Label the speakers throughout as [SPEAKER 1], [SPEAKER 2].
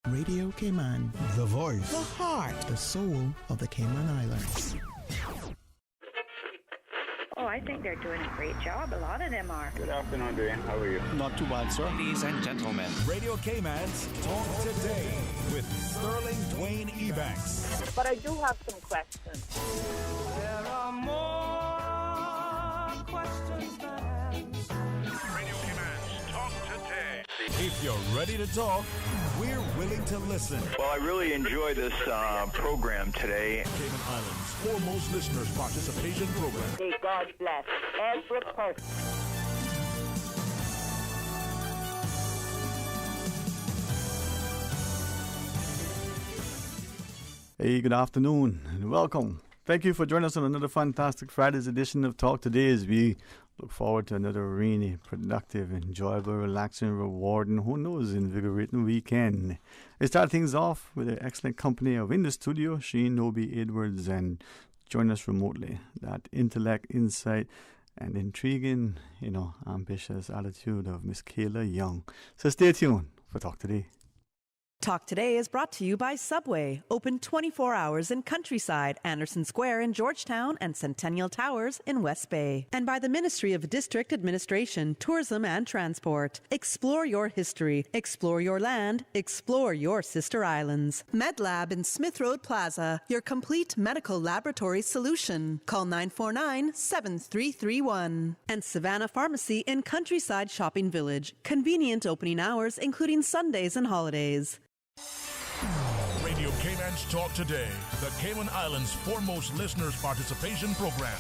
[SPEAKER 1] Radio Cayman,
[SPEAKER 2] the voice,
[SPEAKER 1] the heart, the soul of the Cayman Islands.
[SPEAKER 3] Oh, I think they're doing a great job. A lot of them are.
[SPEAKER 4] Good afternoon, Dwayne. How are you?
[SPEAKER 2] Not too bad, sir.
[SPEAKER 5] Ladies and gentlemen,
[SPEAKER 6] Radio Cayman's Talk Today with Sterling Dwayne Ebanks.
[SPEAKER 7] But I do have some questions.
[SPEAKER 8] There are more questions than answers.
[SPEAKER 6] Radio Cayman's Talk Today. If you're ready to talk, we're willing to listen.
[SPEAKER 4] Well, I really enjoy this program today.
[SPEAKER 6] Cayman Islands' foremost listeners participation program.
[SPEAKER 7] May God bless every person.
[SPEAKER 2] Hey, good afternoon and welcome. Thank you for joining us on another fantastic Friday's edition of Talk Today as we look forward to another rainy, productive, enjoyable, relaxing, rewarding, who knows, invigorating weekend. We start things off with the excellent company of in the studio, Shane Noby Edwards, and join us remotely. That intellect, insight, and intriguing, ambitious attitude of Miss Kayla Young. So stay tuned for Talk Today.
[SPEAKER 9] Talk Today is brought to you by Subway, open 24 hours in Countryside, Anderson Square in Georgetown, and Centennial Towers in West Bay. And by the Ministry of District Administration, Tourism and Transport. Explore your history, explore your land, explore your sister islands. MedLab in Smith Road Plaza, your complete medical laboratory solution. Call 949-7331. And Savannah Pharmacy in Countryside Shopping Village, convenient opening hours including Sundays and holidays.
[SPEAKER 6] Radio Cayman's Talk Today, the Cayman Islands' foremost listeners participation program.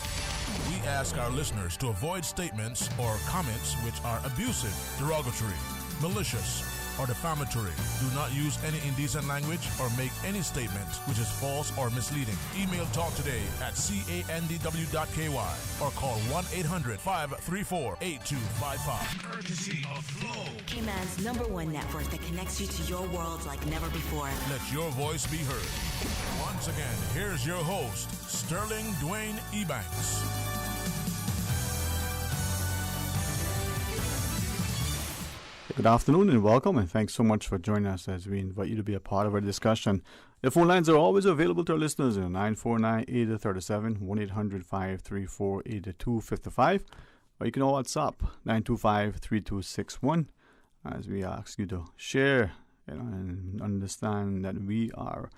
[SPEAKER 6] We ask our listeners to avoid statements or comments which are abusive, derogatory, malicious, or defamatory. Do not use any indecent language or make any statement which is false or misleading. Email talktoday@candw.ky or call 1-800-534-8255.
[SPEAKER 10] Courtesy of Flow,
[SPEAKER 11] Cayman's #1 network that connects you to your world like never before.
[SPEAKER 6] Let your voice be heard. Once again, here's your host, Sterling Dwayne Ebanks.
[SPEAKER 2] Good afternoon and welcome, and thanks so much for joining us as we invite you to be a part of our discussion. The phone lines are always available to our listeners in 949-8037, 1-800-534-8255, or you can WhatsApp 925-3261 as we ask you to share and understand that we are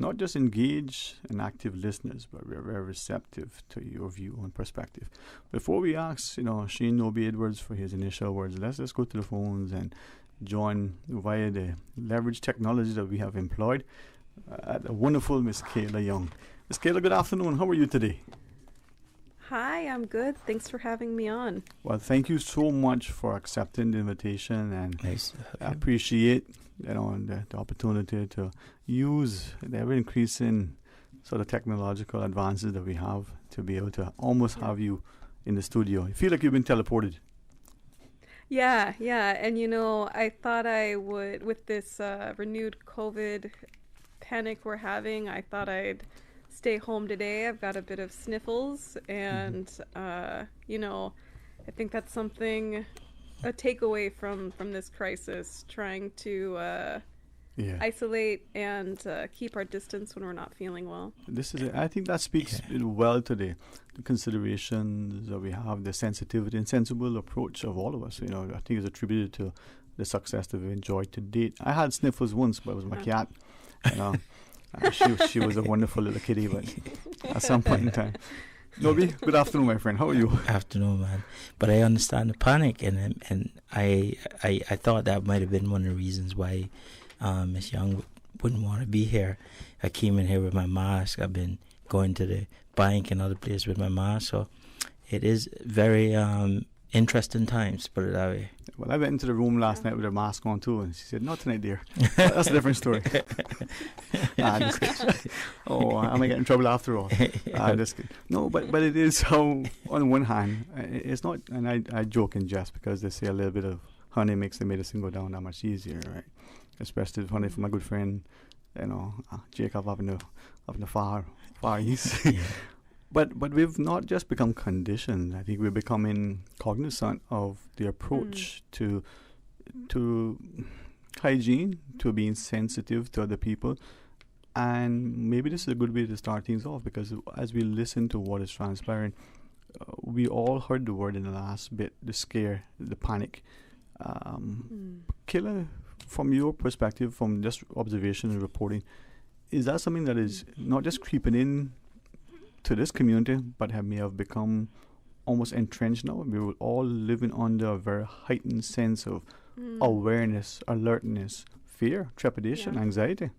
[SPEAKER 2] not just engaged and active listeners, but we're very receptive to your view and perspective. Before we ask, Shane Noby Edwards for his initial words, let's just go to the phones and join via the leverage technology that we have employed the wonderful Miss Kayla Young. Miss Kayla, good afternoon. How are you today?
[SPEAKER 12] Hi, I'm good. Thanks for having me on.
[SPEAKER 2] Well, thank you so much for accepting the invitation, and
[SPEAKER 5] nice.
[SPEAKER 2] I appreciate the opportunity to use the ever-increasing sort of technological advances that we have to be able to almost have you in the studio. You feel like you've been teleported.
[SPEAKER 12] Yeah. And, I thought I would, with this renewed COVID panic we're having, I thought I'd stay home today. I've got a bit of sniffles, and, I think that's something, a takeaway from this crisis, trying to isolate and keep our distance when we're not feeling well.
[SPEAKER 2] I think that speaks well to the considerations that we have, the sensitivity and sensible approach of all of us. I think it's attributed to the success that we've enjoyed to date. I had sniffles once, but it was my cat. She was a wonderful little kitty, but at some point in time. Noby, good afternoon, my friend. How are you?
[SPEAKER 5] Afternoon, man. But I understand the panic, and I thought that might have been one of the reasons why Miss Young wouldn't want to be here. I came in here with my mask. I've been going to the bank and other places with my mask, so it is very interesting times, put it that way.
[SPEAKER 2] Well, I went into the room last night with her mask on too, and she said, "Not tonight, dear." That's a different story. I might get in trouble after all. No, but it is how, on one hand, it's not, and I joke and jest because they say a little bit of honey makes the medicine go down that much easier, right? Especially honey from my good friend, Jacob up in the far east. Yeah. But we've not just become conditioned. I think we're becoming cognizant of the approach to hygiene to being sensitive to other people. And maybe this is a good way to start things off, because as we listen to what is transpiring, we all heard the word in the last bit, the scare, the panic. Kayla, from your perspective, from just observation and reporting, is that something that is not just creeping in to this community, but may have become almost entrenched now? We were all living under a very heightened sense of awareness, alertness, fear, trepidation, anxiety.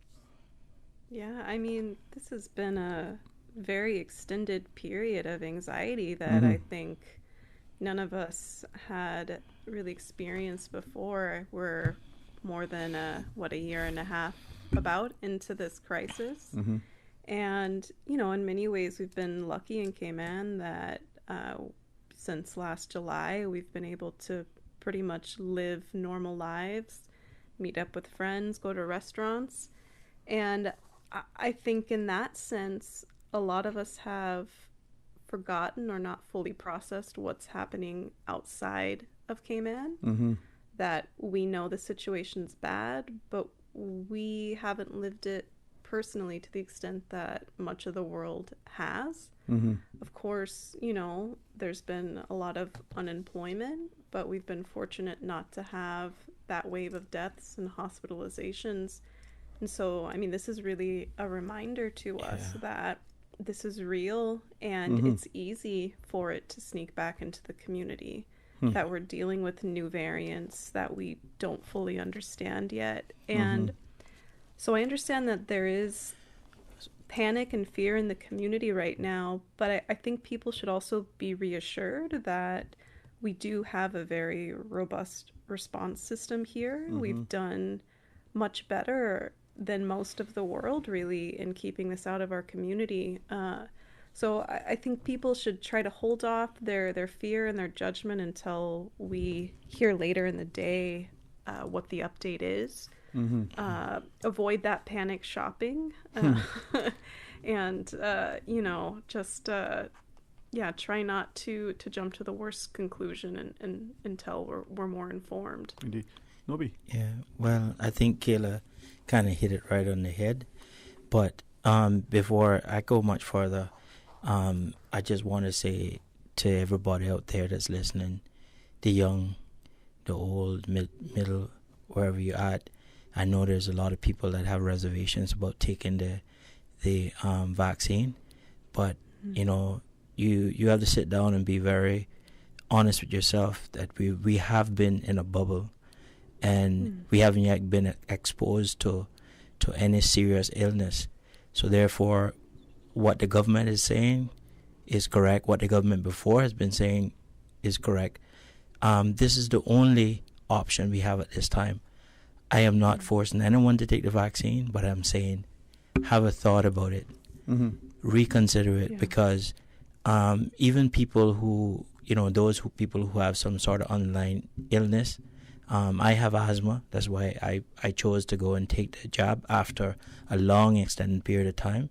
[SPEAKER 12] Yeah, I mean, this has been a very extended period of anxiety that I think none of us had really experienced before. We're more than a year and a half about into this crisis. And, you know, in many ways we've been lucky in Cayman that since last July we've been able to pretty much live normal lives, meet up with friends, go to restaurants. And I think in that sense, a lot of us have forgotten or not fully processed what's happening outside of Cayman. That we know the situation's bad, but we haven't lived it personally to the extent that much of the world has. Of course, you know, there's been a lot of unemployment, but we've been fortunate not to have that wave of deaths and hospitalizations. And so, I mean, this is really a reminder to us that this is real, and it's easy for it to sneak back into the community, that we're dealing with new variants that we don't fully understand yet. And so I understand that there is panic and fear in the community right now, but I think people should also be reassured that we do have a very robust response system here. We've done much better than most of the world, really, in keeping this out of our community. So I think people should try to hold off their fear and their judgment until we hear later in the day what the update is. Avoid that panic shopping. And, you know, just, try not to jump to the worst conclusion and until we're more informed.
[SPEAKER 2] Indeed. Nobby?
[SPEAKER 5] Yeah, well, I think Kayla kind of hit it right on the head. But before I go much further, I just want to say to everybody out there that's listening, the young, the old, middle, wherever you're at, I know there's a lot of people that have reservations about taking the vaccine, but you know, you have to sit down and be very honest with yourself that we have been in a bubble, and we haven't yet been exposed to any serious illness. So therefore, what the government is saying is correct. What the government before has been saying is correct. This is the only option we have at this time. I am not forcing anyone to take the vaccine, but I'm saying have a thought about it. Reconsider it, because even people who, you know, people who have some sort of underlying illness. I have asthma. That's why I chose to go and take the jab after a long extended period of time.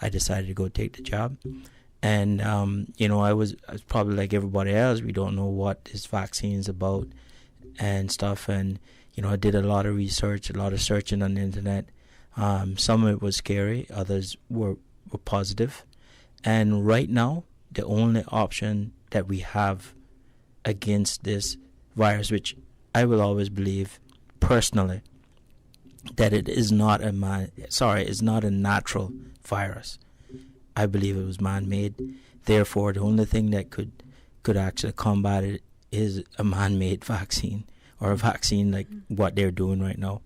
[SPEAKER 5] I decided to go take the jab. And, you know, I was probably like everybody else. We don't know what this vaccine is about and stuff. And, you know, I did a lot of research, a lot of searching on the internet. Some of it was scary. Others were positive. And right now, the only option that we have against this virus, which I will always believe personally that it is not it's not a natural virus. I believe it was man-made. Therefore, the only thing that could actually combat it is a man-made vaccine, or a vaccine like what they're doing right now.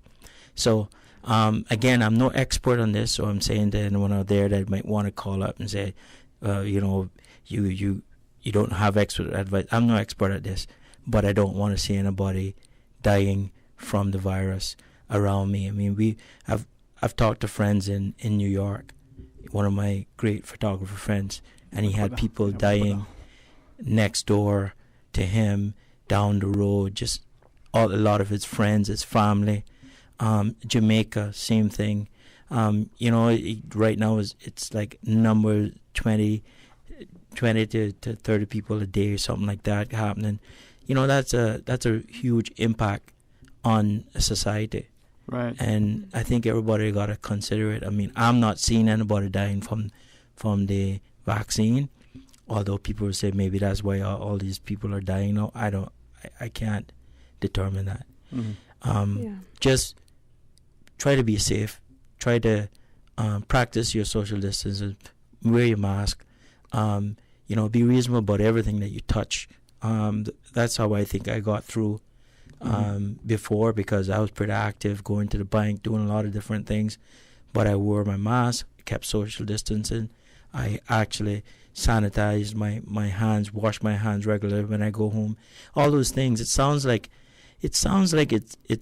[SPEAKER 5] So, again, I'm no expert on this, so I'm saying to anyone out there that might want to call up and say, you know, you don't have expert advice. I'm no expert at this, but I don't want to see anybody dying from the virus around me. I mean, I've talked to friends in New York, one of my great photographer friends, and he had people dying next door to him, down the road, just a lot of his friends, his family. Jamaica, same thing. You know, right now it's like number 20 to 30 people a day or something like that happening. You know, that's a huge impact on society.
[SPEAKER 2] Right.
[SPEAKER 5] And I think everybody got to consider it. I mean, I'm not seeing anybody dying from the vaccine, although people say maybe that's why all these people are dying now. I can't determine that. Just try to be safe. Try to practice your social distancing. Wear your mask. Be reasonable about everything that you touch. That's how I think I got through before, because I was pretty active, going to the bank, doing a lot of different things. But I wore my mask, kept social distancing. I actually sanitized my hands, washed my hands regularly when I go home. All those things. It sounds like it's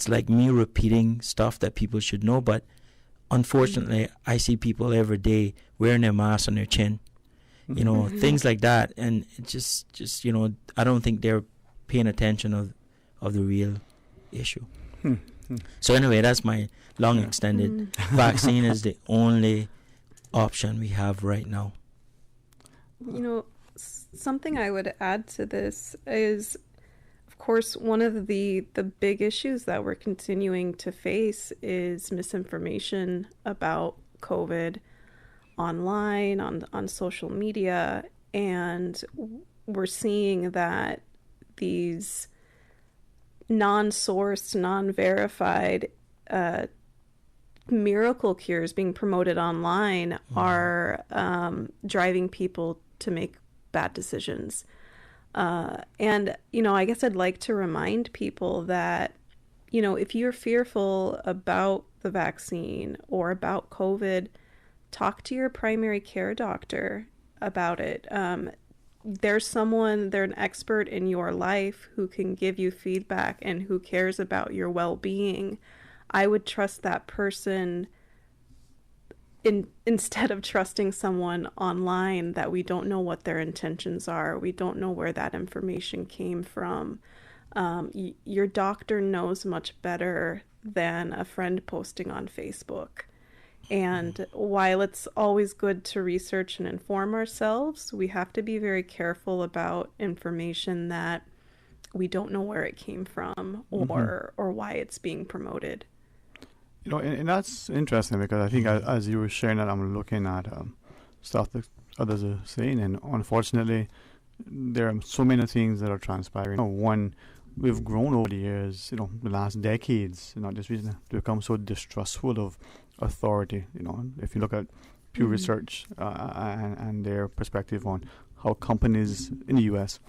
[SPEAKER 5] like me repeating stuff that people should know, but unfortunately, I see people every day wearing their masks on their chin, things like that, and it just I don't think they're paying attention of the real issue. So anyway, that's my long extended. Vaccine is the only option we have right now.
[SPEAKER 12] Something I would add to this is, of course, one of the big issues that we're continuing to face is misinformation about COVID online, on social media, and we're seeing that these non-sourced, non-verified miracle cures being promoted online are driving people to make bad decisions. And, I guess I'd like to remind people that, if you're fearful about the vaccine or about COVID, talk to your primary care doctor about it. They're an expert in your life who can give you feedback and who cares about your well-being. I would trust that person instead of trusting someone online that we don't know what their intentions are. We don't know where that information came from. Your doctor knows much better than a friend posting on Facebook. And while it's always good to research and inform ourselves, we have to be very careful about information that we don't know where it came from or why it's being promoted.
[SPEAKER 2] And that's interesting, because I think as you were sharing that, I'm looking at stuff that others are saying, and unfortunately, there are so many things that are transpiring. One, we've grown over the years, the last decades, just recently, to become so distrustful of authority. If you look at Pew Research and their perspective on how companies in the U.S.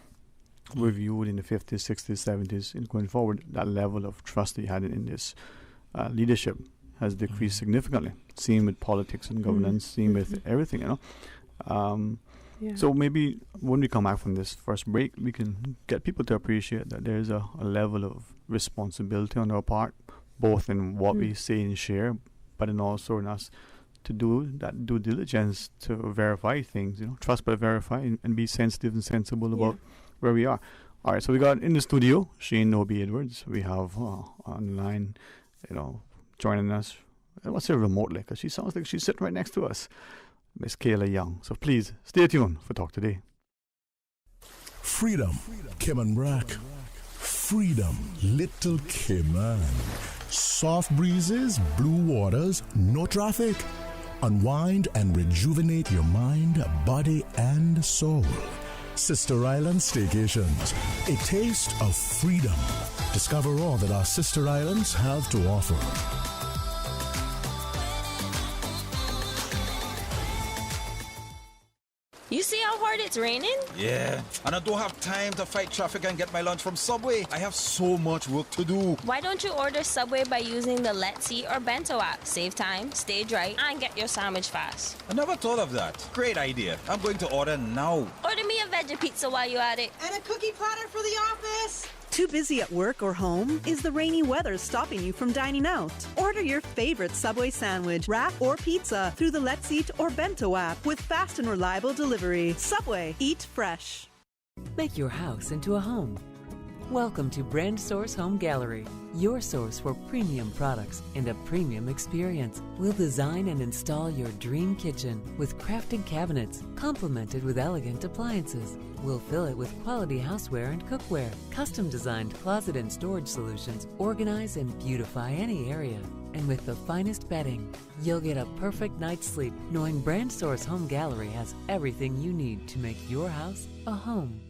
[SPEAKER 2] were viewed in the 50s, 60s, 70s, and going forward, that level of trust they had in this leadership has decreased significantly. Same with politics and governance, same with everything, So maybe when we come back from this first break, we can get people to appreciate that there's a level of responsibility on our part, both in what we say and share, but in also in us to do that due diligence to verify things, trust but verify, and be sensitive and sensible about where we are. All right, so we got in the studio Shane Nobby Edwards. We have online, joining us. I must say remotely, because she sounds like she's sitting right next to us, Miss Kayla Young. So please stay tuned for Talk Today.
[SPEAKER 6] Freedom, Cayman Rack. Freedom, Little Cayman. Soft breezes, blue waters, no traffic. Unwind and rejuvenate your mind, body, and soul. Sister Island Staycations, a taste of freedom. Discover all that our sister islands have to offer.
[SPEAKER 10] You see how hard it's raining?
[SPEAKER 13] Yeah, and I don't have time to fight traffic and get my lunch from Subway. I have so much work to do.
[SPEAKER 10] Why don't you order Subway by using the Let's Eat or Bento app? Save time, stay dry, and get your sandwich fast.
[SPEAKER 13] I never thought of that. Great idea. I'm going to order now.
[SPEAKER 10] Order me a veggie pizza while you're at it.
[SPEAKER 11] And a cookie platter for the office.
[SPEAKER 9] Too busy at work or home? Is the rainy weather stopping you from dining out? Order your favorite Subway sandwich, wrap, or pizza through the Let's Eat or Bento app with fast and reliable delivery. Subway, eat fresh.
[SPEAKER 14] Make your house into a home Welcome to Brand Source Home Gallery, your source for premium products and a premium experience. We'll design and install your dream kitchen with crafted cabinets, complemented with elegant appliances. We'll fill it with quality houseware and cookware. Custom-designed closet and storage solutions organize and beautify any area. And with the finest bedding, you'll get a perfect night's sleep knowing Brand Source Home Gallery has everything you need to make your house a home.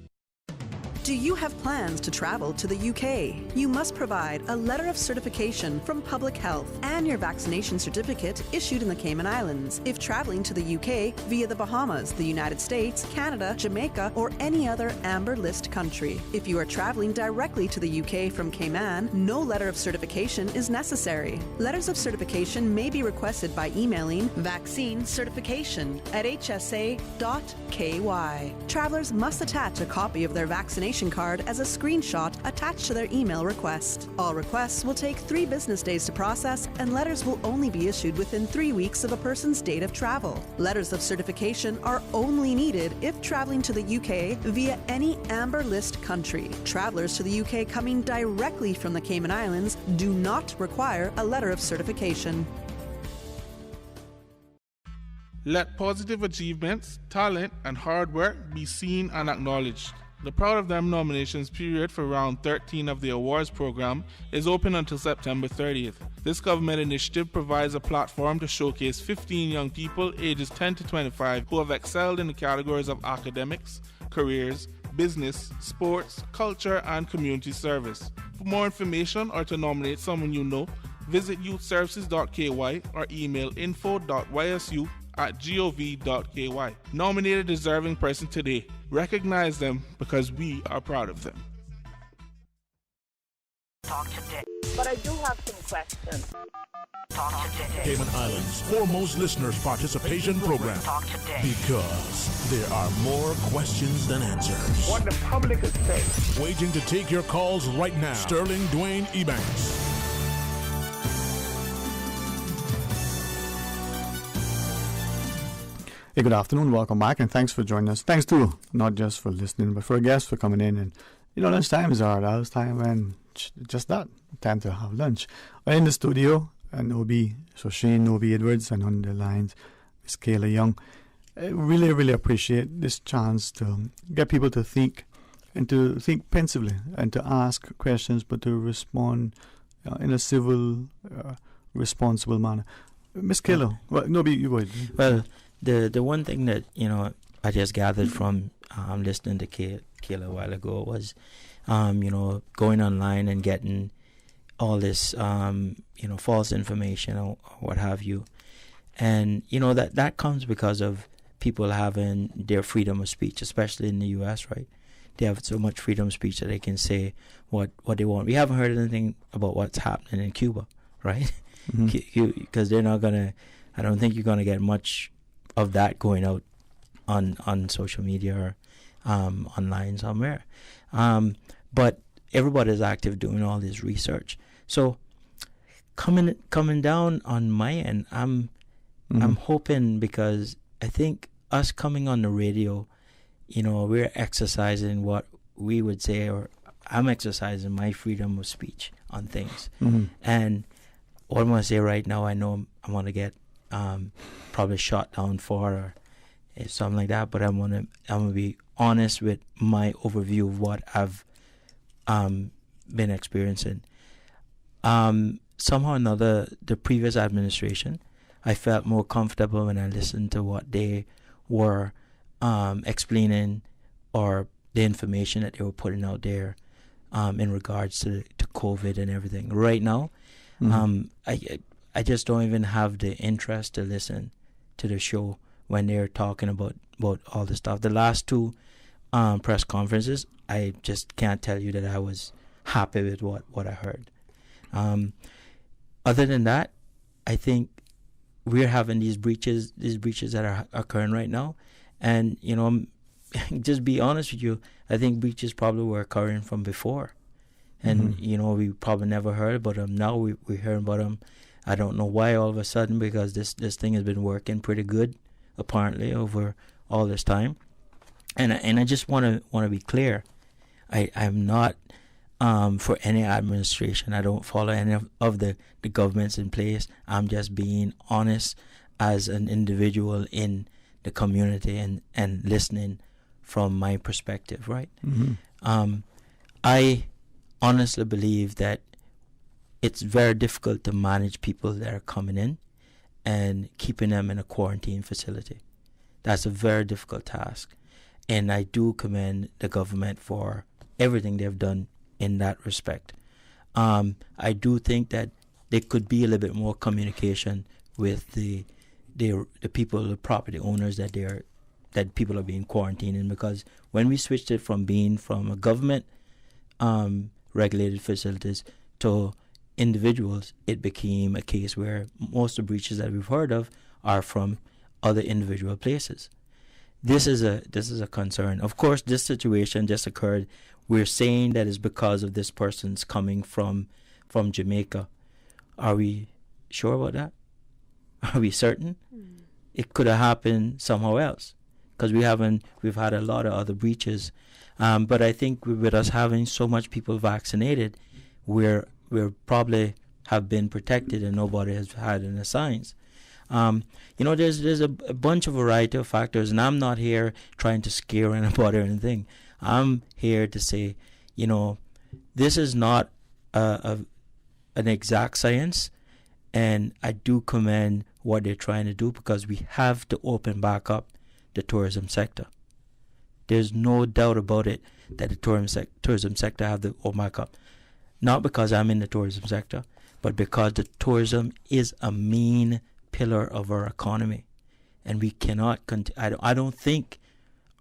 [SPEAKER 9] Do you have plans to travel to the UK? You must provide a letter of certification from Public Health and your vaccination certificate issued in the Cayman Islands if traveling to the UK via the Bahamas, the United States, Canada, Jamaica, or any other Amber List country. If you are traveling directly to the UK from Cayman, no letter of certification is necessary. Letters of certification may be requested by emailing vaccinecertification@hsa.ky. Travelers must attach a copy of their vaccination card as a screenshot attached to their email request. All requests will take 3 business days to process, and letters will only be issued within 3 weeks of a person's date of travel. Letters of certification are only needed if traveling to the UK via any Amber List country. Travelers to the UK coming directly from the Cayman Islands do not require a letter of certification.
[SPEAKER 15] Let positive achievements, talent, and hard work be seen and acknowledged. The Proud of Them nominations period for round 13 of the awards program is open until September 30th. This government initiative provides a platform to showcase 15 young people ages 10 to 25 who have excelled in the categories of academics, careers, business, sports, culture, and community service. For more information or to nominate someone you know, visit youthservices.ky or email info.ysu@gov.ky. Nominate a deserving person today. Recognize them because we are proud of them.
[SPEAKER 7] Talk today. But I do have some questions. Talk today.
[SPEAKER 6] Cayman Islands' foremost listeners participation program.
[SPEAKER 7] Talk today.
[SPEAKER 6] Because there are more questions than answers.
[SPEAKER 4] What the public is saying.
[SPEAKER 6] Waiting to take your calls right now. Sterling Dwayne Ebanks.
[SPEAKER 2] Hey, good afternoon, welcome back, and thanks for joining us. Thanks too, not just for listening, but for our guests for coming in. And lunchtime is our last time, and just that, time to have lunch. We're in the studio, and Shane Nobi Edwards, and on the lines, Miss Kayla Young. I really, really appreciate this chance to get people to think, and to think pensively, and to ask questions, but to respond in a civil, responsible manner. Miss Kayla, Nobi, you go ahead.
[SPEAKER 5] Well, the one thing that I just gathered from listening to Kayla a while ago was going online and getting all this false information or what have you, and that comes because of people having their freedom of speech, especially in the U.S. Right? They have so much freedom of speech that they can say what they want. We haven't heard anything about what's happening in Cuba, right? Because they're not gonna. I don't think you're gonna get much of that going out on social media or online somewhere. But everybody's active doing all this research. So coming down on my end, I'm hoping, because I think us coming on the radio, we're exercising what we would say, or I'm exercising my freedom of speech on things. And what I'm going to say right now, I know I'm going to get probably shot down for or something like that, but I'm gonna be honest with my overview of what I've been experiencing. Somehow or another, the previous administration, I felt more comfortable when I listened to what they were explaining, or the information that they were putting out there in regards to COVID and everything. Right now, I just don't even have the interest to listen to the show when they're talking about all the stuff. The last 2 press conferences, I just can't tell you that I was happy with what I heard. Other than that, I think we're having these breaches that are occurring right now. And, just be honest with you, I think breaches probably were occurring from before. And, we probably never heard about them. Now we're hearing about them. I don't know why all of a sudden, because this thing has been working pretty good, apparently, over all this time. And I just want to be clear. I'm not for any administration. I don't follow any of the governments in place. I'm just being honest as an individual in the community and listening from my perspective, right? I honestly believe that it's very difficult to manage people that are coming in and keeping them in a quarantine facility. That's a very difficult task. And I do commend the government for everything they've done in that respect. I do think that there could be a little bit more communication with the people, the property owners that people are being quarantined in, because when we switched it from being from a government regulated facilities to individuals, it became a case where most of the breaches that we've heard of are from other individual places. This is a concern. Of course, this situation just occurred. We're saying that it's because of this person's coming from Jamaica. Are we sure about that? Are we certain? It could have happened somewhere else, because we've had a lot of other breaches. But I think with us having so much people vaccinated, we're probably have been protected and nobody has had any signs. There's a bunch of variety of factors, and I'm not here trying to scare anybody or anything. I'm here to say, this is not an exact science, and I do commend what they're trying to do, because we have to open back up the tourism sector. There's no doubt about it that the tourism sector have to open back up. Not because I'm in the tourism sector, but because the tourism is a main pillar of our economy, and we cannot I don't think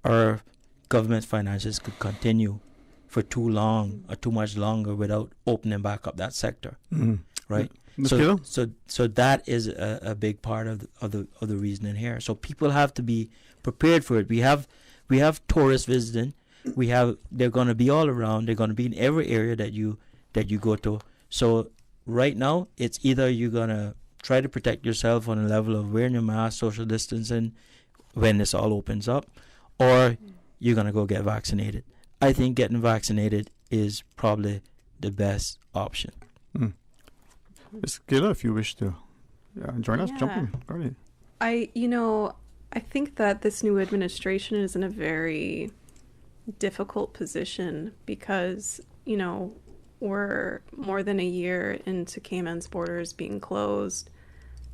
[SPEAKER 5] our government finances could continue for too long or too much longer without opening back up that sector, right? So that is a big part of the reasoning here. So people have to be prepared for it. We have tourists visiting. They're going to be all around. They're going to be in every area that you go to. So right now, it's either you're going to try to protect yourself on a level of wearing your mask, social distancing when this all opens up, or you're going to go get vaccinated. I think getting vaccinated is probably the best option.
[SPEAKER 2] Ms. Gila, if you wish to join us, jump in. Go ahead.
[SPEAKER 12] I think that this new administration is in a very difficult position because, we're more than a year into Cayman's borders being closed.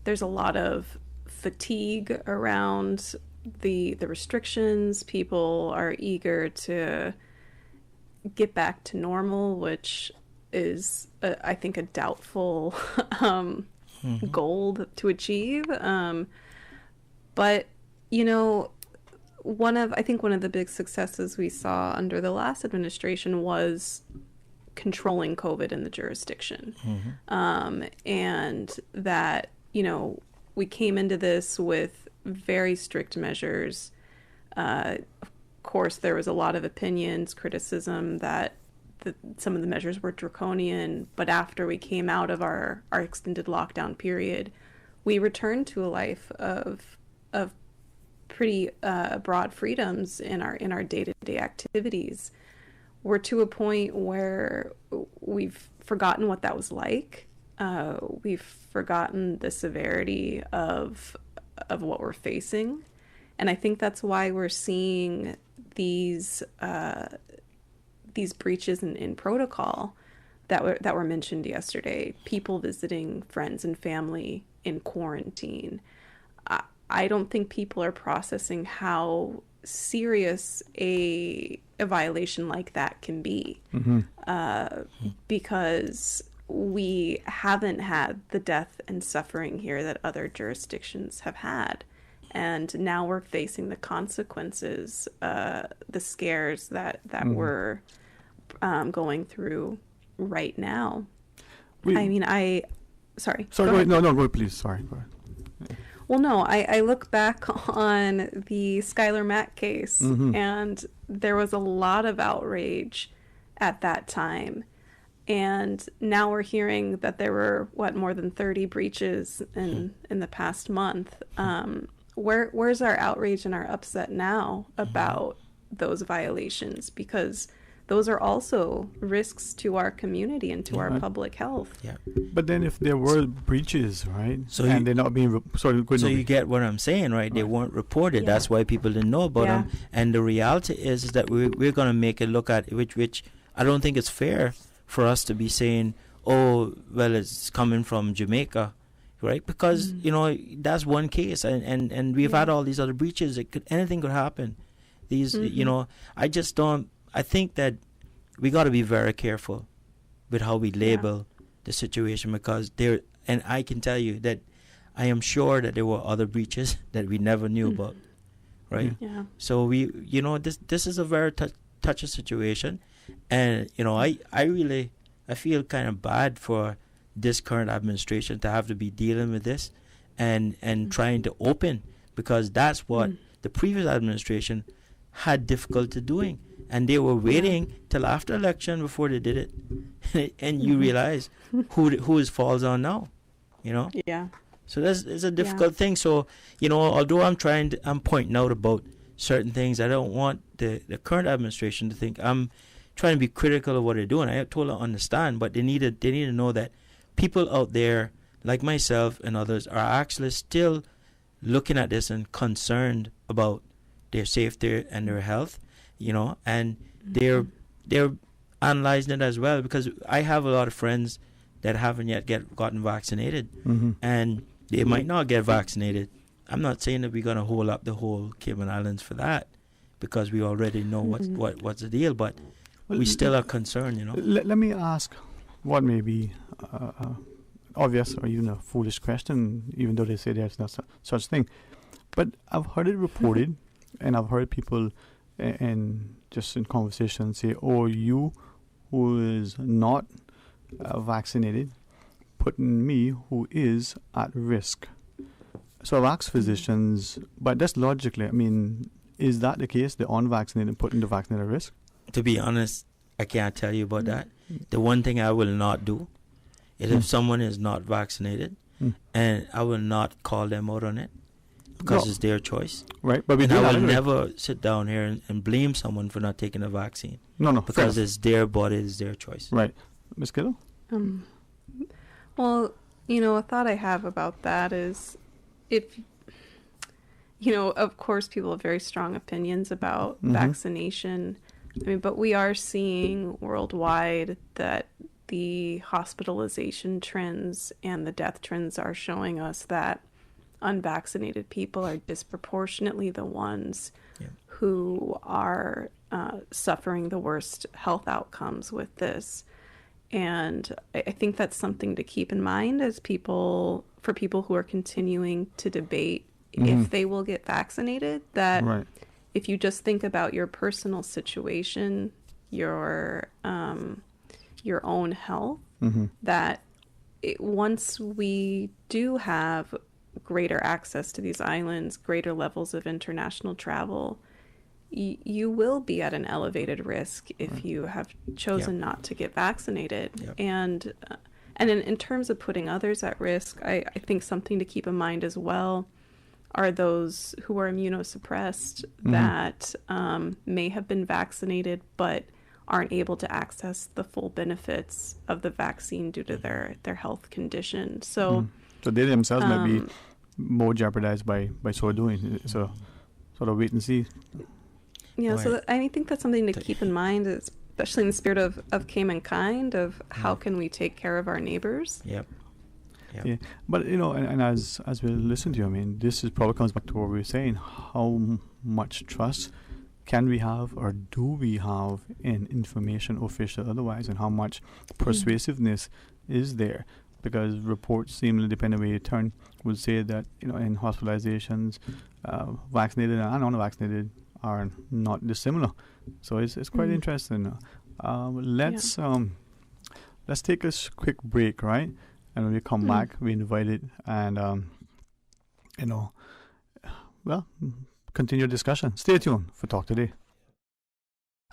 [SPEAKER 12] There's a lot of fatigue around the restrictions. People are eager to get back to normal, which is, I think, a doubtful goal to achieve. But, one of the big successes we saw under the last administration was controlling COVID in the jurisdiction. And that, we came into this with very strict measures. Of course, there was a lot of opinions, criticism that some of the measures were draconian, but after we came out of our extended lockdown period, we returned to a life of pretty broad freedoms in our day-to-day activities. We're to a point where we've forgotten what that was like. We've forgotten the severity of what we're facing, and I think that's why we're seeing these breaches in protocol that were mentioned yesterday. People visiting friends and family in quarantine. I don't think people are processing how serious a violation like that can be, because we haven't had the death and suffering here that other jurisdictions have had, and now we're facing the consequences, the scares that we're going through right now. Sorry.
[SPEAKER 2] Go ahead. No, go ahead, please. Sorry. Go ahead.
[SPEAKER 12] Well, no, I look back on the Skylar Mack case, and there was a lot of outrage at that time. And now we're hearing that there were, more than 30 breaches in the past month. Where's our outrage and our upset now about those violations? Because those are also risks to our community and to our
[SPEAKER 2] Right.
[SPEAKER 12] public health.
[SPEAKER 5] Yeah.
[SPEAKER 2] But then if there were breaches, right?
[SPEAKER 5] So
[SPEAKER 2] and
[SPEAKER 5] you-
[SPEAKER 2] they're not being
[SPEAKER 5] So you get what I'm saying, right? They weren't reported. That's why people didn't know about
[SPEAKER 12] Yeah.
[SPEAKER 5] them. And the reality is that we're going to make it look at which I don't think it's fair for us to be saying, oh, well, it's coming from Jamaica, right? Because you know that's one case, and we've had all these other breaches. Anything could happen. These, you know, I just don't. I think that we got to be very careful with how we label the situation, because there. And I can tell you that I am sure that there were other breaches that we never knew about, right?
[SPEAKER 12] Yeah.
[SPEAKER 5] So you know, this is a very touchy situation, and you know, I feel kind of bad for this current administration to have to be dealing with this, and trying to open, because that's what the previous administration had difficulty doing, and they were waiting till after election before they did it, and you realize who it falls on now, you know.
[SPEAKER 12] Yeah.
[SPEAKER 5] So that's a difficult thing. So you know, although I'm pointing out about certain things, I don't want the current administration to think I'm trying to be critical of what they're doing. I totally understand, but they need to know that people out there like myself and others are actually still looking at this and concerned about their safety and their health, you know, and they're analyzing it as well, because I have a lot of friends that haven't yet gotten vaccinated, and they might not get vaccinated. I'm not saying that we're going to hold up the whole Cayman Islands for that, because we already know what's the deal, but we still are concerned, you know.
[SPEAKER 2] Let me ask what may be obvious or even a foolish question, even though they say there's no such thing. But I've heard it reported, and I've heard people in conversation say, oh, you who is not vaccinated, putting me who is at risk. So I've asked physicians, but that's logically, I mean, is that the case, the unvaccinated putting the vaccinated at risk?
[SPEAKER 5] To be honest, I can't tell you about that. The one thing I will not do is if someone is not vaccinated, and I will not call them out on it, because it's their choice.
[SPEAKER 2] Right, but
[SPEAKER 5] I will never sit down here and blame someone for not taking a vaccine.
[SPEAKER 2] No,
[SPEAKER 5] because it's their body, it's their choice.
[SPEAKER 2] Right. Ms. Kittle?
[SPEAKER 12] Well, you know, a thought I have about that is, if, you know, of course people have very strong opinions about vaccination. I mean, but we are seeing worldwide that the hospitalization trends and the death trends are showing us that unvaccinated people are disproportionately the ones who are suffering the worst health outcomes with this. And I think that's something to keep in mind for people who are continuing to debate if they will get vaccinated, that if you just think about your personal situation, your own health, that once we do have greater access to these islands, greater levels of international travel, you will be at an elevated risk if you have chosen not to get vaccinated. And in terms of putting others at risk, I think something to keep in mind as well are those who are immunosuppressed that may have been vaccinated but aren't able to access the full benefits of the vaccine due to their health condition. So
[SPEAKER 2] they themselves might be more jeopardized by so doing. So sort of wait and see.
[SPEAKER 12] Yeah, so I think that's something to keep in mind, especially in the spirit of Cayman Kind, of how can we take care of our neighbors.
[SPEAKER 5] Yep.
[SPEAKER 2] Yeah, but you know, and as we listen to you, I mean, this is probably comes back to what we were saying: how much trust can we have, or do we have, in information, official, otherwise, and how much persuasiveness is there? Because reports, seemingly depending on where you turn, would say that, you know, in hospitalizations, vaccinated and unvaccinated are not dissimilar. So it's quite interesting. Let's take a quick break, right? And when we come back, we invite it and continue discussion. Stay tuned for Talk Today.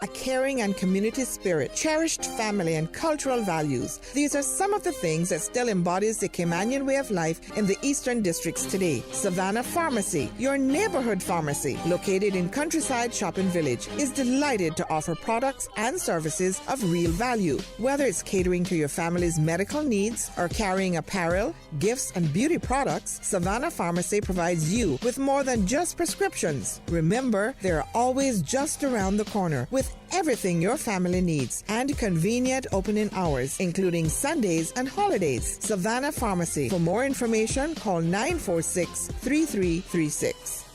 [SPEAKER 16] A caring and community spirit, cherished family and cultural values. These are some of the things that still embodies the Caymanian way of life in the Eastern Districts today. Savannah Pharmacy, your neighborhood pharmacy, located in Countryside Shopping Village, is delighted to offer products and services of real value. Whether it's catering to your family's medical needs or carrying apparel, gifts, and beauty products, Savannah Pharmacy provides you with more than just prescriptions. Remember, they're always just around the corner with everything your family needs and convenient opening hours, including Sundays and holidays. Savannah Pharmacy. For more information, call 946-3336.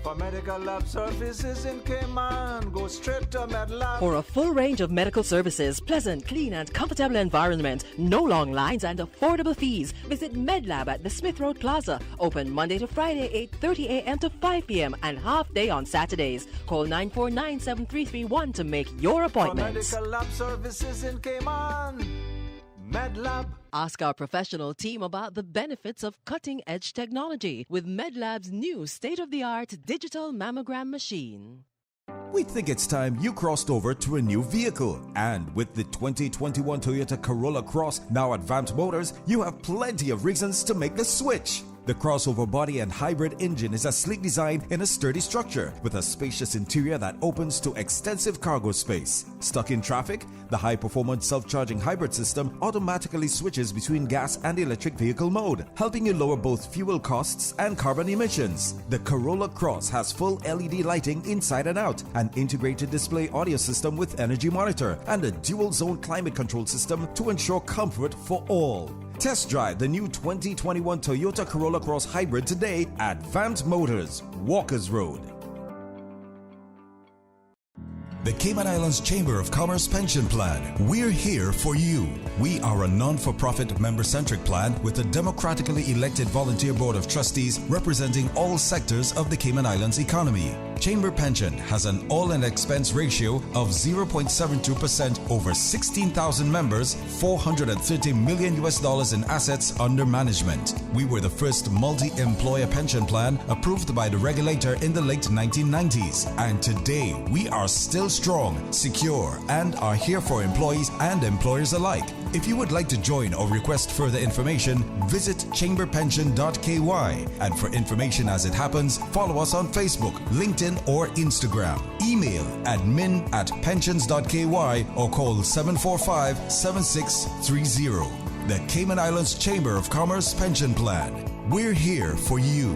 [SPEAKER 8] For medical lab services in Cayman, go straight to MedLab.
[SPEAKER 17] For a full range of medical services, pleasant, clean and comfortable environment, no long lines and affordable fees, visit MedLab at the Smith Road Plaza. Open Monday to Friday, 8:30 a.m. to 5 p.m. and half day on Saturdays. Call 949-7331 to make your appointments.
[SPEAKER 8] For medical lab services in Cayman, MedLab.
[SPEAKER 17] Ask our professional team about the benefits of cutting-edge technology with MedLab's new state-of-the-art digital mammogram machine.
[SPEAKER 18] We think it's time you crossed over to a new vehicle. And with the 2021 Toyota Corolla Cross now at Vant Motors, you have plenty of reasons to make the switch. The crossover body and hybrid engine is a sleek design in a sturdy structure with a spacious interior that opens to extensive cargo space. Stuck in traffic? The high-performance self-charging hybrid system automatically switches between gas and electric vehicle mode, helping you lower both fuel costs and carbon emissions. The Corolla Cross has full LED lighting inside and out, an integrated display audio system with energy monitor, and a dual-zone climate control system to ensure comfort for all. Test drive the new 2021 Toyota Corolla Cross Hybrid today at Vant Motors, Walkers Road.
[SPEAKER 19] The Cayman Islands Chamber of Commerce Pension Plan. We're here for you. We are a non-for-profit member-centric plan with a democratically elected volunteer board of trustees representing all sectors of the Cayman Islands economy. Chamber Pension has an all-in expense ratio of 0.72% over 16,000 members, $430 million in assets under management. We were the first multi-employer pension plan approved by the regulator in the late 1990s. And today, we are still strong, secure, and are here for employees and employers alike. If you would like to join or request further information, visit chamberpension.ky. And for information as it happens, follow us on Facebook, LinkedIn, or Instagram. Email admin@pensions.ky or call 745-7630. The Cayman Islands Chamber of Commerce Pension Plan. We're here for you.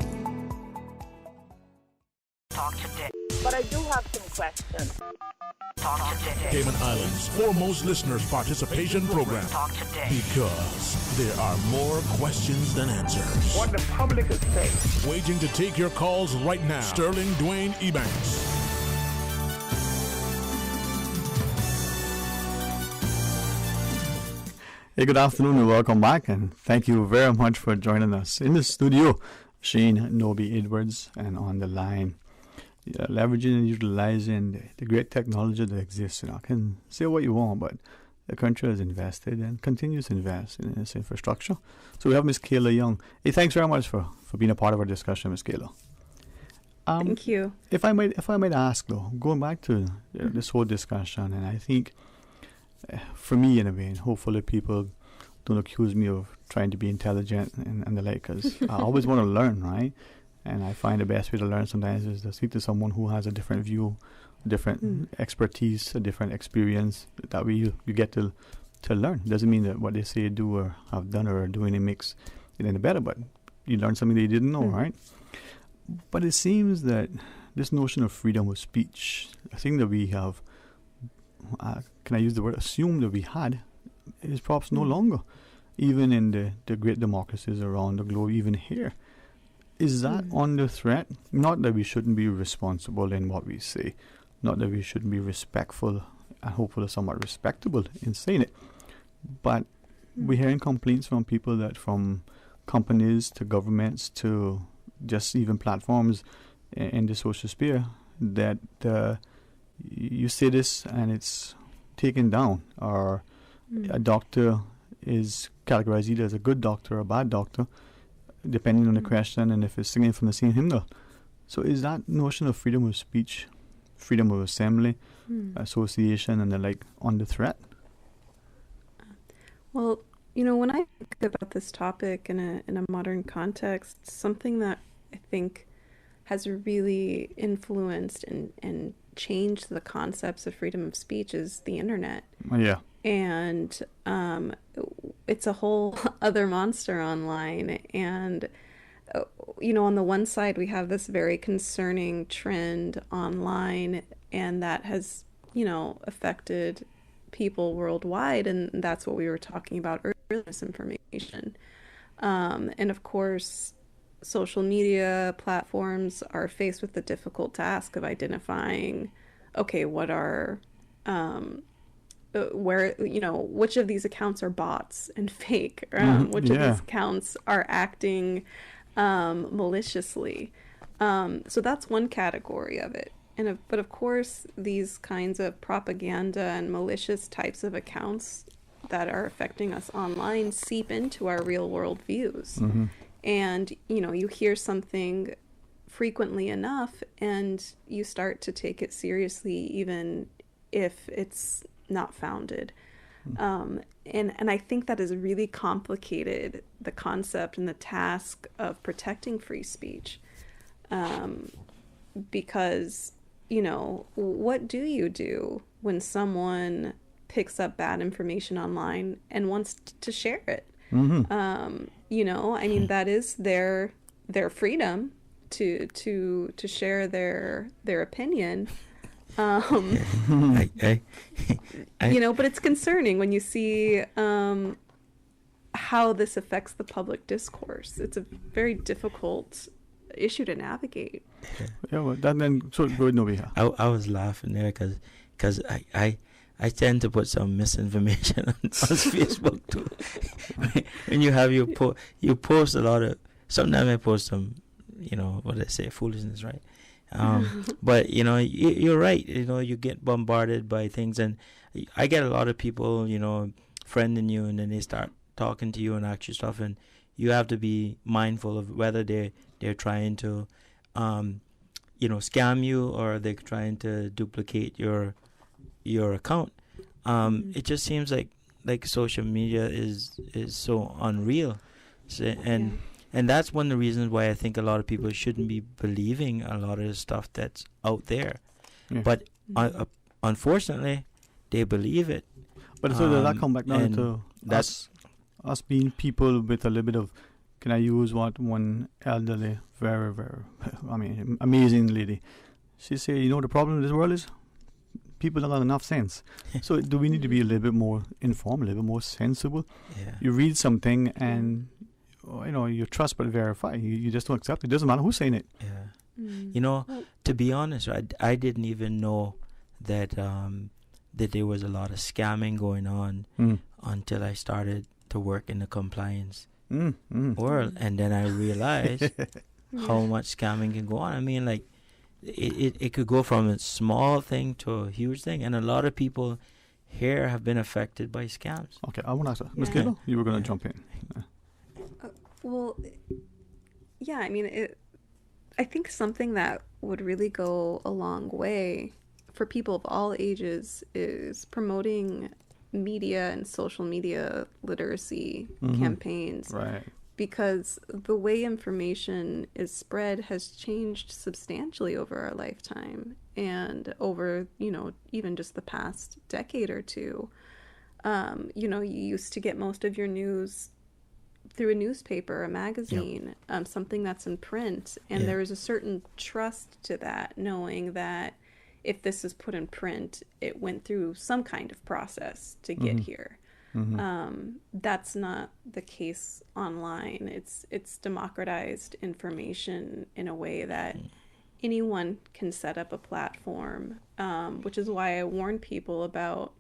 [SPEAKER 7] Talk today. But I do have some questions. Talk today.
[SPEAKER 6] Cayman Islands' foremost listeners participation program.
[SPEAKER 7] Talk today.
[SPEAKER 6] Because there are more questions than answers.
[SPEAKER 4] What the public is saying.
[SPEAKER 6] Waiting to take your calls right now. Sterling Dwayne Ebanks.
[SPEAKER 2] Hey, good afternoon and welcome back, and thank you very much for joining us. In the studio, Shane Noby Edwards, and on the line, leveraging and utilizing the great technology that exists. I can say what you want, but the country has invested and continues to invest in its infrastructure. So we have Ms. Kayla Young. Hey, thanks very much for being a part of our discussion, Ms. Kayla.
[SPEAKER 12] Thank you.
[SPEAKER 2] If I might ask, though, going back to this whole discussion, and I think for me, in a way, and hopefully people don't accuse me of trying to be intelligent and the like, because I always want to learn, right? And I find the best way to learn sometimes is to speak to someone who has a different view, different expertise, a different experience. That way you get to learn. Doesn't mean that what they say, do, or have done, or are doing, it makes it any better, but you learn something that you didn't know, right? But it seems that this notion of freedom of speech, a thing that we have, can I use the word assume that we had, is perhaps no longer, even in the great democracies around the globe, even here. Is that under threat? Not that we shouldn't be responsible in what we say, not that we shouldn't be respectful and hopefully somewhat respectable in saying it, but we're hearing complaints from people, that from companies to governments to just even platforms in the social sphere, that you say this and it's taken down, or a doctor is categorized either as a good doctor or a bad doctor, depending on the question, and if it's singing from the same hymnal. So is that notion of freedom of speech, freedom of assembly, association, and the like on the threat?
[SPEAKER 12] Well, you know, when I think about this topic in a modern context, something that I think has really influenced and changed the concepts of freedom of speech is the internet.
[SPEAKER 2] Yeah.
[SPEAKER 12] And it's a whole other monster online. And, you know, on the one side, we have this very concerning trend online, and that has, you know, affected people worldwide. And that's what we were talking about earlier, misinformation. And of course, social media platforms are faced with the difficult task of identifying, okay, what are, where, you know, which of these accounts are bots and fake, which of these accounts are acting maliciously. So that's one category of it. But of course, these kinds of propaganda and malicious types of accounts that are affecting us online seep into our real world views. And, you know, you hear something frequently enough and you start to take it seriously, even if it's not founded. And I think that has really complicated the concept and the task of protecting free speech. Because, you know, what do you do when someone picks up bad information online and wants to share it? You know, I mean, that is their freedom to share their opinion. You know, but it's concerning when you see how this affects the public discourse. It's a very difficult issue to navigate.
[SPEAKER 2] Yeah, well, then so go no here.
[SPEAKER 5] I was laughing there because I tend to put some misinformation on Facebook too. When you have you post a lot of, sometimes I post some, you know, what I say, foolishness, right? But you know, you're right. You know, you get bombarded by things, and I get a lot of people, you know, friending you, and then they start talking to you and ask you stuff, and you have to be mindful of whether they're trying to, you know, scam you, or they're trying to duplicate your account. It just seems like social media is so unreal, and that's one of the reasons why I think a lot of people shouldn't be believing a lot of the stuff that's out there. But unfortunately, they believe it.
[SPEAKER 2] But so does that come back down to us being people with a little bit of, can I use what one elderly, very, very, I mean, amazing lady, she said, you know, the problem in this world is people don't have enough sense. So do we need to be a little bit more informed, a little bit more sensible? You read something and, you know, you trust but verify. You just don't accept it. It doesn't matter who's saying it.
[SPEAKER 5] You know, to be honest, I didn't even know that that there was a lot of scamming going on until I started to work in the compliance world, and then I realized how much scamming can go on. I mean, like, it could go from a small thing to a huge thing, and a lot of people here have been affected by scams.
[SPEAKER 2] Okay, I want to ask Ms. Kittle, you were going to jump in.
[SPEAKER 12] Well, yeah, I mean, I think something that would really go a long way for people of all ages is promoting media and social media literacy campaigns.
[SPEAKER 2] Right.
[SPEAKER 12] Because the way information is spread has changed substantially over our lifetime and over, you know, even just the past decade or two. You know, you used to get most of your news through a newspaper, a magazine, something that's in print. And there is a certain trust to that, knowing that if this is put in print, it went through some kind of process to get here. That's not the case online. It's democratized information in a way that anyone can set up a platform, which is why I warn people about,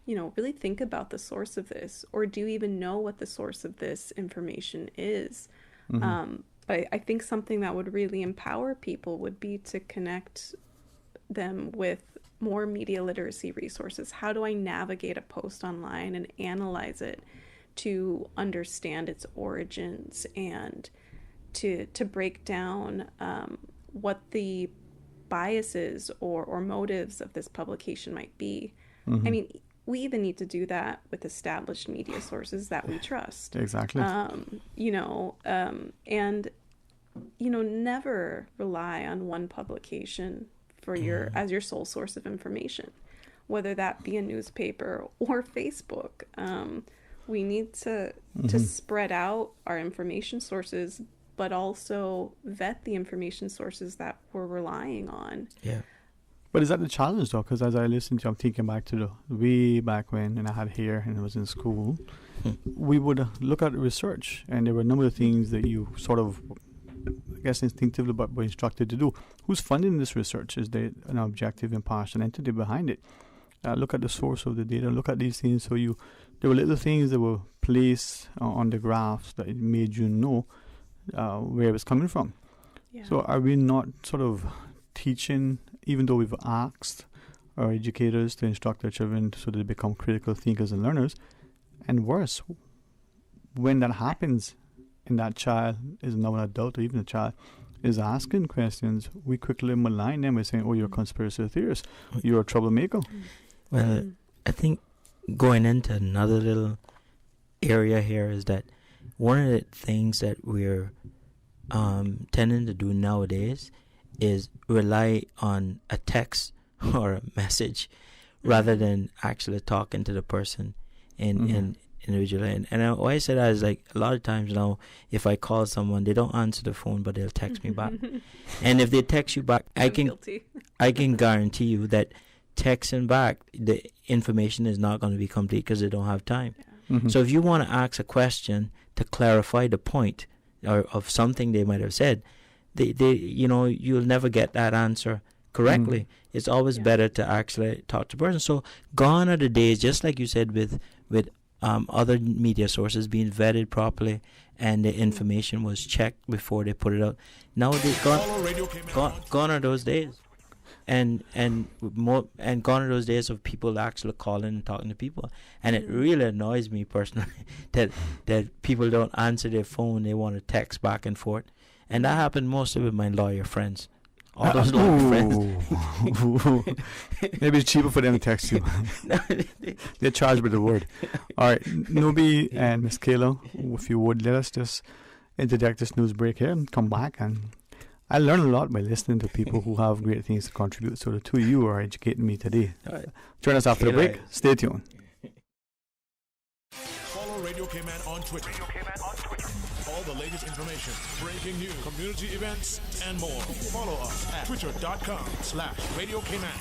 [SPEAKER 12] you know, really think about the source of this, or do you even know what the source of this information is? But I think something that would really empower people would be to connect them with more media literacy resources. How do I navigate a post online and analyze it to understand its origins and to break down what the biases or motives of this publication might be.
[SPEAKER 2] Mm-hmm.
[SPEAKER 12] I mean, we even need to do that with established media sources that we trust.
[SPEAKER 2] Exactly.
[SPEAKER 12] And, never rely on one publication for as your sole source of information, whether that be a newspaper or Facebook. We need to spread out our information sources, but also vet the information sources that we're relying on.
[SPEAKER 5] Yeah.
[SPEAKER 2] But is that the challenge, though? Because as I listen to, I'm thinking back to the way back when, and I had hair and I was in school, we would look at research, and there were a number of things that you sort of, I guess, instinctively but were instructed to do. Who's funding this research? Is there an objective, impartial entity behind it? Look at the source of the data. Look at these things. So there were little things that were placed on the graphs that made you know where it was coming from.
[SPEAKER 12] Yeah.
[SPEAKER 2] So are we not sort of teaching, even though we've asked our educators to instruct their children so that they become critical thinkers and learners, and worse, when that happens and that child is now an adult or even a child is asking questions, we quickly malign them by saying, oh, you're a conspiracy theorist, you're a troublemaker.
[SPEAKER 5] Well, I think going into another little area here is that one of the things that we're tending to do nowadays is rely on a text or a message rather than actually talking to the person individually. And I always say that is like a lot of times now, if I call someone, they don't answer the phone, but they'll text me back. And if they text you back, I can guarantee you that texting back, the information is not going to be complete because they don't have time. So if you want to ask a question to clarify the point or of something they might have said, you'll never get that answer correctly. It's always better to actually talk to the person. So gone are the days, just like you said, with other media sources being vetted properly and the information was checked before they put it out. Nowadays, gone are those days. And gone are those days of people actually calling and talking to people. And it really annoys me personally that people don't answer their phone. They want to text back and forth. And that happened mostly with my lawyer friends. All those lawyer friends.
[SPEAKER 2] Maybe it's cheaper for them to text you. They're charged with the word. All right, Nubi and Miss Kayla, if you would, let us just interject this news break here and come back. And I learned a lot by listening to people who have great things to contribute. So the two of you are educating me today.
[SPEAKER 5] Right.
[SPEAKER 2] Join us after the break. Stay tuned.
[SPEAKER 6] Follow Radio K-Man on Twitter. All the latest information, breaking news, community events, and more. Follow us at twitter.com/Radio K-Man.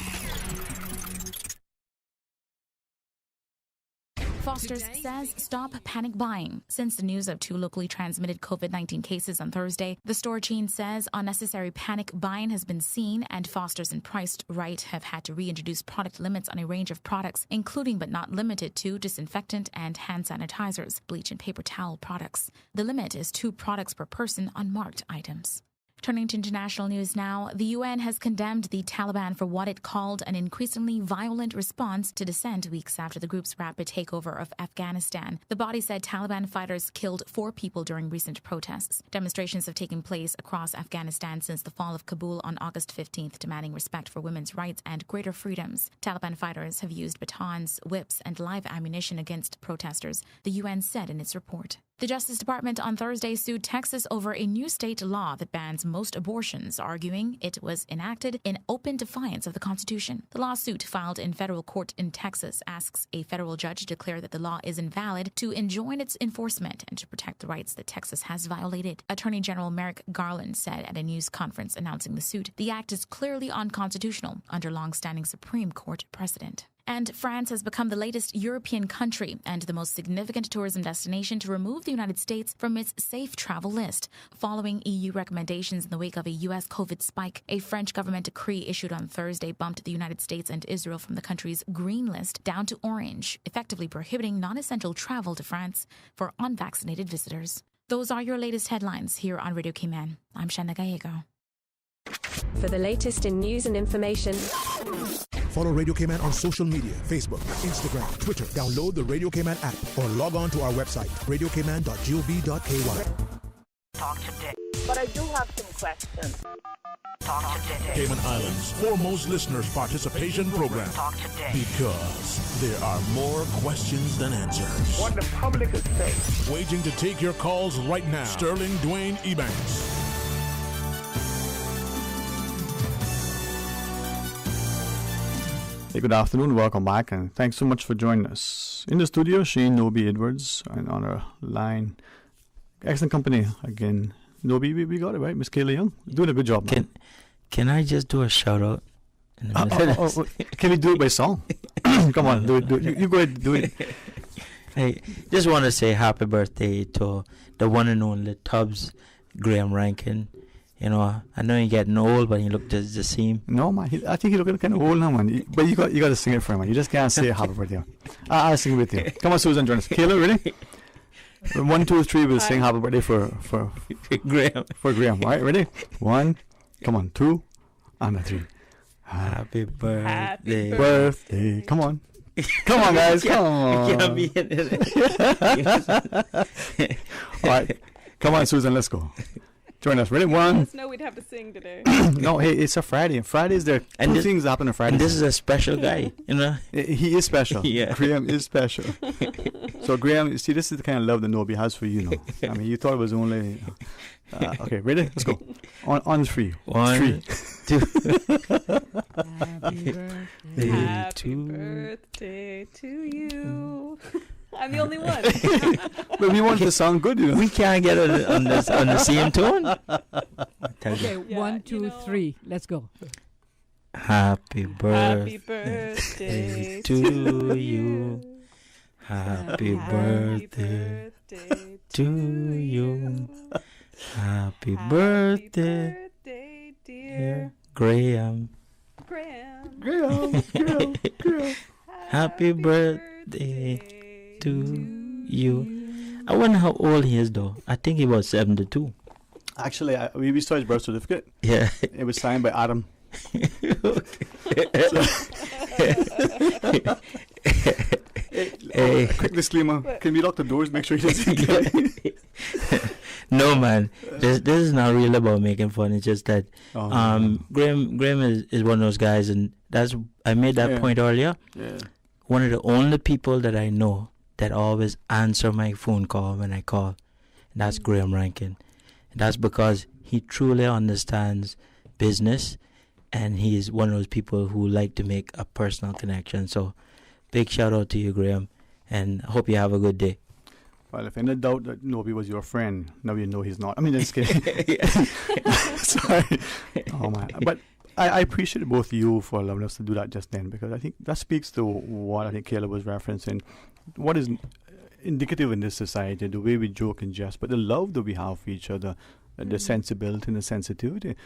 [SPEAKER 20] Foster's says stop panic buying. Since the news of 2 locally transmitted COVID-19 cases on Thursday, the store chain says unnecessary panic buying has been seen, and Foster's and Priced Right have had to reintroduce product limits on a range of products, including but not limited to disinfectant and hand sanitizers, bleach and paper towel products. The limit is 2 products per person on marked items. Turning to international news now, the UN has condemned the Taliban for what it called an increasingly violent response to dissent weeks after the group's rapid takeover of Afghanistan. The body said Taliban fighters killed 4 people during recent protests. Demonstrations have taken place across Afghanistan since the fall of Kabul on August 15th, demanding respect for women's rights and greater freedoms. Taliban fighters have used batons, whips, and live ammunition against protesters, the UN said in its report. The Justice Department on Thursday sued Texas over a new state law that bans most abortions, arguing it was enacted in open defiance of the Constitution. The lawsuit, filed in federal court in Texas, asks a federal judge to declare that the law is invalid, to enjoin its enforcement, and to protect the rights that Texas has violated. Attorney General Merrick Garland said at a news conference announcing the suit, the act is clearly unconstitutional under long-standing Supreme Court precedent. And France has become the latest European country and the most significant tourism destination to remove the United States from its safe travel list, following EU recommendations in the wake of a U.S. COVID spike. A French government decree issued on Thursday bumped the United States and Israel from the country's green list down to orange, effectively prohibiting non-essential travel to France for unvaccinated visitors. Those are your latest headlines here on Radio K-Man. I'm Shanda Gallego.
[SPEAKER 21] For the latest in news and information,
[SPEAKER 22] follow Radio K-Man on social media, Facebook, Instagram, Twitter. Download the Radio K-Man app or log on to our website, radiokman.gov.ky.
[SPEAKER 7] Talk today. but I do have some questions.
[SPEAKER 6] Cayman Islands' foremost listeners participation program. Because there are more questions than answers.
[SPEAKER 4] What the public is saying.
[SPEAKER 6] Waiting to take your calls right now. Sterling Dwayne Ebanks.
[SPEAKER 2] Hey, good afternoon. Welcome back, and thanks so much for joining us. In the studio, Shane Nobi Edwards, and on our line, excellent company again. Nobi, we got it right. Miss Kayla Young, doing a good job.
[SPEAKER 5] Can I just do a shout out?
[SPEAKER 2] Can we do it by song? Come on, do it. You go ahead, do it.
[SPEAKER 5] Hey, just want to say happy birthday to the one and only Tubbs Graham Rankin. You know, I know you're getting old, but you look just the same.
[SPEAKER 2] No, man, I think you're looking kind of old now, man. But you got to sing it for him, man. You just can't say happy birthday. I'll sing it with you. Come on, Susan, join us. Kayla, ready? 1, 2, 3, we'll sing happy birthday for
[SPEAKER 5] Graham.
[SPEAKER 2] For Graham, all right? Ready? 1, come on, 2, and 3.
[SPEAKER 5] Happy birthday.
[SPEAKER 2] Birthday. Come on. Come on, guys. Come on.
[SPEAKER 5] You can't be in it.
[SPEAKER 2] All right. Come on, Susan, let's go. Join us. Ready? 1.
[SPEAKER 12] No, we'd have to sing today.
[SPEAKER 2] No, hey, it's a Friday. Fridays, there are two things happen on Friday.
[SPEAKER 5] And this is a special guy, you know?
[SPEAKER 2] He is special.
[SPEAKER 5] Yeah.
[SPEAKER 2] Graham is special. So, Graham, see, this is the kind of love that Nobi has for you now. I mean, you thought it was only... okay, ready? Let's go. On 3.
[SPEAKER 5] 1,
[SPEAKER 2] 3.
[SPEAKER 5] 2.
[SPEAKER 12] Happy birthday to you. I'm the only one.
[SPEAKER 2] But we want to sound good, you know.
[SPEAKER 5] We can't get on the same tone.
[SPEAKER 1] Okay, 1, 2, 3. Let's go.
[SPEAKER 5] Happy birthday,
[SPEAKER 12] birthday
[SPEAKER 5] to you. Happy birthday to you. Happy birthday, dear Graham.
[SPEAKER 2] Graham.
[SPEAKER 5] Happy birthday to you. I wonder how old he is, though. I think he was 72.
[SPEAKER 2] Actually, we saw his birth certificate.
[SPEAKER 5] Yeah.
[SPEAKER 2] It was signed by Adam. Quick disclaimer. Can we lock the doors? Make sure he doesn't get it.
[SPEAKER 5] No, man. This is not really about making fun. It's just that Graham is one of those guys, and I made that point earlier.
[SPEAKER 2] Yeah.
[SPEAKER 5] One of the only people that I know that always answer my phone call when I call, and that's Graham Rankin. And that's because he truly understands business, and he is one of those people who like to make a personal connection. So, big shout out to you, Graham, and I hope you have a good day.
[SPEAKER 2] Well, if in a doubt that Nobi was your friend, now you know he's not. I mean, just kidding. Sorry. Oh, man. But I appreciate both you for allowing us to do that just then, because I think that speaks to what I think Kayla was referencing. What is indicative in this society, the way we joke and jest, but the love that we have for each other, the sensibility and the sensitivity.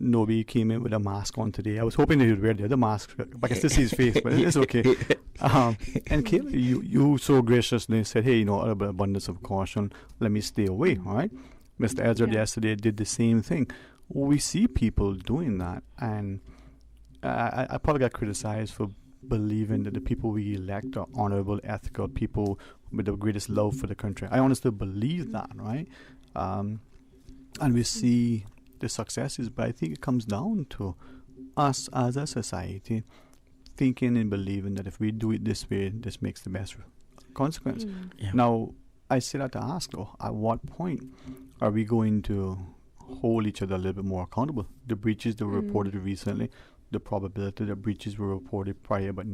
[SPEAKER 2] Nobi came in with a mask on today. I was hoping that he would wear the other mask, but I can still see his face, but it's okay. And Kayla, you so graciously said, hey, out of abundance of caution, let me stay away, all right? Mr. Ezra yesterday did the same thing. We see people doing that, and I probably got criticized for believing that the people we elect are honorable, ethical people with the greatest love for the country. I honestly believe that, right? And we see the successes, but I think it comes down to us as a society thinking and believing that if we do it this way, this makes the best consequence.
[SPEAKER 5] Yeah.
[SPEAKER 2] Now, I say that to ask, though, at what point are we going to hold each other a little bit more accountable? The breaches that were reported recently, the probability that breaches were reported prior but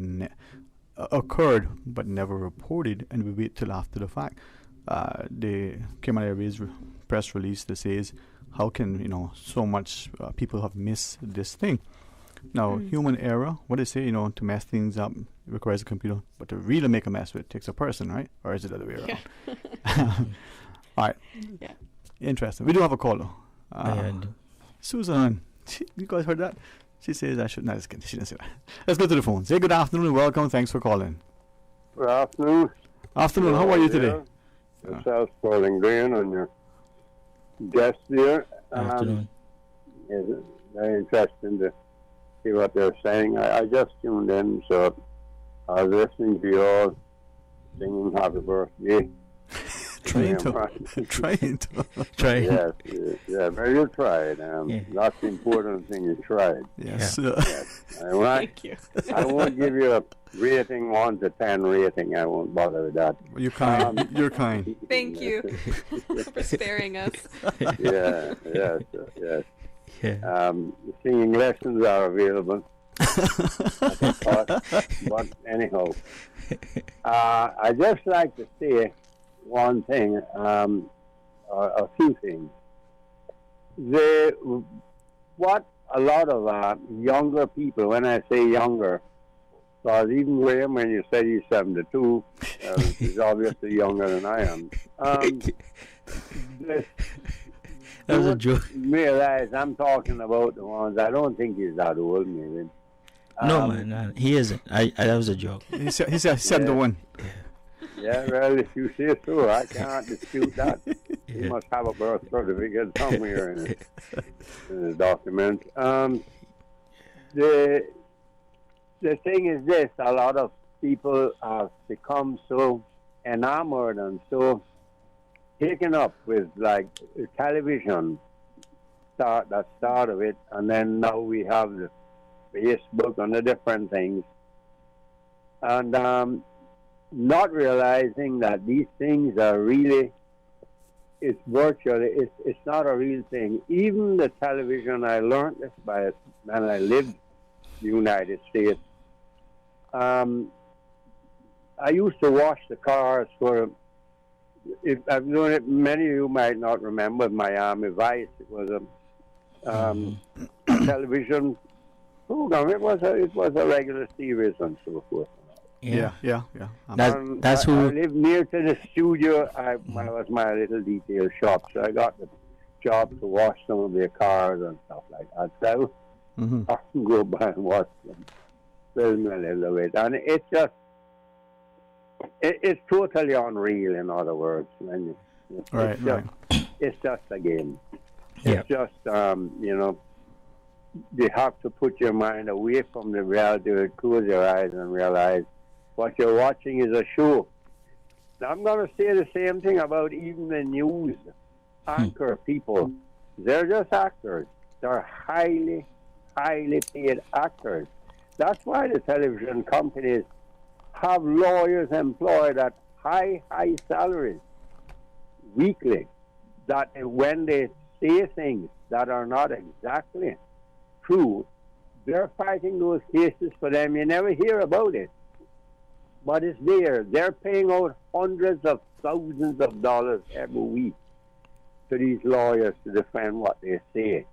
[SPEAKER 2] occurred but never reported, and we wait till after the fact. The Cayman Airways press release that says, how can so much people have missed this thing? Now, human error, what they say, to mess things up requires a computer, but to really make a mess of it takes a person, right? Or is it the other way around? All right.
[SPEAKER 12] Yeah.
[SPEAKER 2] Interesting. We do have a caller.
[SPEAKER 5] I
[SPEAKER 2] Susan, you guys heard that? She says I should not. She didn't say that. Let's go to the phone. Say good afternoon and welcome. Thanks for calling.
[SPEAKER 3] Good afternoon.
[SPEAKER 2] Afternoon. How are you today?
[SPEAKER 3] Myself, Sterling Green, and your guest there.
[SPEAKER 5] Afternoon.
[SPEAKER 3] It's very interesting to see what they're saying. I just tuned in, so I was listening to you all singing happy birthday.
[SPEAKER 2] Trying to.
[SPEAKER 3] Yes, yeah, very good tried. That's the important thing is tried.
[SPEAKER 2] Yes.
[SPEAKER 3] Yes. Thank
[SPEAKER 12] you.
[SPEAKER 3] I won't give you a rating 1 to 10 rating. I won't bother with that.
[SPEAKER 2] You're kind. You're kind.
[SPEAKER 12] Thank you for sparing us.
[SPEAKER 3] Yes. Singing lessons are available. But anyhow, I just like to say one thing, a few things. What a lot of younger people, when I say younger, because even Graham, when you said he's 72, he's obviously younger than I am.
[SPEAKER 5] That was a joke.
[SPEAKER 3] Realize I'm talking about the ones, I don't think he's that old, maybe.
[SPEAKER 5] No, man, he isn't. That was a joke.
[SPEAKER 2] He's 71.
[SPEAKER 3] Yeah, well, if you say so, I can't dispute that. He must have a birth certificate somewhere in his document. The thing is this, a lot of people have become so enamored and so taken up with, like, television, that start of it, and then now we have the Facebook and the different things, and not realizing that these things are really, it's virtual, it's not a real thing. Even the television, I learned this by when I lived in the United States. I used to wash the cars for, if I've known it, many of you might not remember Miami Vice. It was a television program. It was a regular series and so forth.
[SPEAKER 2] Yeah.
[SPEAKER 5] That's who.
[SPEAKER 3] I lived near to the studio. I was my little detail shop, so I got the job to wash some of their cars and stuff like that. So I can go by and watch them, film a little of it, and it's just. It's totally unreal, in other words. It's just a game. It's just, you have to put your mind away from the reality, close your eyes and realize what you're watching is a show. Now, I'm going to say the same thing about even the news anchor people. They're just actors. They're highly, highly paid actors. That's why the television companies have lawyers employed at high salaries weekly, that when they say things that are not exactly true, they're fighting those cases for them. You never hear about it, but it's there. They're paying out hundreds of thousands of dollars every week to these lawyers to defend what they say.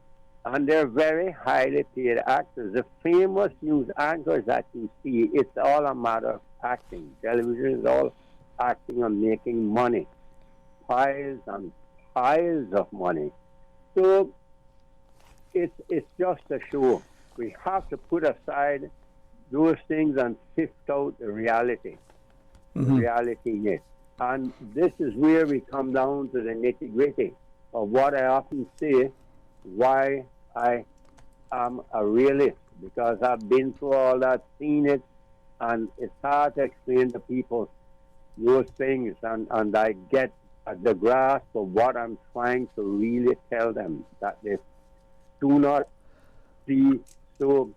[SPEAKER 3] And they're very highly paid actors. The famous news anchors that you see, it's all a matter of acting. Television is all acting and making money. Piles and piles of money. So it's just a show. We have to put aside those things and sift out the reality. The reality in it. And this is where we come down to the nitty-gritty of what I often say, why I am a realist, because I've been through all that, seen it, and it's hard to explain to people those things, and I get at the grasp of what I'm trying to really tell them, that they do not be so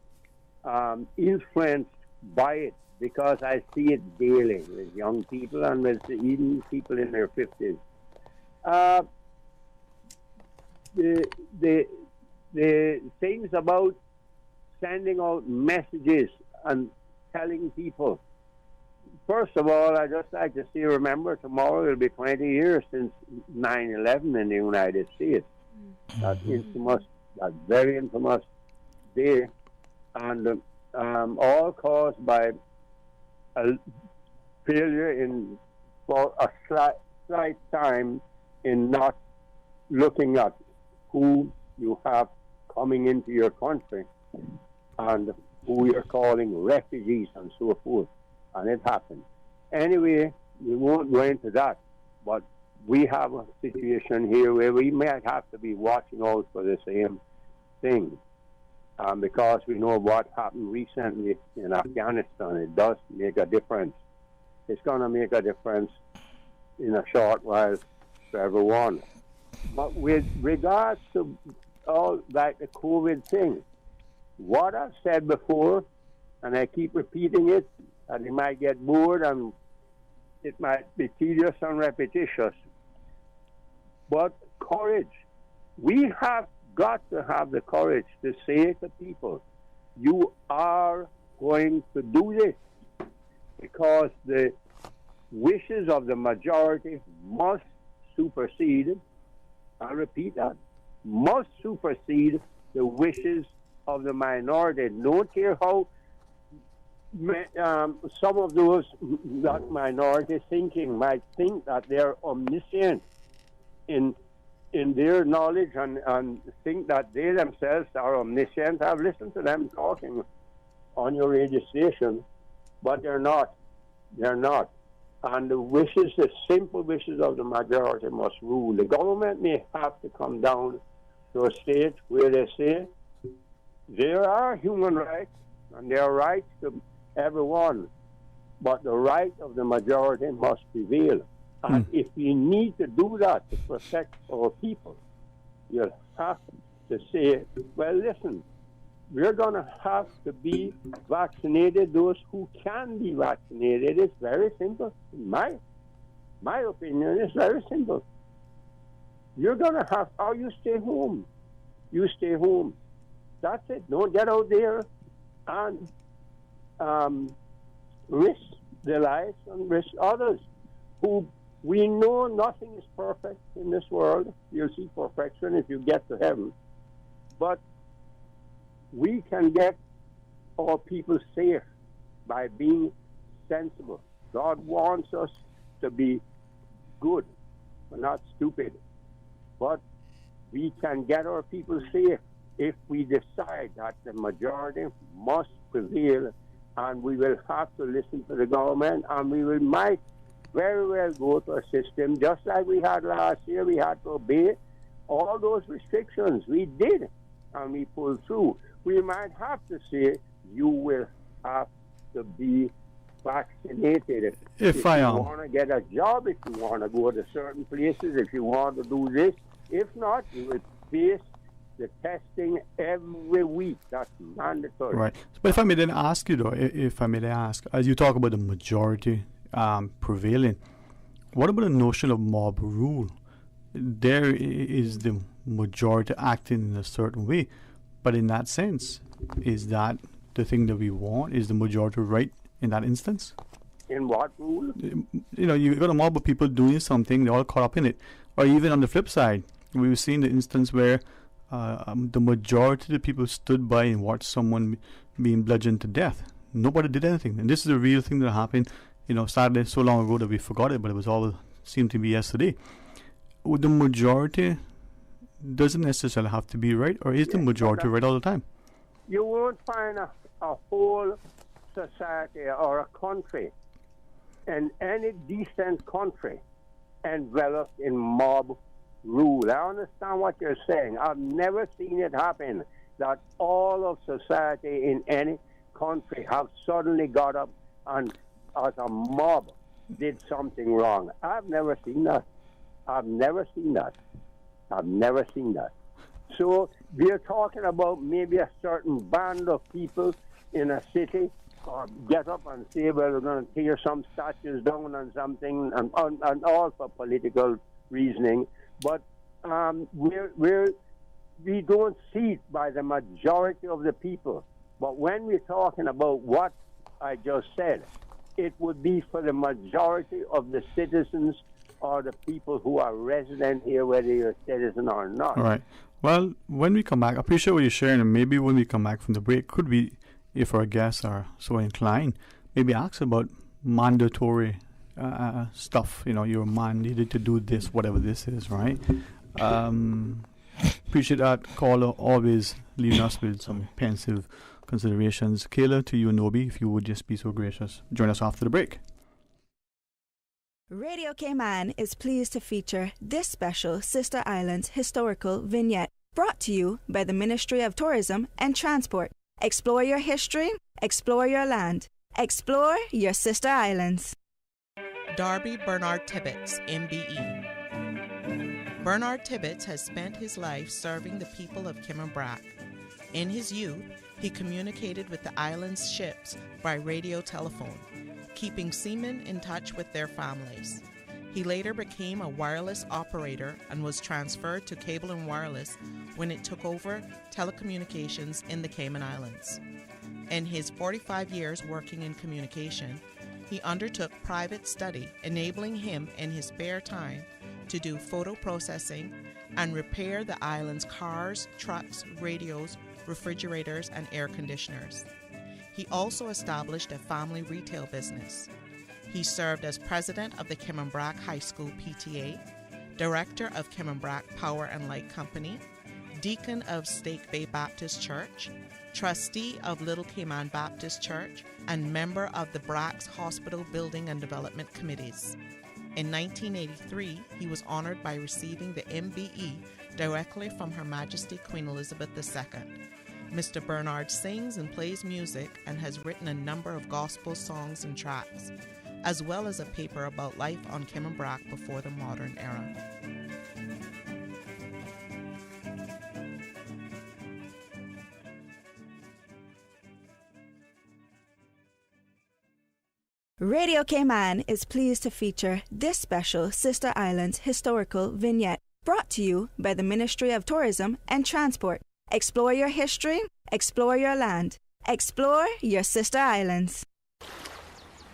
[SPEAKER 3] influenced by it, because I see it daily with young people and with even people in their 50s. The things about sending out messages and telling people. First of all, I just like to say, remember, tomorrow will be 20 years since 9/11 in the United States. That infamous, that very infamous day, and all caused by a failure for a slight time in not looking at who you have coming into your country and who you're calling refugees and so forth. And it happened. Anyway, we won't go into that, but we have a situation here where we might have to be watching out for the same thing, because we know what happened recently in Afghanistan. It does make a difference. It's going to make a difference in a short while for everyone. But with regards to all like the COVID thing, what I've said before, and I keep repeating it, and you might get bored and it might be tedious and repetitious, but courage. We have got to have the courage to say to people, you are going to do this, because the wishes of the majority must supersede, I repeat that, must supersede the wishes of the minority. Don't care how some of those that minority thinking might think that they're omniscient in their knowledge and think that they themselves are omniscient. I've listened to them talking on your radio station, but they're not. They're not. And the wishes, the simple wishes of the majority must rule. The government may have to come down to a stage where they say there are human rights and there are rights to everyone, but the right of the majority must prevail. And if we need to do that to protect our people, you'll have to say, well, listen, we're going to have to be vaccinated, those who can be vaccinated. It's very simple. In my opinion, it's very simple. You're going to have, you stay home. You stay home. That's it. Don't get out there and risk their lives and risk others who we know nothing is perfect in this world. You'll see perfection if you get to heaven. But we can get our people safe by being sensible. God wants us to be good, but not stupid. But we can get our people safe if we decide that the majority must prevail, and we will have to listen to the government, and we might very well go to a system just like we had last year. We had to obey all those restrictions. We did, and we pulled through. We might have to say, you will have to be vaccinated. If you want to get a job, if you want to go to certain places, if you want to do this. If not, you will face the testing every week. That's mandatory.
[SPEAKER 2] Right. But if I may then ask you, though, if I may then ask, as you talk about the majority prevailing, what about the notion of mob rule? There is the majority acting in a certain way, but in that sense, is that the thing that we want? Is the majority right in that instance?
[SPEAKER 3] In what rule?
[SPEAKER 2] You know, you've got a mob of people doing something, they're all caught up in it. Or even on the flip side, we've seen the instance where the majority of the people stood by and watched someone being bludgeoned to death. Nobody did anything. And this is a real thing that happened, sadly so long ago that we forgot it, but it was all seemed to be yesterday. With the majority doesn't necessarily have to be right, or is the majority right all the time?
[SPEAKER 3] You won't find a whole society or a country, and any decent country, enveloped in mob rule. I understand what you're saying. I've never seen it happen that all of society in any country have suddenly got up and as a mob did something wrong. I've never seen that. I've never seen that. So we're talking about maybe a certain band of people in a city get up and say, well, we're going to tear some statues down and something, and all for political reasoning. But we don't see it by the majority of the people. But when we're talking about what I just said, it would be for the majority of the citizens or the people who are resident here, whether you're a citizen or not.
[SPEAKER 2] All right. Well, when we come back, I appreciate what you're sharing, and maybe when we come back from the break, could be, if our guests are so inclined, maybe ask about mandatory stuff. You're mandated to do this, whatever this is, right? Appreciate that caller always leaving us with some pensive considerations. Kayla, to you and Nobi, if you would just be so gracious, join us after the break.
[SPEAKER 10] Radio Cayman is pleased to feature this special Sister Islands historical vignette, brought to you by the Ministry of Tourism and Transport. Explore your history, explore your land, explore your Sister Islands.
[SPEAKER 16] Darby Bernard Tibbetts, MBE. Bernard Tibbetts has spent his life serving the people of Kimmebrack. In his youth, he communicated with the island's ships by radio telephone, keeping seamen in touch with their families. He later became a wireless operator and was transferred to Cable and Wireless when it took over telecommunications in the Cayman Islands. In his 45 years working in communication, he undertook private study, enabling him in his spare time to do photo processing and repair the island's cars, trucks, radios, refrigerators, and air conditioners. He also established a family retail business. He served as president of the Kimmebrack High School PTA, director of Kimmebrack Power and Light Company, deacon of Stake Bay Baptist Church, trustee of Little Cayman Baptist Church, and member of the Bracks Hospital Building and Development Committees. In 1983, he was honored by receiving the MBE directly from Her Majesty Queen Elizabeth II. Mr. Bernard sings and plays music and has written a number of gospel songs and tracts, as well as a paper about life on Kimmebrack before the modern era.
[SPEAKER 10] Radio Cayman is pleased to feature this special Sister Islands historical vignette, brought to you by the Ministry of Tourism and Transport. Explore your history, explore your land, explore your Sister Islands.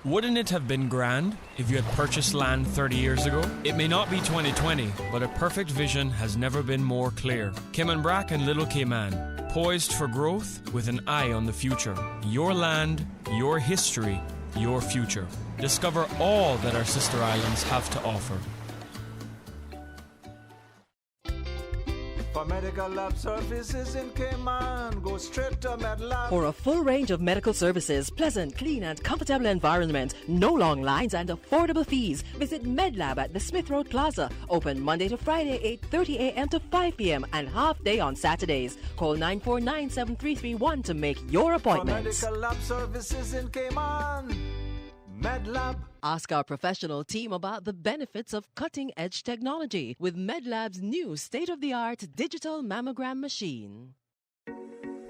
[SPEAKER 11] Wouldn't it have been grand if you had purchased land 30 years ago? It may not be 2020, but a perfect vision has never been more clear. Kimmebrack and Little Cayman, poised for growth with an eye on the future. Your land, your history, your future. Discover all that our sister islands have to offer.
[SPEAKER 8] For medical lab services in Cayman, go straight to MedLab.
[SPEAKER 17] For a full range of medical services, pleasant, clean and comfortable environment, no long lines and affordable fees, visit MedLab at the Smith Road Plaza. Open Monday to Friday, 8:30 a.m. to 5 p.m. and half day on Saturdays. Call 949-7331 to make your appointments.
[SPEAKER 8] For medical lab services in Cayman, MedLab.
[SPEAKER 17] Ask our professional team about the benefits of cutting-edge technology with MedLab's new state-of-the-art digital mammogram machine.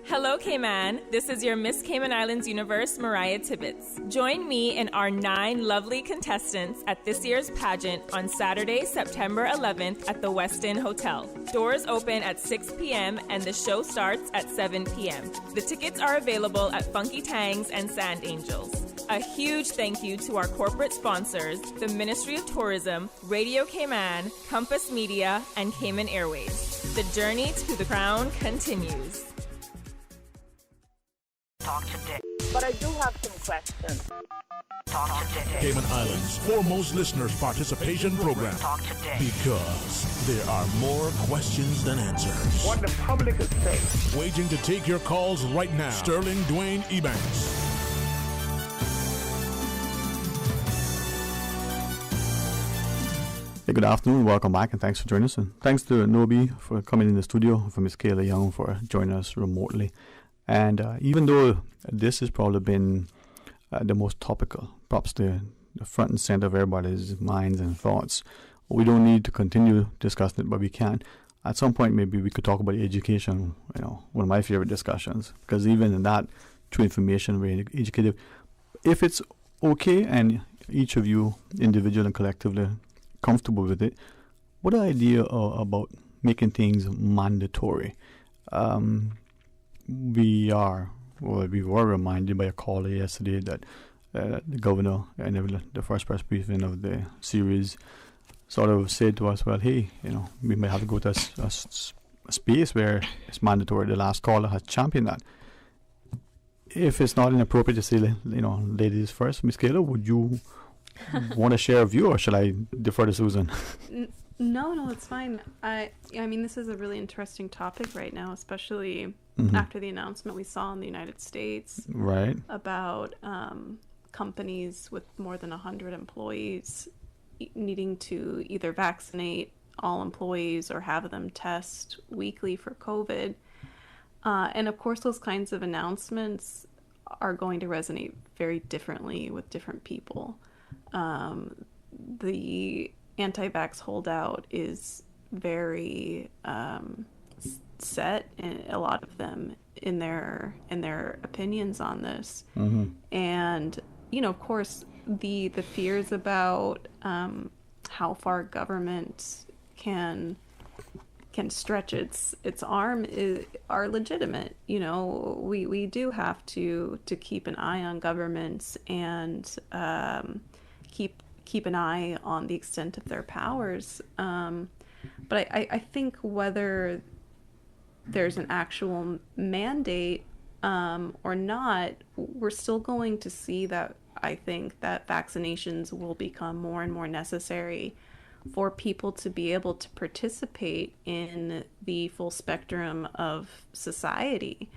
[SPEAKER 13] Hello, Cayman. This is your Miss Cayman Islands Universe, Mariah Tibbetts. Join me and our 9 lovely contestants at this year's pageant on Saturday, September 11th at the Westin Hotel. Doors open at 6 p.m. and the show starts at 7 p.m. The tickets are available at Funky Tangs and Sand Angels. A huge thank you to our corporate sponsors, the Ministry of Tourism, Radio Cayman, Compass Media, and Cayman Airways. The journey to the crown continues.
[SPEAKER 7] Talk today. But I do have some questions. Talk today.
[SPEAKER 6] Cayman Islands' foremost listeners' participation program.
[SPEAKER 7] Talk today.
[SPEAKER 6] Because there are more questions than answers.
[SPEAKER 7] What the public is saying.
[SPEAKER 6] Waiting to take your calls right now. Sterling Dwayne Ebanks.
[SPEAKER 2] Hey, good afternoon, welcome back, and thanks for joining us. And thanks to Nobi for coming in the studio, for Miss Kayla Young for joining us remotely. And even though this has probably been the most topical, perhaps the front and center of everybody's minds and thoughts, we don't need to continue discussing it, but we can. At some point, maybe we could talk about education, one of my favorite discussions, because even in that, through information, very educative. If it's okay, and each of you, individually and collectively, comfortable with it, what idea about making things mandatory? We were reminded by a caller yesterday that the governor and the first press briefing of the series sort of said to us, well, hey, we may have to go to a space where it's mandatory. The last caller has championed that. If it's not inappropriate to say, ladies first, Ms. Kayla, would you want to share a view, or should I defer to Susan?
[SPEAKER 12] No, it's fine. I mean, this is a really interesting topic right now, especially after the announcement we saw in the United States,
[SPEAKER 2] right,
[SPEAKER 12] about companies with more than 100 employees needing to either vaccinate all employees or have them test weekly for COVID. And of course, those kinds of announcements are going to resonate very differently with different people. the anti-vax holdout is very set, and a lot of them in their opinions on this. And of course, the fears about how far government can stretch its arm are legitimate. We do have to keep an eye on governments and keep an eye on the extent of their powers. But I think whether there's an actual mandate or not, we're still going to see that. I think that vaccinations will become more and more necessary for people to be able to participate in the full spectrum of society.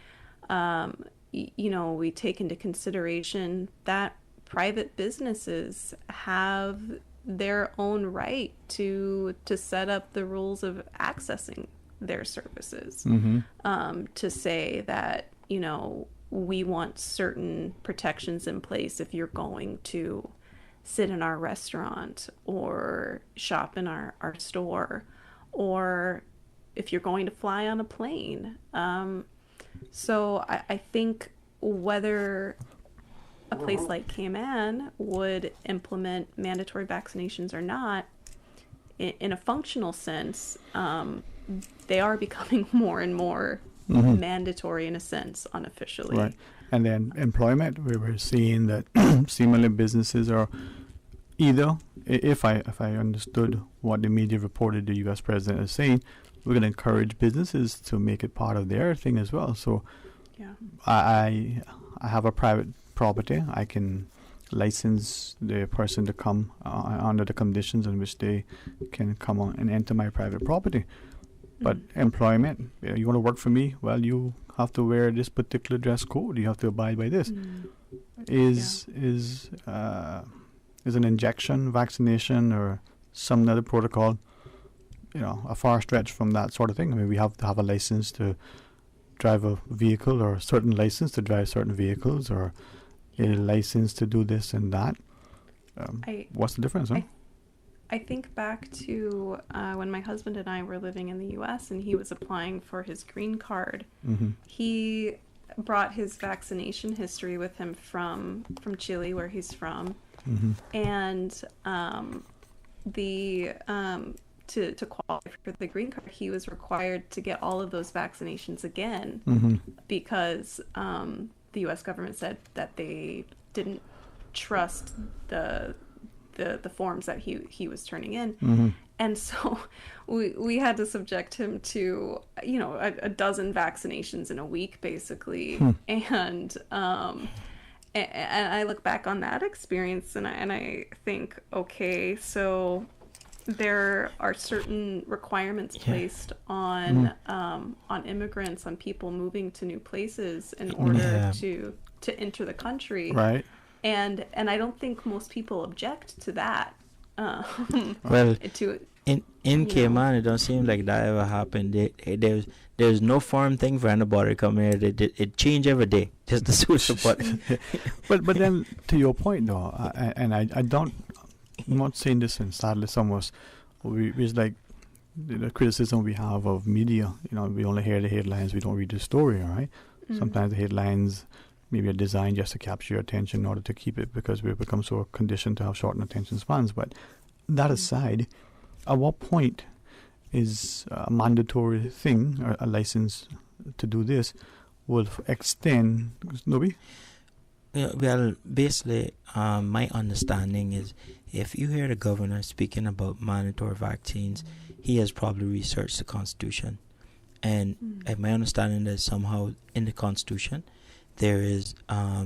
[SPEAKER 12] We take into consideration that private businesses have their own right to set up the rules of accessing their services. To say that, we want certain protections in place if you're going to sit in our restaurant or shop in our store, or if you're going to fly on a plane. So I think whether a place like Cayman would implement mandatory vaccinations or not, in a functional sense, they are becoming more and more mandatory in a sense, unofficially.
[SPEAKER 2] Right. And then employment, we were seeing that similar businesses are either, if I understood what the media reported the U.S. president is saying, we're going to encourage businesses to make it part of their thing as well. So I have a private property. I can license the person to come under the conditions in which they can come on and enter my private property. But employment, you want to work for me? Well, you have to wear this particular dress code. You have to abide by this. Is an injection, vaccination, or some other protocol, a far stretch from that sort of thing? I mean, we have to have a license to drive a vehicle, or a certain license to drive certain vehicles, or a license to do this and that. What's the difference?
[SPEAKER 12] I think back to when my husband and I were living in the U.S. and he was applying for his green card. He brought his vaccination history with him from Chile, where he's from, and to qualify for the green card, he was required to get all of those vaccinations again because the U.S. government said that they didn't trust the forms that he was turning in. And so we had to subject him to a dozen vaccinations in a week, basically. And I look back on that experience and I think, okay, so there are certain requirements placed on immigrants, on people moving to new places in order to enter the country.
[SPEAKER 2] Right.
[SPEAKER 12] And I don't think most people object to that.
[SPEAKER 5] Well, in Cayman, it don't seem like that ever happened. There's no foreign thing for anybody coming here. It change every day just to suit somebody.
[SPEAKER 2] but then to your point though, and I'm not saying this in sadly almost, it's like the criticism we have of media. We only hear the headlines, we don't read the story. All right. Sometimes the headlines maybe are designed just to capture your attention in order to keep it, because we've become so conditioned to have shortened attention spans. But that aside, at what point is a mandatory thing, or a license to do this, will extend? Nobi?
[SPEAKER 5] Well, basically, my understanding is if you hear the governor speaking about mandatory vaccines, he has probably researched the Constitution. And my understanding is somehow in the Constitution, there is a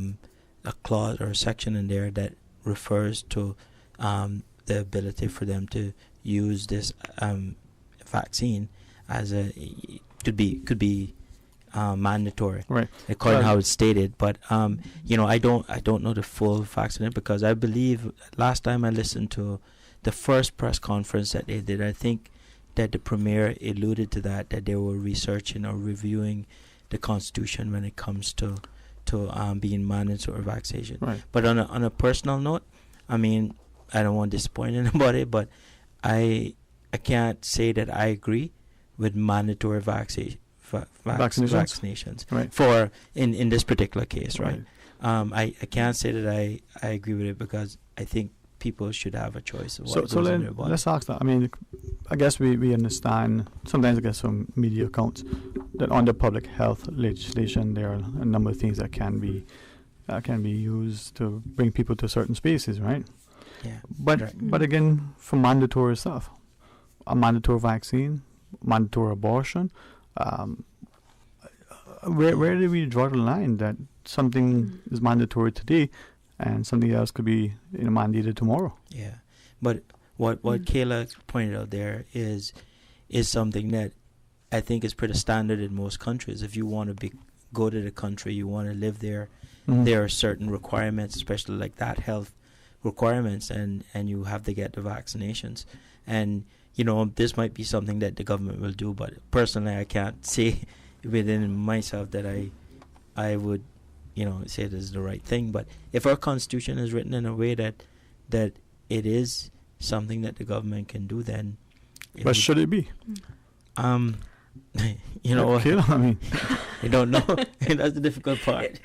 [SPEAKER 5] clause or a section in there that refers to the ability for them to use this vaccine as could be mandatory,
[SPEAKER 2] right?
[SPEAKER 5] According to how it's stated. But I don't know the full facts in it, because I believe last time I listened to the first press conference that they did, I think that the premier alluded to that they were researching or reviewing the Constitution when it comes to being mandatory vaccination.
[SPEAKER 2] Right.
[SPEAKER 5] But on a personal note, I mean, I don't want to disappoint anybody, but I can't say that I agree with mandatory vaccinations
[SPEAKER 2] right.
[SPEAKER 5] for in this particular case, right? I can't say that I agree with it because I think people should have a choice of what goes in their body.
[SPEAKER 2] Let's ask that. I mean, I guess we understand, sometimes I guess from media accounts, that under public health legislation there are a number of things that can be used to bring people to certain spaces, right?
[SPEAKER 5] Yeah.
[SPEAKER 2] But again, for mandatory stuff, a mandatory vaccine, mandatory abortion, where do we draw the line that something is mandatory today and something else could be mandated tomorrow?
[SPEAKER 5] Yeah, but what Kayla pointed out there is something that I think is pretty standard in most countries. If you want to go to the country, you want to live there, there are certain requirements, especially like that health requirements, and you have to get the vaccinations. And this might be something that the government will do, but personally, I can't say within myself that I would, say this is the right thing. But if our constitution is written in a way that it is something that the government can do, then.
[SPEAKER 2] But should it be?
[SPEAKER 5] I don't know. That's the difficult part.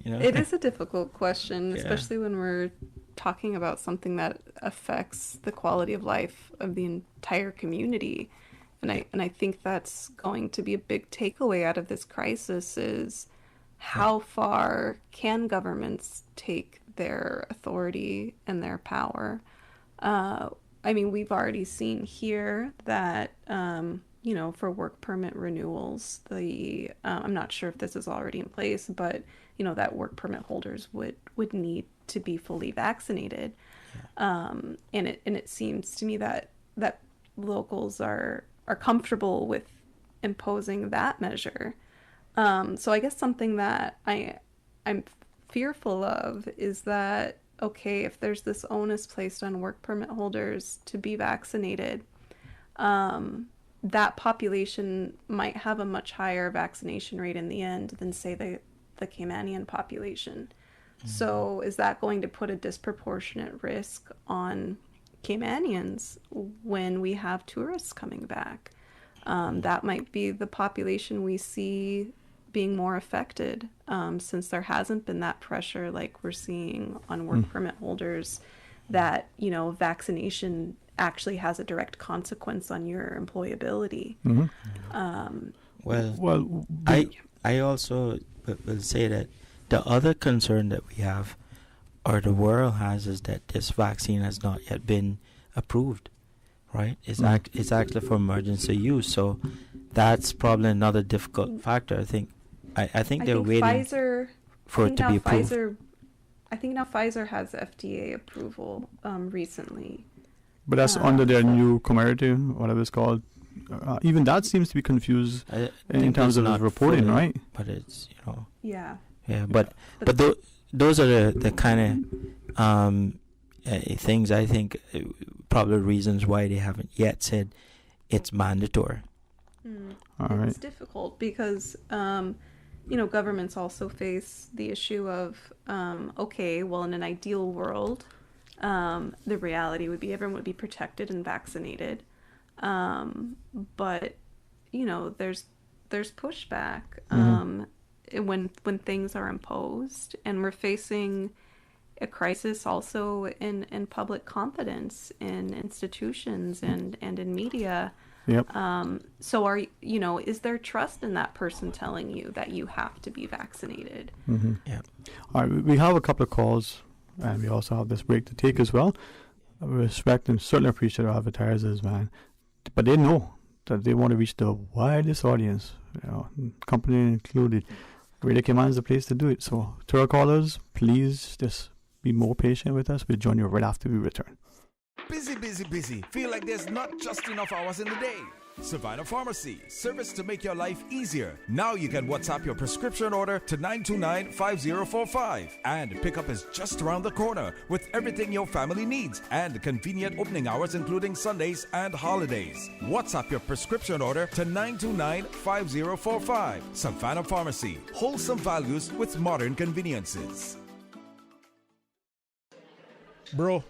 [SPEAKER 12] It is a difficult question, especially when we're talking about something that affects the quality of life of the entire community. And I think that's going to be a big takeaway out of this crisis is how far can governments take their authority and their power? We've already seen here that, for work permit renewals, I'm not sure if this is already in place, but, that work permit holders would need to be fully vaccinated. And it seems to me that locals are comfortable with imposing that measure. So I guess something that I'm fearful of is that, okay, if there's this onus placed on work permit holders to be vaccinated, that population might have a much higher vaccination rate in the end than, say, the Caymanian population. So is that going to put a disproportionate risk on Caymanians when we have tourists coming back? That might be the population we see being more affected, since there hasn't been that pressure like we're seeing on work permit holders that, vaccination actually has a direct consequence on your employability.
[SPEAKER 5] I also will say that the other concern that we have, or the world has, is that this vaccine has not yet been approved, right? It's actually for emergency use, so that's probably another difficult factor. I think they're waiting for it to be approved.
[SPEAKER 12] I think now Pfizer has FDA approval recently.
[SPEAKER 2] But that's under their new Comirnaty, whatever it's called. Even that seems to be confused in terms of reporting,
[SPEAKER 5] fully,
[SPEAKER 2] right?
[SPEAKER 5] But it's,
[SPEAKER 12] Yeah.
[SPEAKER 5] Yeah, but those are the kind of things I think probably reasons why they haven't yet said it's mandatory.
[SPEAKER 12] It's difficult because governments also face the issue of in an ideal world, the reality would be everyone would be protected and vaccinated, but there's pushback when things are imposed, and we're facing a crisis also in public confidence in institutions and in media.
[SPEAKER 2] Yep.
[SPEAKER 12] So is there trust in that person telling you that you have to be vaccinated?
[SPEAKER 5] Yeah.
[SPEAKER 2] All right, we have a couple of calls, and we also have this break to take as well. We respect and certainly appreciate our advertisers, man, but they know that they want to reach the widest audience, company included. Radio Cayman is the place to do it. So to our callers, please just be more patient with us. We'll join you right after we return.
[SPEAKER 18] Busy, busy, busy. Feel like there's not just enough hours in the day. Savannah Pharmacy, service to make your life easier. Now you can WhatsApp your prescription order to 929-5045. And pickup is just around the corner with everything your family needs and convenient opening hours including Sundays and holidays. WhatsApp your prescription order to 929-5045. Savannah Pharmacy, wholesome values with modern conveniences.
[SPEAKER 15] Bro,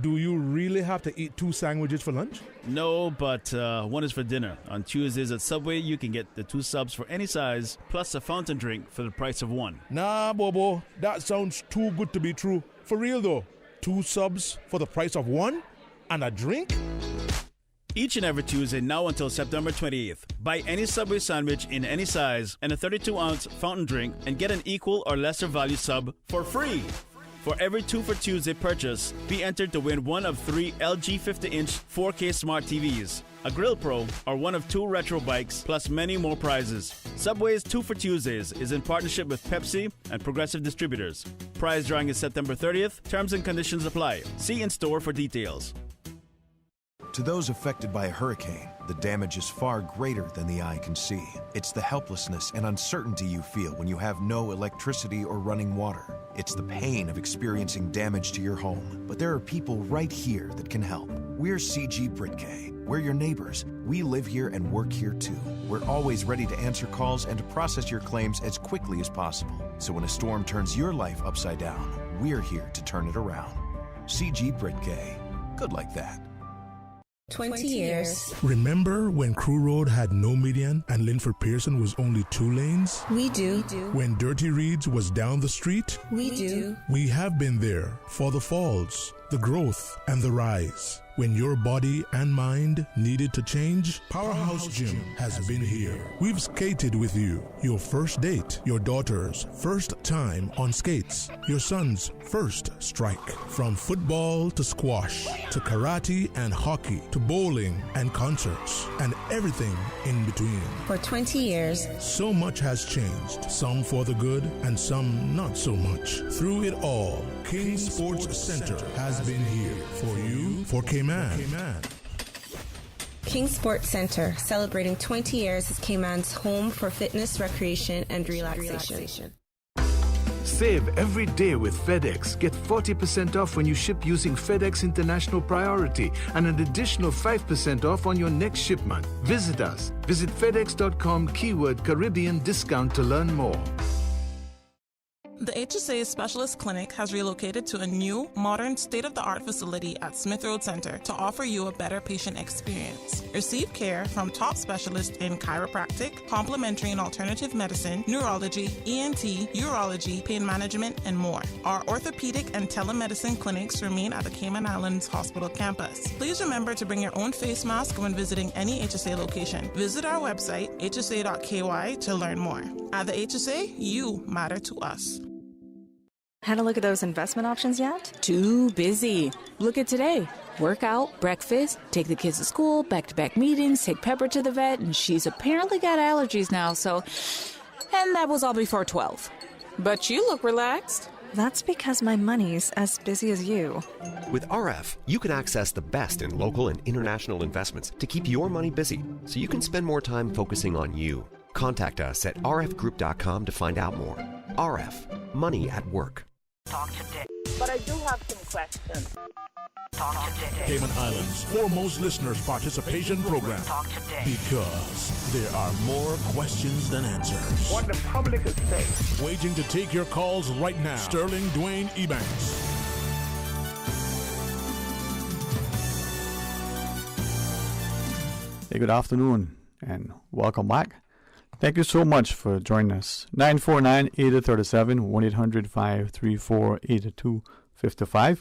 [SPEAKER 22] Do you really have to eat 2 sandwiches for lunch?
[SPEAKER 9] No, but one is for dinner. On Tuesdays at Subway, you can get the 2 subs for any size, plus a fountain drink for the price of 1.
[SPEAKER 22] Nah, Bobo, that sounds too good to be true. For real though, 2 subs for the price of 1 and a drink?
[SPEAKER 9] Each and every Tuesday now until September 28th. Buy any Subway sandwich in any size and a 32-ounce fountain drink and get an equal or lesser value sub for free. For every 2 for Tuesday purchase, be entered to win one of 3 LG 50-inch 4K smart TVs, a Grill Pro, or one of 2 retro bikes, plus many more prizes. Subway's 2 for Tuesdays is in partnership with Pepsi and Progressive Distributors. Prize drawing is September 30th. Terms and conditions apply. See in store for details.
[SPEAKER 14] To those affected by a hurricane, the damage is far greater than the eye can see. It's the helplessness and uncertainty you feel when you have no electricity or running water. It's the pain of experiencing damage to your home. But there are people right here that can help. We're CG Britke. We're your neighbors. We live here and work here too. We're always ready to answer calls and to process your claims as quickly as possible. So when a storm turns your life upside down, we're here to turn it around. CG Britke. Good like that.
[SPEAKER 23] 20 years.
[SPEAKER 22] Remember when Crew Road had no median and Linford Pearson was only 2 lanes?
[SPEAKER 23] We do.
[SPEAKER 22] When Dirty Reeds was down the street?
[SPEAKER 23] We do.
[SPEAKER 22] We have been there for the falls, the growth, and the rise. When your body and mind needed to change, Powerhouse Gym has been here. We've skated with you. Your first date, your daughter's first time on skates, your son's first strike. From football to squash, to karate and hockey, to bowling and concerts, and everything in between.
[SPEAKER 23] For 20 years,
[SPEAKER 22] so much has changed, some for the good and some not so much. Through it all, King Sports Center has been here for you, for Cayman.
[SPEAKER 23] King Sports Center, celebrating 20 years as Cayman's home for fitness, recreation, and relaxation.
[SPEAKER 8] Save every day with FedEx. Get 40% off when you ship using FedEx International Priority and an additional 5% off on your next shipment. Visit us. Visit FedEx.com keyword Caribbean discount to learn more.
[SPEAKER 24] The HSA Specialist Clinic has relocated to a new, modern, state-of-the-art facility at Smith Road Center to offer you a better patient experience. Receive care from top specialists in chiropractic, complementary and alternative medicine, neurology, ENT, urology, pain management, and more. Our orthopedic and telemedicine clinics remain at the Cayman Islands Hospital campus. Please remember to bring your own face mask when visiting any HSA location. Visit our website, hsa.ky, to learn more. At the HSA, you matter to us.
[SPEAKER 25] Had a look at those investment options yet?
[SPEAKER 26] Too busy. Look at today. Workout, breakfast, take the kids to school, back-to-back meetings, take Pepper to the vet, and she's apparently got allergies now, so... And that was all before 12. But you look relaxed.
[SPEAKER 25] That's because my money's as busy as you.
[SPEAKER 27] With RF, you can access the best in local and international investments to keep your money busy, so you can spend more time focusing on you. Contact us at rfgroup.com to find out more. RF, money at work.
[SPEAKER 7] Talk today. But I do have some questions. Talk today.
[SPEAKER 6] Cayman Islands' foremost listeners participation program.
[SPEAKER 7] Talk today.
[SPEAKER 6] Because there are more questions than answers.
[SPEAKER 7] What the public is saying.
[SPEAKER 6] Waiting to take your calls right now. Sterling Dwayne Ebanks.
[SPEAKER 2] Hey, good afternoon and welcome back. Thank you so much for joining us. 949-8037, 1-800-534-8255.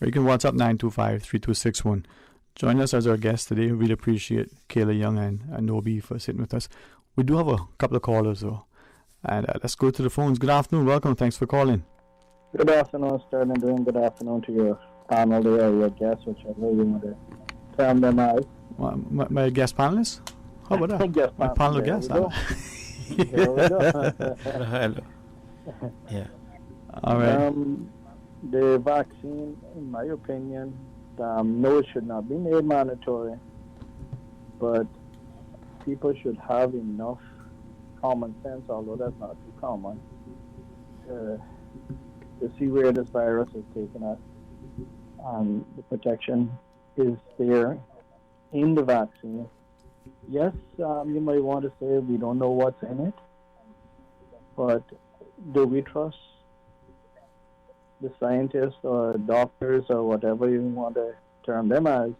[SPEAKER 2] Or you can WhatsApp 925-3261. Join us as our guest today. Really appreciate Kayla Young and Nobi for sitting with us. We do have a couple of callers though. And let's go to the phones. Good afternoon. Welcome. Thanks for calling.
[SPEAKER 28] Good afternoon, Sterling. Doing good afternoon to your panel there, your guests, whichever you want to term them out.
[SPEAKER 2] My guest panelists? How about that? My panel guest.
[SPEAKER 28] There we go.
[SPEAKER 5] Hello. Yeah.
[SPEAKER 2] All right.
[SPEAKER 28] The vaccine, in my opinion, no, it should not be made mandatory. But people should have enough common sense, although that's not too common, to see where this virus is taking us. The protection is there in the vaccine. Yes, you might want to say we don't know what's in it, but do we trust the scientists or doctors or whatever you want to term them as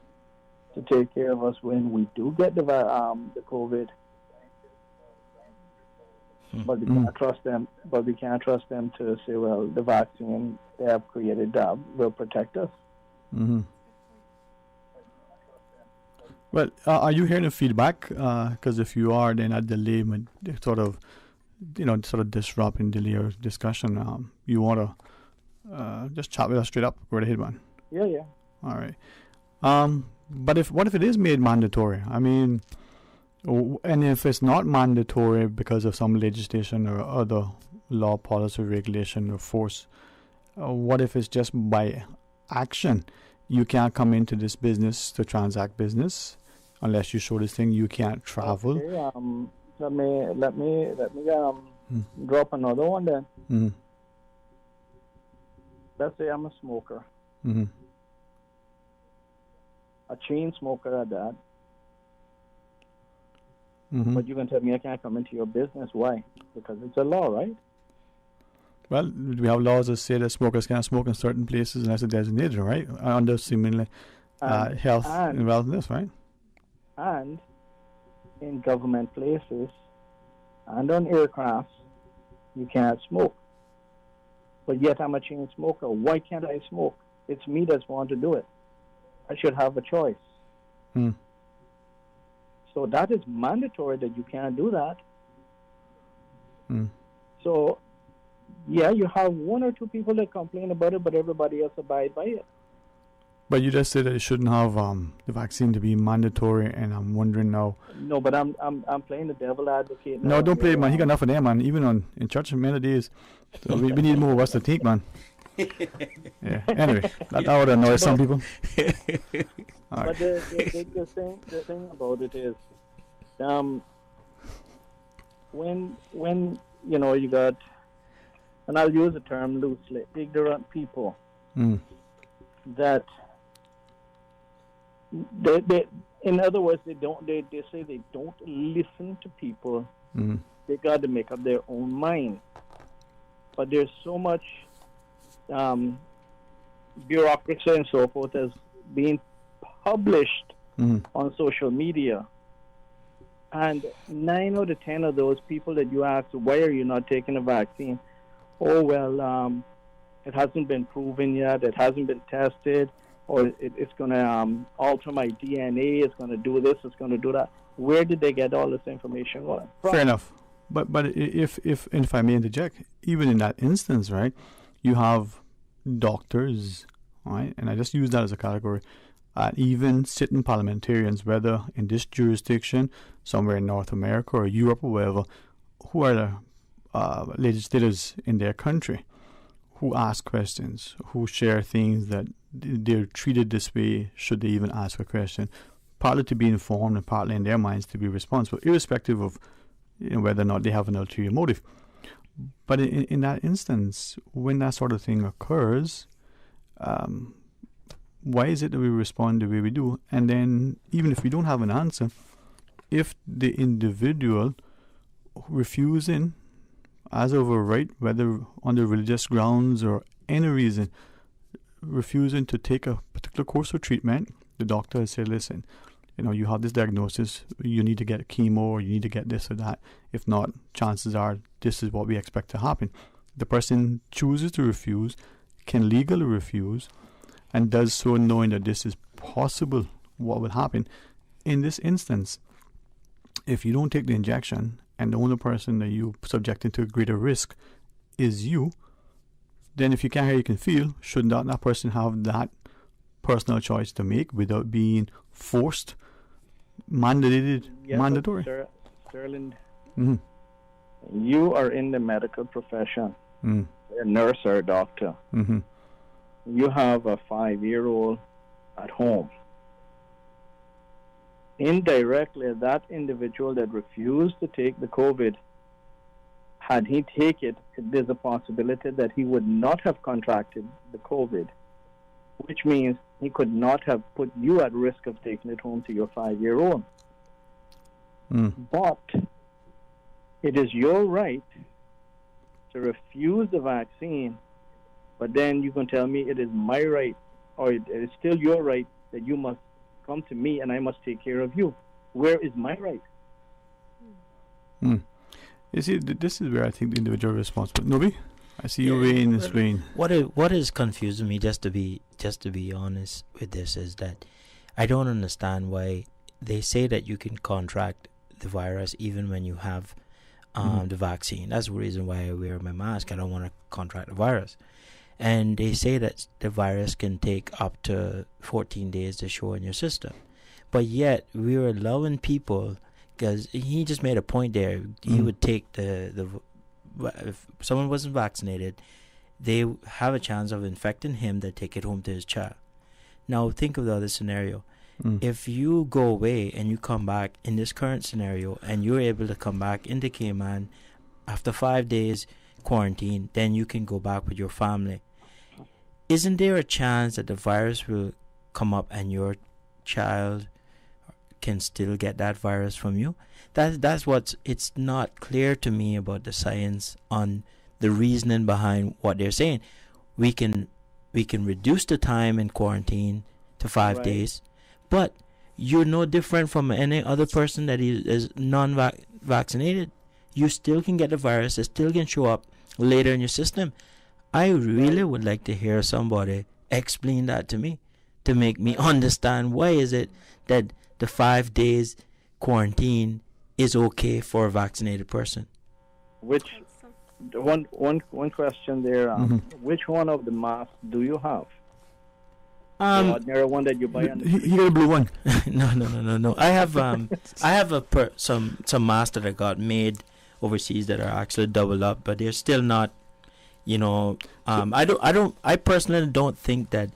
[SPEAKER 28] to take care of us when we do get the COVID. But we can't trust them. But we can't trust them to say, well, the vaccine they have created will protect us.
[SPEAKER 2] Mm-hmm. Well, are you hearing the feedback? Because if you are, then that delay might sort of disrupt and delay our discussion. You want to just chat with us straight up? Go ahead, man.
[SPEAKER 28] Yeah.
[SPEAKER 2] All right. But what if it is made mandatory? I mean, and if it's not mandatory because of some legislation or other law, policy, regulation, or force, what if it's just by action? You can't come into this business to transact business unless you show this thing. You can't travel.
[SPEAKER 28] Okay, let me drop another one then.
[SPEAKER 2] Mm-hmm.
[SPEAKER 28] Let's say I'm a smoker.
[SPEAKER 2] Mm-hmm.
[SPEAKER 28] A chain smoker at that.
[SPEAKER 2] Mm-hmm.
[SPEAKER 28] But you can tell me I can't come into your business. Why? Because it's a law, right?
[SPEAKER 2] Well, we have laws that say that smokers can't smoke in certain places unless it's designated, right? Under seemingly health and wellness, right?
[SPEAKER 28] And in government places and on aircrafts, you can't smoke. But yet I'm a chain smoker. Why can't I smoke? It's me that's want to do it. I should have a choice. So that is mandatory that you can't do that. So, yeah, you have one or two people that complain about it, but everybody else abide by it.
[SPEAKER 2] But you just said that it shouldn't have the vaccine to be mandatory, and I'm wondering now.
[SPEAKER 28] No, but I'm playing the devil advocate.
[SPEAKER 2] No, don't play, man. He got enough of them, man. Even in church in many days. So we need more of us to think, man. Yeah. Anyway, that would annoy some people.
[SPEAKER 28] But right. the thing about it is, when you got, and I'll use the term loosely, ignorant people that they in other words they say they don't listen to people. They got to make up their own mind. But there's so much bureaucracy and so forth as being published on social media. And 9 out of 10 of those people that you ask, why are you not taking a vaccine? Oh, well, it hasn't been proven yet. It hasn't been tested. Or it's going to alter my DNA. It's going to do this. It's going to do that. Where did they get all this information from?
[SPEAKER 2] Fair enough. But if I may interject, even in that instance, right, you have doctors, right, and I just use that as a category, even sitting parliamentarians, whether in this jurisdiction, somewhere in North America or Europe or wherever, who are the legislators in their country, who ask questions, who share things that they're treated this way should they even ask a question, partly to be informed and partly in their minds to be responsible, irrespective of whether or not they have an ulterior motive. But in that instance, when that sort of thing occurs, why is it that we respond the way we do? And then, even if we don't have an answer, if the individual refusing, as of a right, whether on the religious grounds or any reason, refusing to take a particular course of treatment, the doctor has said, listen, you have this diagnosis, you need to get chemo, or you need to get this or that. If not, chances are this is what we expect to happen. The person chooses to refuse, can legally refuse, and does so knowing that this is possible, what will happen. In this instance, if you don't take the injection and the only person that you subjecting to a greater risk is you, then if you can't hear, you can feel, should not that person have that personal choice to make without being forced, mandatory?
[SPEAKER 28] Sterling, you are in the medical profession, a nurse or a doctor. You have a 5-year-old at home. Indirectly, that individual that refused to take the COVID, had he taken it, there's a possibility that he would not have contracted the COVID, which means he could not have put you at risk of taking it home to your 5-year-old. But it is your right to refuse the vaccine But then you can tell me it is my right, or it is still your right, that you must come to me and I must take care of you. Where is my right?
[SPEAKER 2] You see, this is where I think the individual is responsible. Nobi, I see you weighing this vein.
[SPEAKER 5] What is confusing me, just to be honest with this, is that I don't understand why they say that you can contract the virus even when you have the vaccine. That's the reason why I wear my mask. I don't want to contract the virus. And they say that the virus can take up to 14 days to show in your system. But yet, we're allowing people, because he just made a point there, he would take if someone wasn't vaccinated, they have a chance of infecting him, they take it home to his child. Now, think of the other scenario. If you go away and you come back in this current scenario and you're able to come back into Cayman after 5 days quarantine, then you can go back with your family. Isn't there a chance that the virus will come up and your child can still get that virus from you? That's it's not clear to me about the science on the reasoning behind what they're saying. We can reduce the time in quarantine to 5 days, but you're no different from any other person that is non-vaccinated. You still can get the virus. It still can show up later in your system. I really would like to hear somebody explain that to me, to make me understand why is it that the 5 days quarantine is okay for a vaccinated person.
[SPEAKER 28] Which one question there? Which one of the masks do you have? The ordinary one that you buy.
[SPEAKER 2] He got a blue one.
[SPEAKER 5] No. I have some masks that I got made overseas that are actually doubled up, but they're still not. I personally don't think that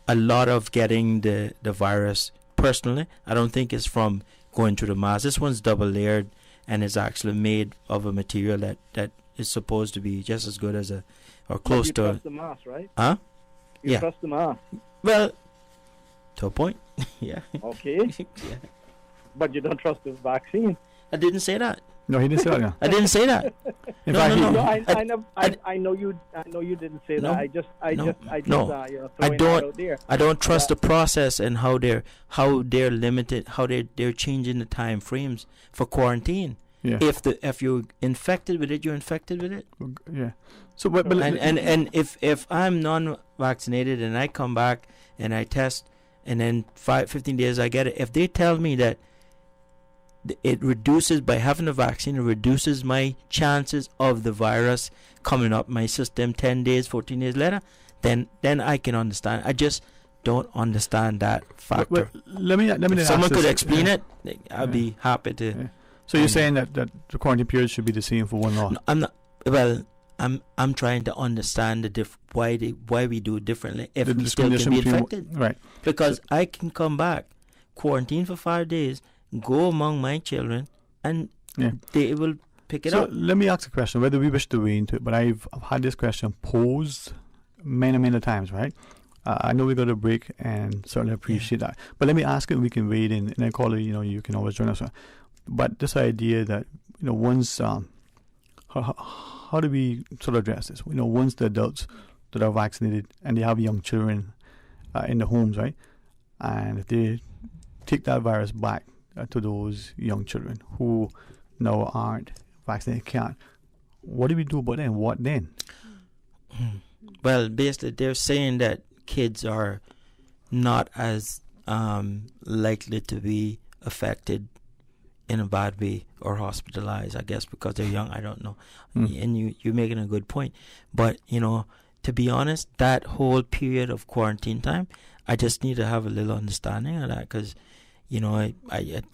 [SPEAKER 5] a lot of getting the virus. Personally, I don't think it's from going through the mask. This one's double layered and is actually made of a material that is supposed to be just as good as or close to.
[SPEAKER 28] You trust the mask, right?
[SPEAKER 5] Huh?
[SPEAKER 28] You trust the mask.
[SPEAKER 5] Well, to a point, yeah.
[SPEAKER 28] Okay.
[SPEAKER 5] Yeah.
[SPEAKER 28] But you don't trust the vaccine.
[SPEAKER 5] I didn't say that.
[SPEAKER 2] No, he didn't say that. Yeah.
[SPEAKER 5] I didn't say that.
[SPEAKER 28] I know you didn't say that.
[SPEAKER 5] I don't trust the process and how they're limited, how they're changing the time frames for quarantine.
[SPEAKER 2] Yeah.
[SPEAKER 5] If you're infected with it, you're infected with it.
[SPEAKER 2] Yeah. So, but
[SPEAKER 5] and if I'm non-vaccinated and I come back and I test and then 15 days I get it, if they tell me that it reduces, by having a vaccine, it reduces my chances of the virus coming up my system 10 days, 14 days later, then I can understand. I just don't understand that factor.
[SPEAKER 2] Let me
[SPEAKER 5] if someone could explain it, I'd be happy to.
[SPEAKER 2] Yeah. So you're saying that the quarantine period should be the same for one law?
[SPEAKER 5] No, I'm not. Well, I'm trying to understand why we do it differently if we still can be infected.
[SPEAKER 2] Right.
[SPEAKER 5] Because I can come back, quarantine for 5 days, go among my children, and they will pick it up.
[SPEAKER 2] So let me ask a question, whether we wish to weigh into it, but I've had this question posed many times, right? I know we got a break and certainly appreciate that. But let me ask it, we can weigh it in, and I call it, you can always join us. But this idea that, once, how do we sort of address this? Once the adults that are vaccinated and they have young children in the homes, right? And if they take that virus back to those young children who now aren't vaccinated, can't, what do we do about them? What then?
[SPEAKER 5] Well, basically, they're saying that kids are not as likely to be affected in a bad way or hospitalized, I guess, because they're young. I don't know. And you're making a good point. But, to be honest, that whole period of quarantine time, I just need to have a little understanding of that because, I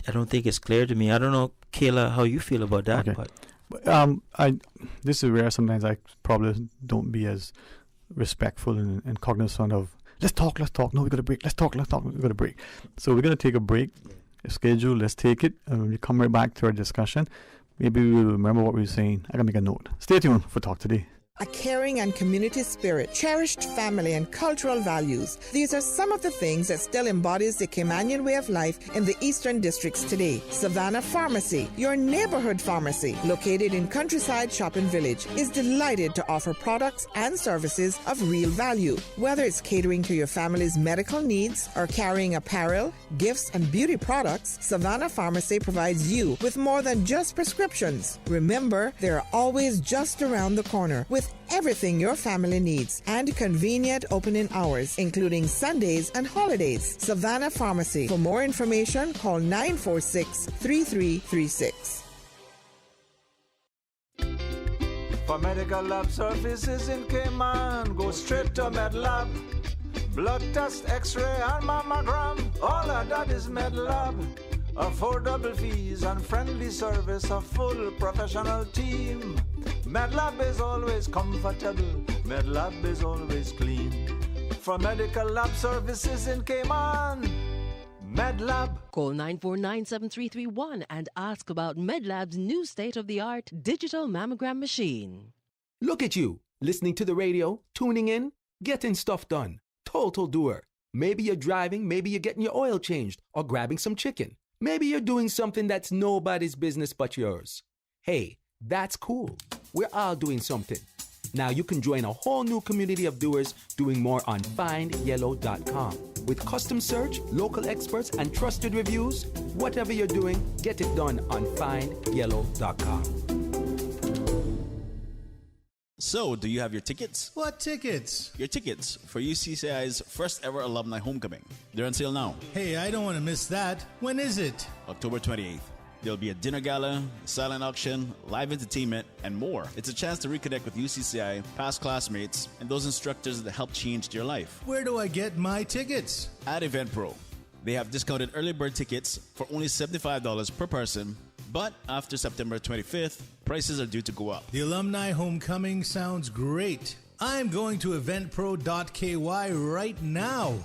[SPEAKER 5] don't think it's clear to me. I don't know, Kayla, how you feel about that.
[SPEAKER 2] Okay. But this is where sometimes I probably don't be as respectful and cognizant of, let's talk. No, we got a break. Let's talk. We got a break. So we're going to take a break. Schedule, let's take it, and when we come right back to our discussion, maybe we'll remember what we were saying. I can make a note. Stay tuned for Talk Today.
[SPEAKER 1] A caring and community spirit, cherished family and cultural values. These are some of the things that still embodies the Caymanian way of life in the Eastern Districts today. Savannah Pharmacy, your neighborhood pharmacy, located in Countryside Shopping Village, is delighted to offer products and services of real value. Whether it's catering to your family's medical needs or carrying apparel, gifts, and beauty products, Savannah Pharmacy provides you with more than just prescriptions. Remember, they're always just around the corner with everything your family needs and convenient opening hours, including Sundays and holidays. Savannah Pharmacy. For more information, call 946-3336.
[SPEAKER 3] For medical lab services in Cayman, go straight to MedLab. Blood test, x-ray, and mammogram, all of that is MedLab. Affordable fees and friendly service, a full professional team. MedLab is always comfortable, MedLab is always clean. For medical lab services in Cayman, MedLab.
[SPEAKER 17] Call 949-7331 and ask about MedLab's new state-of-the-art digital mammogram machine.
[SPEAKER 4] Look at you, listening to the radio, tuning in, getting stuff done. Total doer. Maybe you're driving, maybe you're getting your oil changed or grabbing some chicken. Maybe you're doing something that's nobody's business but yours. Hey, that's cool. We're all doing something. Now you can join a whole new community of doers doing more on findyellow.com. With custom search, local experts, and trusted reviews, whatever you're doing, get it done on findyellow.com.
[SPEAKER 9] So, do you have your tickets?
[SPEAKER 10] What tickets?
[SPEAKER 9] Your tickets for UCCI's first ever alumni homecoming. They're on sale now.
[SPEAKER 10] Hey, I don't want to miss that. When is it?
[SPEAKER 9] October 28th. There'll be a dinner gala, silent auction, live entertainment, and more. It's a chance to reconnect with UCCI, past classmates, and those instructors that helped change your life.
[SPEAKER 10] Where do I get my tickets?
[SPEAKER 9] At Eventpro. They have discounted early bird tickets for only $75 per person, but after September 25th, prices are due to go up.
[SPEAKER 10] The alumni homecoming sounds great. I'm going to eventpro.ky right now.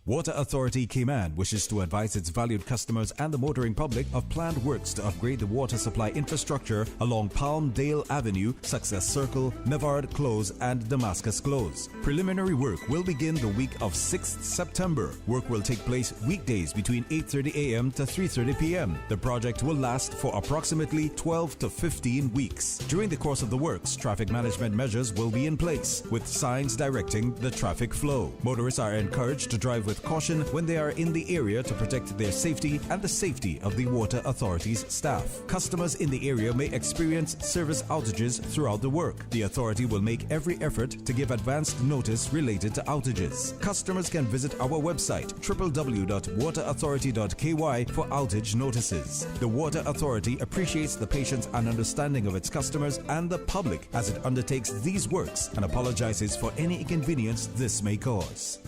[SPEAKER 18] Water Authority Cayman wishes to advise its valued customers and the motoring public of planned works to upgrade the water supply infrastructure along Palmdale Avenue, Success Circle, Mevard Close, and Damascus Close. Preliminary work will begin the week of 6th September. Work will take place weekdays between 8:30 a.m. to 3:30 p.m. The project will last for approximately 12 to 15 weeks. During the course of the works, traffic management measures will be in place, with signs directing the traffic flow. Motorists are encouraged to drive with caution when they are in the area to protect their safety and the safety of the Water Authority's staff. Customers in the area may experience service outages throughout the work. The authority will make every effort to give advanced notice related to outages. Customers can visit our website www.waterauthority.ky for outage notices. The Water Authority appreciates the patience and understanding of its customers and the public as it undertakes these works and apologizes for any inconvenience this may cause.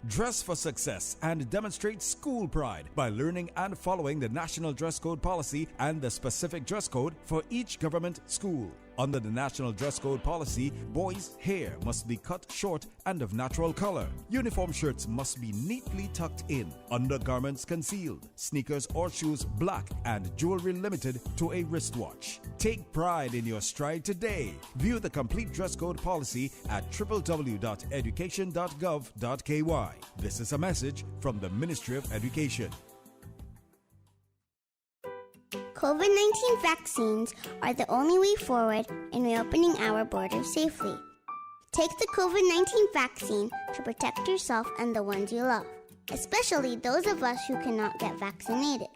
[SPEAKER 18] Dress for success and demonstrate school pride by learning and following the National Dress Code policy and the specific dress code for each government school. Under the National Dress Code policy, boys' hair must be cut short and of natural color. Uniform shirts must be neatly tucked in, undergarments concealed, sneakers or shoes black, and jewelry limited to a wristwatch. Take pride in your stride today. View the complete dress code policy at www.education.gov.ky. This is a message from the Ministry of Education.
[SPEAKER 16] COVID-19 vaccines are the only way forward in reopening our borders safely. Take the COVID-19 vaccine to protect yourself and the ones you love, especially those of us who cannot get vaccinated.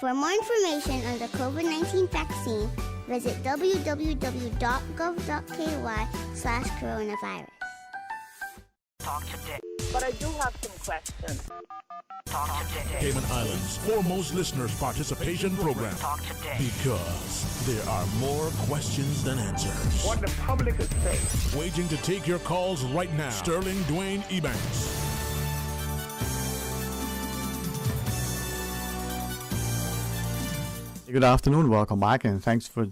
[SPEAKER 16] For more information on the COVID-19 vaccine, visit www.gov.ky/coronavirus.
[SPEAKER 7] Talk today. But I do have some questions. Talk today.
[SPEAKER 6] Cayman Islands' foremost listeners' participation program.
[SPEAKER 7] Talk today.
[SPEAKER 6] Because there are more questions than answers.
[SPEAKER 7] What the public is saying.
[SPEAKER 6] Waiting to take your calls right now. Sterling Dwayne Ebanks.
[SPEAKER 2] Good afternoon, welcome back, and thanks for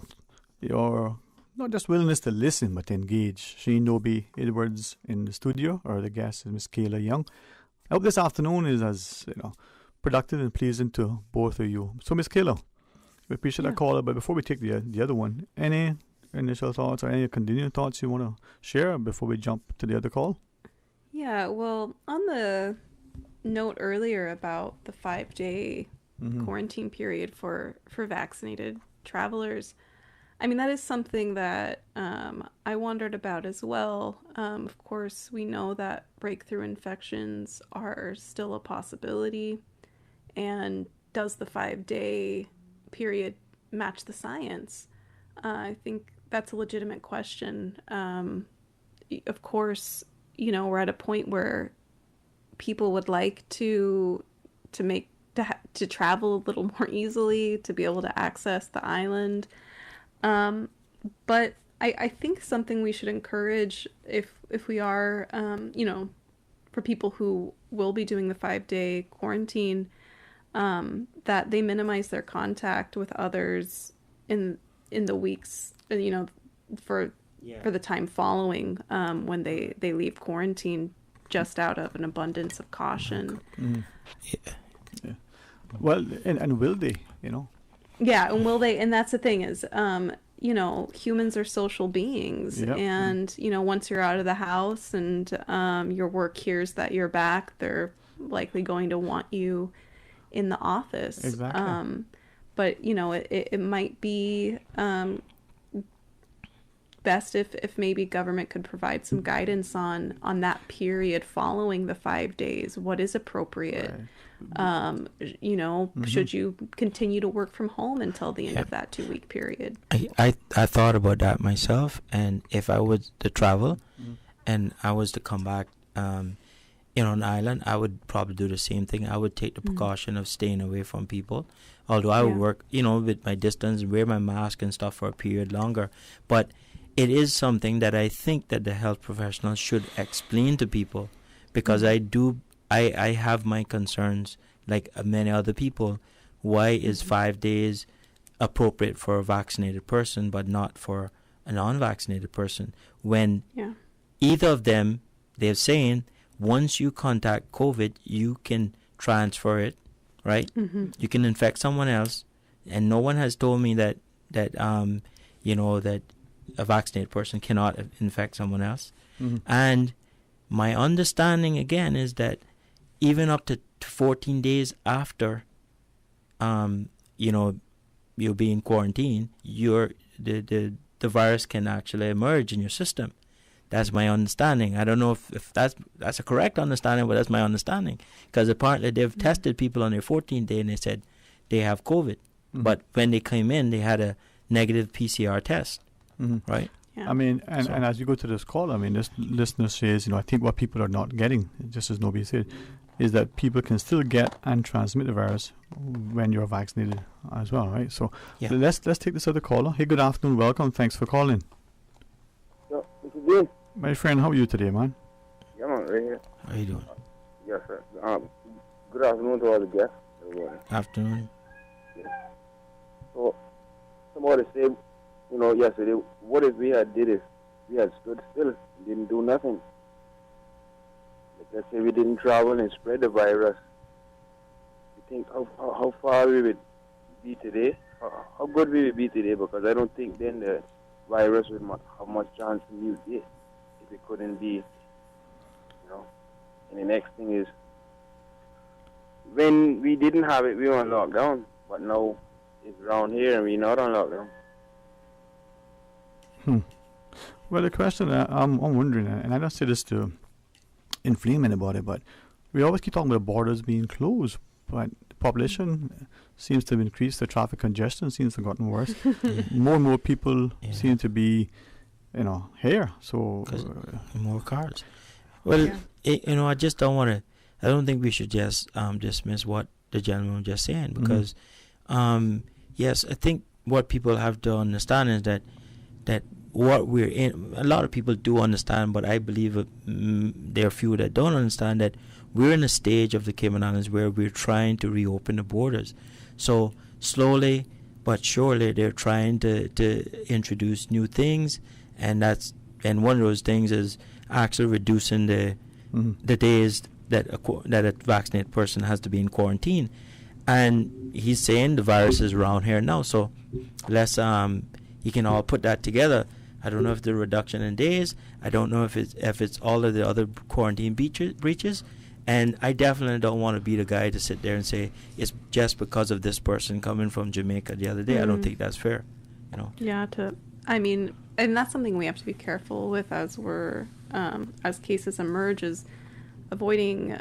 [SPEAKER 2] your not just willingness to listen, but to engage. Shane Doby Edwards in the studio, or the guest is Miss Kayla Young. I hope this afternoon is as productive and pleasing to both of you. So, Miss Kayla, we appreciate that caller. But before we take the other one, any initial thoughts or any continuing thoughts you want to share before we jump to the other call?
[SPEAKER 11] Yeah, well, on the note earlier about the 5-day quarantine period for vaccinated travelers, I mean, that is something that I wondered about as well. Of course, we know that breakthrough infections are still a possibility. And does the 5-day period match the science? I think that's a legitimate question. Of course, you know, we're at a point where people would like to travel a little more easily, to be able to access the island. But I think something we should encourage if we are, you know, for people who will be doing the 5-day quarantine, that they minimize their contact with others in the weeks, you know, for the time following, when they leave quarantine, just out of an abundance of caution.
[SPEAKER 2] Yeah. Well, and will they, you know?
[SPEAKER 11] Yeah, and will they? And that's the thing is, you know, humans are social beings. Yep. And, you know, once you're out of the house and your work hears that you're back, they're likely going to want you in the office.
[SPEAKER 2] Exactly.
[SPEAKER 11] But, you know, it might be best if maybe government could provide some guidance on that period following the 5 days. What is appropriate? Right. You know, should you continue to work from home until the end of that 2-week period?
[SPEAKER 5] I thought about that myself, and if I was to travel and I was to come back you know, on the island, I would probably do the same thing. I would take the precaution of staying away from people, although I would work, you know, with my distance, wear my mask and stuff for a period longer. But it is something that I think that the health professionals should explain to people, because I have my concerns, like many other people. Why is 5 days appropriate for a vaccinated person but not for a non-vaccinated person? When either of them, they're saying, once you contact COVID, you can transfer it, right? You can infect someone else, and no one has told me that you know, that a vaccinated person cannot infect someone else. And my understanding again is that even up to 14 days after, you know, you'll be in quarantine, the virus can actually emerge in your system. That's my understanding. I don't know if that's a correct understanding, but that's my understanding. Because apparently they've tested people on their 14th day and they said they have COVID. But when they came in, they had a negative PCR test, right?
[SPEAKER 2] I mean, and as you go to this call, I mean, this listener says, you know, I think what people are not getting, just as Nobby said, is that people can still get and transmit the virus when you're vaccinated as well, right? So let's take this other caller. Hey, good afternoon, welcome, thanks for calling. My friend, how are you today, man?
[SPEAKER 12] Yeah, man, right here.
[SPEAKER 5] How you doing?
[SPEAKER 12] Yes, sir. Good afternoon to all the guests.
[SPEAKER 5] Afternoon.
[SPEAKER 12] Yeah. So, somebody said, you know, yesterday, what if we had stood still, didn't do nothing? Like, let's say we didn't travel and spread the virus. You think how far we would be today? How good we would be today? Because I don't think then the virus would have much chance to mutate if it couldn't be, you know. And the next thing is, when we didn't have it, we were on lockdown, but now it's around here and we're not on lockdown.
[SPEAKER 2] Well, the question I'm wondering, and I don't say this to inflame anybody, but we always keep talking about borders being closed, but the population seems to have increased, the traffic congestion seems to have gotten worse. More and more people seem to be, you know, here. So
[SPEAKER 5] more cars. Well, you know, I just don't want to. I don't think we should just dismiss what the gentleman was just saying, because yes, I think what people have to understand is that what we're in. A lot of people do understand, but I believe there are few that don't understand that we're in a stage of the Cayman Islands where we're trying to reopen the borders. So slowly but surely they're trying to introduce new things, and one of those things is actually reducing the days that a vaccinated person has to be in quarantine. And he's saying the virus is around here now, so let's you can all put that together. I don't know if the reduction in days. I don't know if it's all of the other quarantine breaches. And I definitely don't want to be the guy to sit there and say it's just because of this person coming from Jamaica the other day. I don't think that's fair, you know.
[SPEAKER 11] Yeah, and that's something we have to be careful with as we're as cases emerge, is avoiding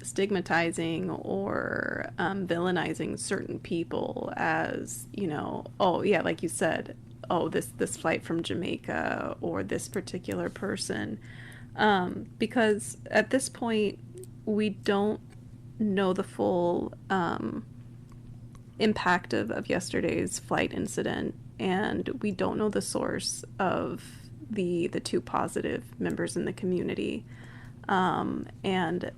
[SPEAKER 11] stigmatizing or villainizing certain people as, you know, oh yeah, like you said, oh this flight from Jamaica or this particular person. Because at this point, we don't know the full impact of yesterday's flight incident, and we don't know the source of the two positive members in the community. And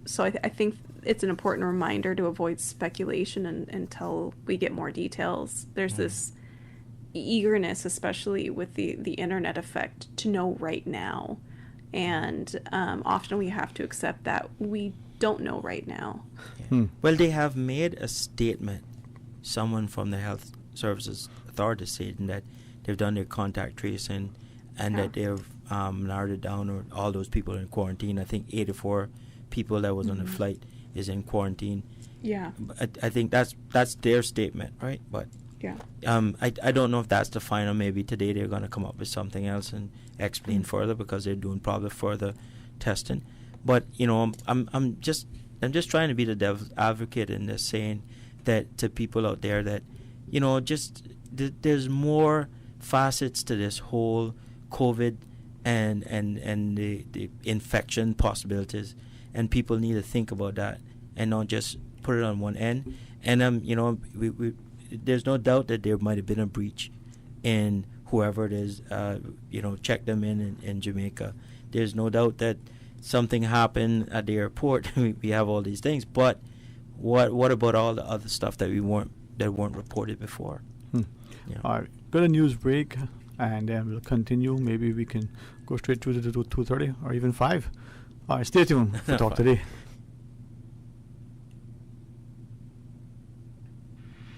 [SPEAKER 11] so I think it's an important reminder to avoid speculation until we get more details. There's this eagerness, especially with the internet effect, to know right now. And often we have to accept that we don't know right now.
[SPEAKER 5] Yeah. Well, they have made a statement, someone from the Health Services Authority stating that they've done their contact tracing and that they've narrowed it down, or all those people in quarantine. I think 84 people that was on the flight is in quarantine.
[SPEAKER 11] Yeah.
[SPEAKER 5] I think that's their statement, right? But
[SPEAKER 11] yeah.
[SPEAKER 5] I don't know if that's the final. Maybe today they're going to come up with something else and explain further, because they're doing probably further testing. But you know, I'm just trying to be the devil's advocate in this, saying that to people out there that, you know, just there's more facets to this whole COVID and the infection possibilities, and people need to think about that and not just put it on one end. And you know, we there's no doubt that there might have been a breach in whoever it is, you know, checked them in Jamaica. There's no doubt that something happened at the airport. We have all these things, but what about all the other stuff that weren't reported before? Yeah.
[SPEAKER 2] All right, got a news break, and then we'll continue. Maybe we can go straight to the 2:30 or even 5. All right, stay tuned for Talk Today.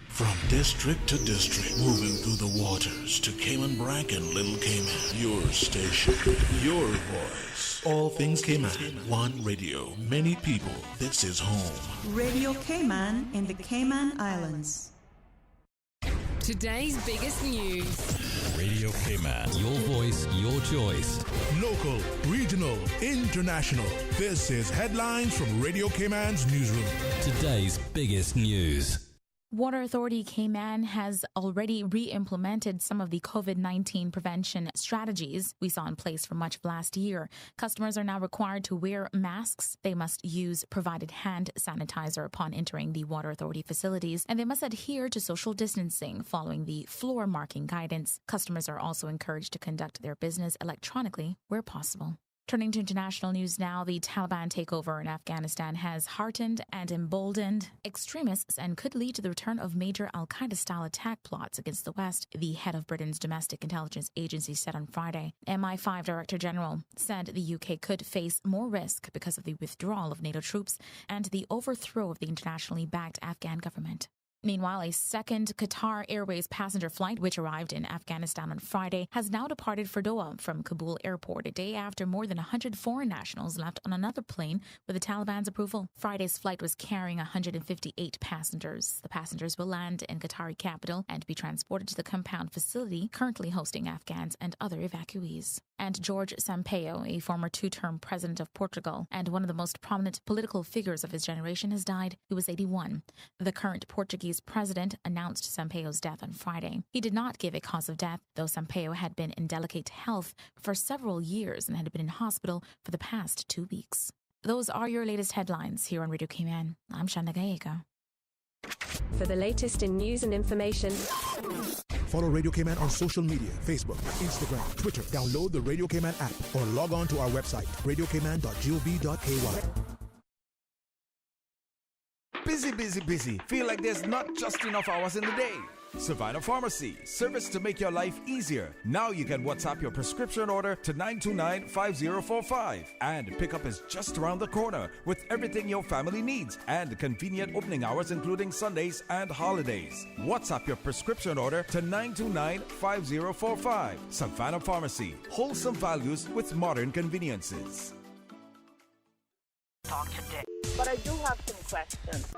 [SPEAKER 6] From district to district, moving through the waters to Cayman Brac and Little Cayman. Your station, your voice. All things Cayman. One radio, many people. This is home.
[SPEAKER 13] Radio Cayman in the Cayman Islands.
[SPEAKER 14] Today's biggest news.
[SPEAKER 6] Radio Cayman. Your voice, your choice. Local, regional, international. This is Headlines from Radio Cayman's newsroom.
[SPEAKER 15] Today's biggest news.
[SPEAKER 26] Water Authority Cayman has already re-implemented some of the COVID-19 prevention strategies we saw in place for much of last year. Customers are now required to wear masks. They must use provided hand sanitizer upon entering the Water Authority facilities, and they must adhere to social distancing following the floor marking guidance. Customers are also encouraged to conduct their business electronically where possible. Turning to international news now, the Taliban takeover in Afghanistan has heartened and emboldened extremists and could lead to the return of major al-Qaeda-style attack plots against the West, the head of Britain's domestic intelligence agency said on Friday. MI5 Director General said the UK could face more risk because of the withdrawal of NATO troops and the overthrow of the internationally backed Afghan government. Meanwhile, a second Qatar Airways passenger flight, which arrived in Afghanistan on Friday, has now departed for Doha from Kabul airport a day after more than 100 foreign nationals left on another plane with the Taliban's approval. Friday's flight was carrying 158 passengers. The passengers will land in Qatari capital and be transported to the compound facility currently hosting Afghans and other evacuees. And Jorge Sampaio, a former two-term president of Portugal and one of the most prominent political figures of his generation, has died. He was 81. The current Portuguese president announced Sampaio's death on Friday. He did not give a cause of death, though Sampaio had been in delicate health for several years and had been in hospital for the past 2 weeks. Those are your latest headlines here on Radio Cayman. I'm Shanda Gallego.
[SPEAKER 14] For the latest in news and information,
[SPEAKER 6] follow Radio Cayman on social media, Facebook, Instagram, Twitter. Download the Radio Cayman app or log on to our website, radiocayman.gov.ky.
[SPEAKER 19] Busy. Feel like there's not just enough hours in the day.
[SPEAKER 18] Savannah Pharmacy, service to make your life easier. Now you can WhatsApp your prescription order to 929-5045. And pickup is just around the corner with everything your family needs and convenient opening hours including Sundays and holidays. WhatsApp your prescription order to 929-5045. Savannah Pharmacy, wholesome values with modern conveniences.
[SPEAKER 7] Talk today. But I do have some questions.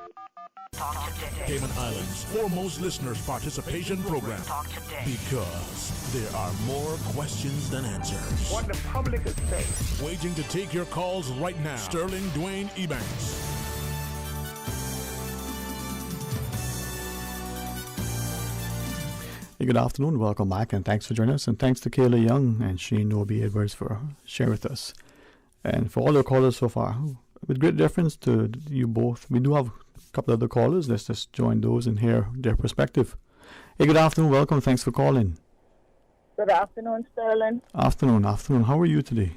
[SPEAKER 7] Talk today.
[SPEAKER 6] Cayman Islands' foremost listeners participation program.
[SPEAKER 7] Talk today.
[SPEAKER 6] Because there are more questions than answers.
[SPEAKER 7] What the public is saying.
[SPEAKER 6] Waiting to take your calls right now. Sterling Dwayne Ebanks.
[SPEAKER 2] Hey, good afternoon. Welcome back, and thanks for joining us. And thanks to Kayla Young and Shane Noby Edwards for sharing with us. And for all the callers so far, with great deference to you both, we do have a couple of other callers. Let's just join those and hear their perspective. Hey, good afternoon. Welcome. Thanks for calling.
[SPEAKER 8] Good afternoon, Sterling.
[SPEAKER 2] Afternoon. How are you today?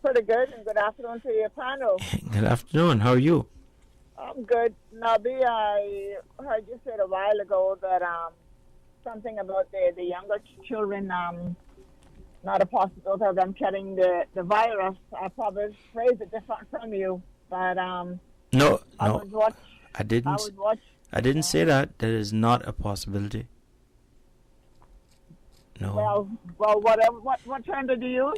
[SPEAKER 8] Pretty good, and good afternoon to your panel.
[SPEAKER 5] Good afternoon. How are you?
[SPEAKER 8] I'm good. Nabi, I heard you said a while ago that something about the younger children, not a possibility of them getting the virus. I probably phrased it different from you, but
[SPEAKER 5] No,
[SPEAKER 8] I
[SPEAKER 5] didn't say that. That is not a possibility. No.
[SPEAKER 8] Well, whatever. What term did you use?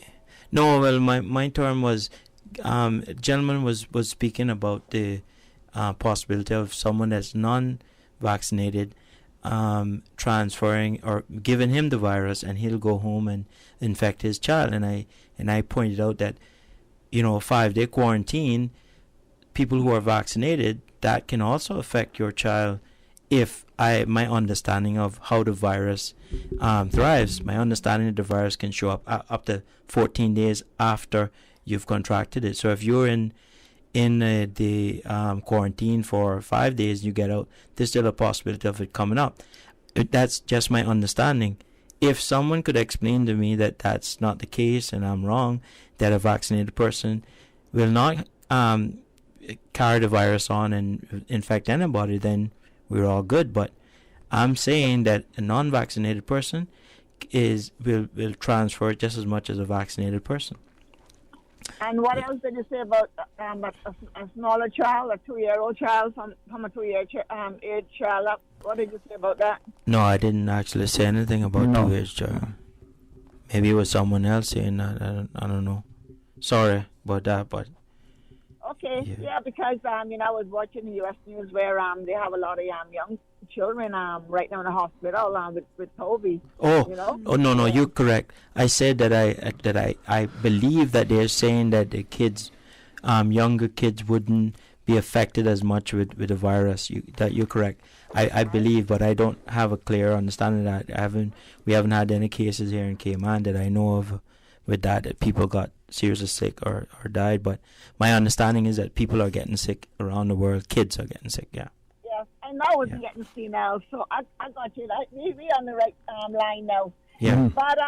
[SPEAKER 5] No, well, my term was, gentleman was speaking about the possibility of someone that's non-vaccinated transferring or giving him the virus, and he'll go home and infect his child. And I pointed out that, a 5-day quarantine, people who are vaccinated, that can also affect your child. If my understanding of how the virus thrives, my understanding that the virus can show up to 14 days after you've contracted it. So if you're in the quarantine for 5 days, you get out, there's still a possibility of it coming up. That's just my understanding. If someone could explain to me that that's not the case and I'm wrong, that a vaccinated person will not carry the virus on and infect anybody, then we're all good. But I'm saying that a non-vaccinated person will transfer just as much as a vaccinated person.
[SPEAKER 8] And what else did you say about a smaller child, a 2-year-old child, from a 2-year age child up? What did you say about that?
[SPEAKER 5] No, I didn't actually say anything about 2-year child. Maybe it was someone else saying that. I don't know. Sorry about that, but...
[SPEAKER 8] Okay, yeah, because I was watching the U.S. news where they have a lot of young children right now in the hospital with COVID.
[SPEAKER 5] No, you're correct. I said that I believe that they're saying that the kids, younger kids, wouldn't be affected as much with the virus. You're correct. I believe, but I don't have a clear understanding of that. We haven't had any cases here in Cayman that I know of with that people got seriously sick or died. But my understanding is that people are getting sick around the world. Kids are getting sick, yeah.
[SPEAKER 8] Yes, I know it's getting senile, so I got you. We on the right line now.
[SPEAKER 5] Yeah.
[SPEAKER 8] But,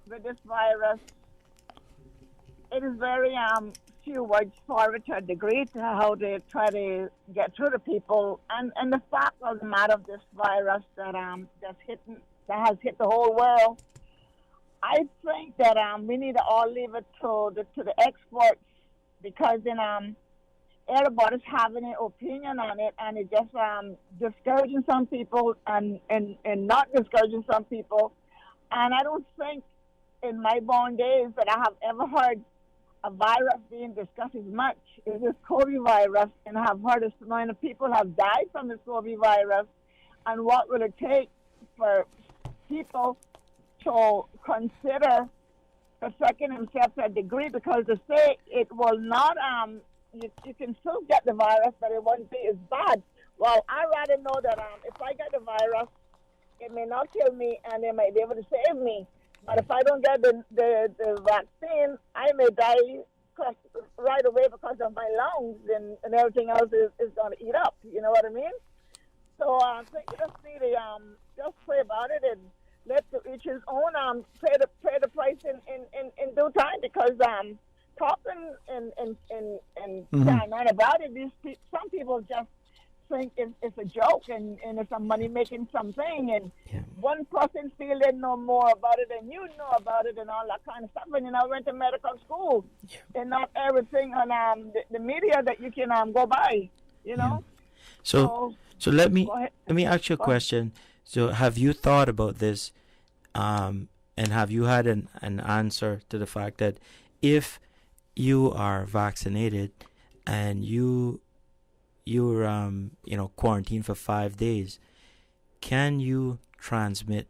[SPEAKER 8] with this virus, it is very few words forward to a degree to how they try to get through to people. And the fact of the matter of this virus that has hit the whole world, I think that we need to all leave it to the experts, because then everybody's having an opinion on it, and it just discouraging some people and not discouraging some people. And I don't think in my born days that I have ever heard a virus being discussed as much as this COVID virus, and I have heard as many people have died from this COVID virus. And what will it take for people to consider protecting themselves to a degree? Because to say it will not, you can still get the virus, but it won't be as bad. Well, I'd rather know that if I get the virus, it may not kill me, and it might be able to save me. But if I don't get the vaccine, I may die right away because of my lungs, and everything else is going to eat up. You know what I mean? So I think you just need to just pray about it and let each his own pay the price in due time, because talking and crying on about it, some people just think it's a joke and it's a money-making something. And one person feel they know more about it than you know about it and all that kind of stuff. And I went to medical school, and not everything on the media that you can go by, you know.
[SPEAKER 5] So let me ask you a question. So have you thought about this, and have you had an answer to the fact that if you are vaccinated and you're quarantined for 5 days, can you transmit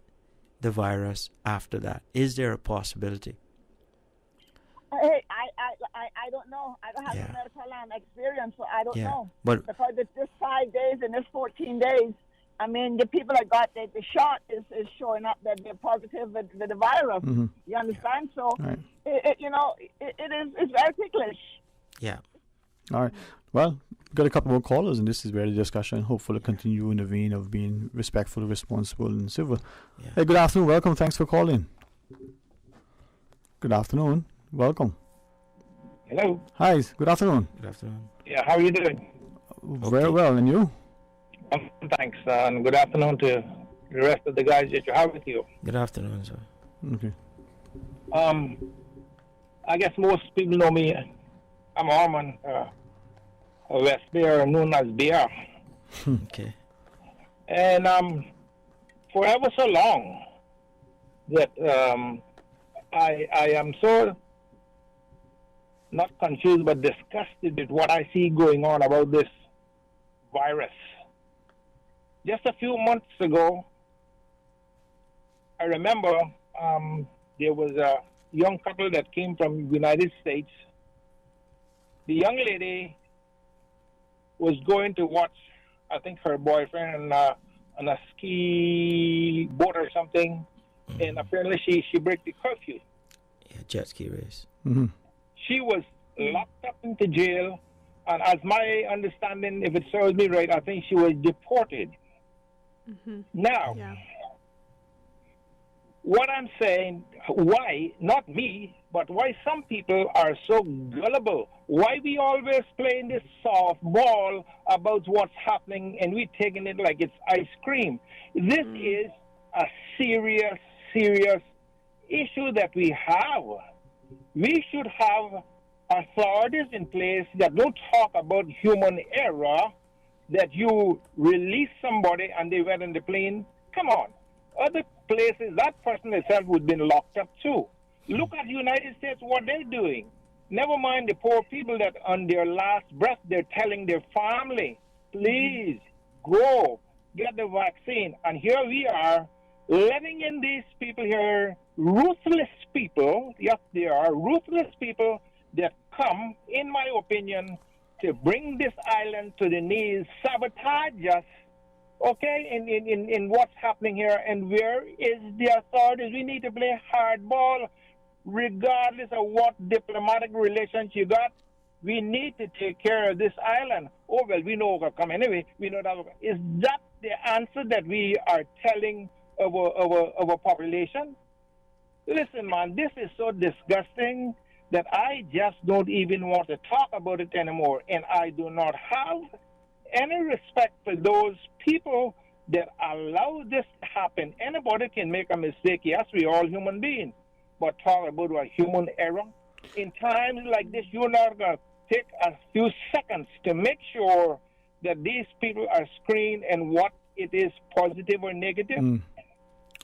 [SPEAKER 5] the virus after that? Is there a possibility?
[SPEAKER 8] Hey, I don't know. I don't have the medical experience, so I don't know.
[SPEAKER 5] But
[SPEAKER 8] because it's just 5 days and it's 14 days. I mean, the people that got the shot is showing up that they're positive with the virus.
[SPEAKER 2] Mm-hmm.
[SPEAKER 8] You understand? So,
[SPEAKER 2] Right.
[SPEAKER 8] it's very ticklish.
[SPEAKER 5] Yeah.
[SPEAKER 2] All right. Well, we've got a couple more callers, and this is where the discussion hopefully continue in the vein of being respectful, responsible, and civil.
[SPEAKER 5] Yeah.
[SPEAKER 2] Hey, good afternoon. Welcome. Thanks for calling. Good afternoon. Welcome.
[SPEAKER 19] Hello.
[SPEAKER 2] Hi. Good afternoon.
[SPEAKER 5] Good afternoon.
[SPEAKER 19] Yeah, how are you doing?
[SPEAKER 2] Very well. And you?
[SPEAKER 19] Thanks, and good afternoon to the rest of the guys that you have with you.
[SPEAKER 5] Good afternoon, sir.
[SPEAKER 2] Okay.
[SPEAKER 19] I guess most people know me. I'm a Harmon, a West Bear, known as Bear.
[SPEAKER 5] Okay.
[SPEAKER 19] And for ever so long that I am so not confused but disgusted with what I see going on about this virus. Just a few months ago, I remember there was a young couple that came from the United States. The young lady was going to watch, I think, her boyfriend on a ski boat or something, and apparently she broke the curfew.
[SPEAKER 5] Yeah, jet ski race.
[SPEAKER 2] Mm-hmm.
[SPEAKER 19] She was locked up into jail, and as my understanding, if it serves me right, I think she was deported.
[SPEAKER 11] Mm-hmm.
[SPEAKER 19] Now, what I'm saying, why, not me, but why some people are so gullible, why we always playing this softball about what's happening and we taking it like it's ice cream. This is a serious, serious issue that we have. We should have authorities in place that don't talk about human error, that you release somebody and they went on the plane. Come on. Other places, that person itself would have been locked up too. Look at the United States, what they're doing. Never mind the poor people that on their last breath, they're telling their family, please go, get the vaccine. And here we are, letting in these people here, ruthless people, yes, they are ruthless people that come, in my opinion, to bring this island to the knees, sabotage us, okay, in what's happening here. And where is the authorities? We need to play hardball, regardless of what diplomatic relations you got. We need to take care of this island. Oh, well, we know we're going to come anyway. We know that. Is that the answer that we are telling our population? Listen, man, this is so disgusting that I just don't even want to talk about it anymore. And I do not have any respect for those people that allow this to happen. Anybody can make a mistake. Yes, we're all human beings. But talk about a human error. In times like this, you're not going to take a few seconds to make sure that these people are screened and what it is, positive or negative.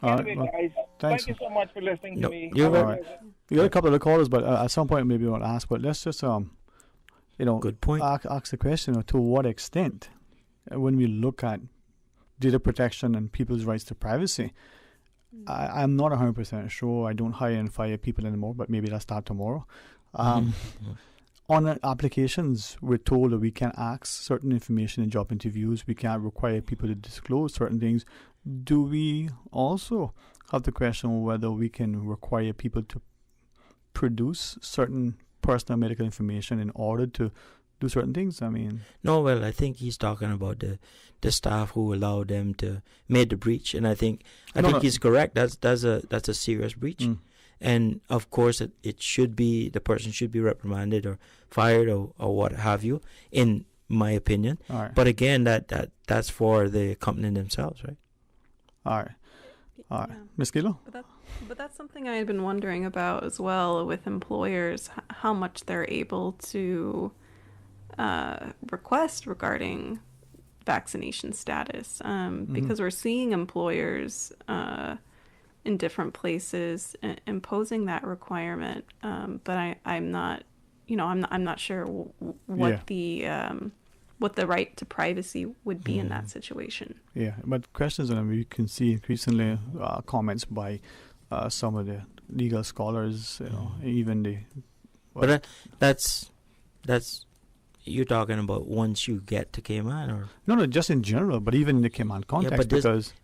[SPEAKER 19] Anyway,
[SPEAKER 2] well,
[SPEAKER 19] guys,
[SPEAKER 2] thanks.
[SPEAKER 19] thank you so much for listening to me.
[SPEAKER 2] All right. We got a couple of callers, but at some point maybe we want to ask. But let's just
[SPEAKER 5] good point.
[SPEAKER 2] Ask the question: to what extent, when we look at data protection and people's rights to privacy, I'm not 100% sure. I don't hire and fire people anymore, but maybe that'll start tomorrow. On applications, we're told that we can ask certain information in job interviews. We can't require people to disclose certain things. Do we also have the question whether we can require people to produce certain personal medical information in order to do certain things? I mean,
[SPEAKER 5] no. Well, I think he's talking about the staff who allow them to make the breach, and I think he's correct. That's a serious breach, and of course it should be, the person should be reprimanded or fired or what have you. In my opinion.
[SPEAKER 2] All right.
[SPEAKER 5] But again, that's for the company themselves, right?
[SPEAKER 2] All right. Ms. Kilo?
[SPEAKER 11] But that's something I had been wondering about as well with employers, how much they're able to request regarding vaccination status, because we're seeing employers in different places imposing that requirement, but I'm not sure what the right to privacy would be in that situation.
[SPEAKER 2] Yeah, but questions, and we can see increasingly comments by some of the legal scholars, even the.
[SPEAKER 5] But that's you're talking about once you get to Cayman, or
[SPEAKER 2] no, just in general, but even in the Cayman context,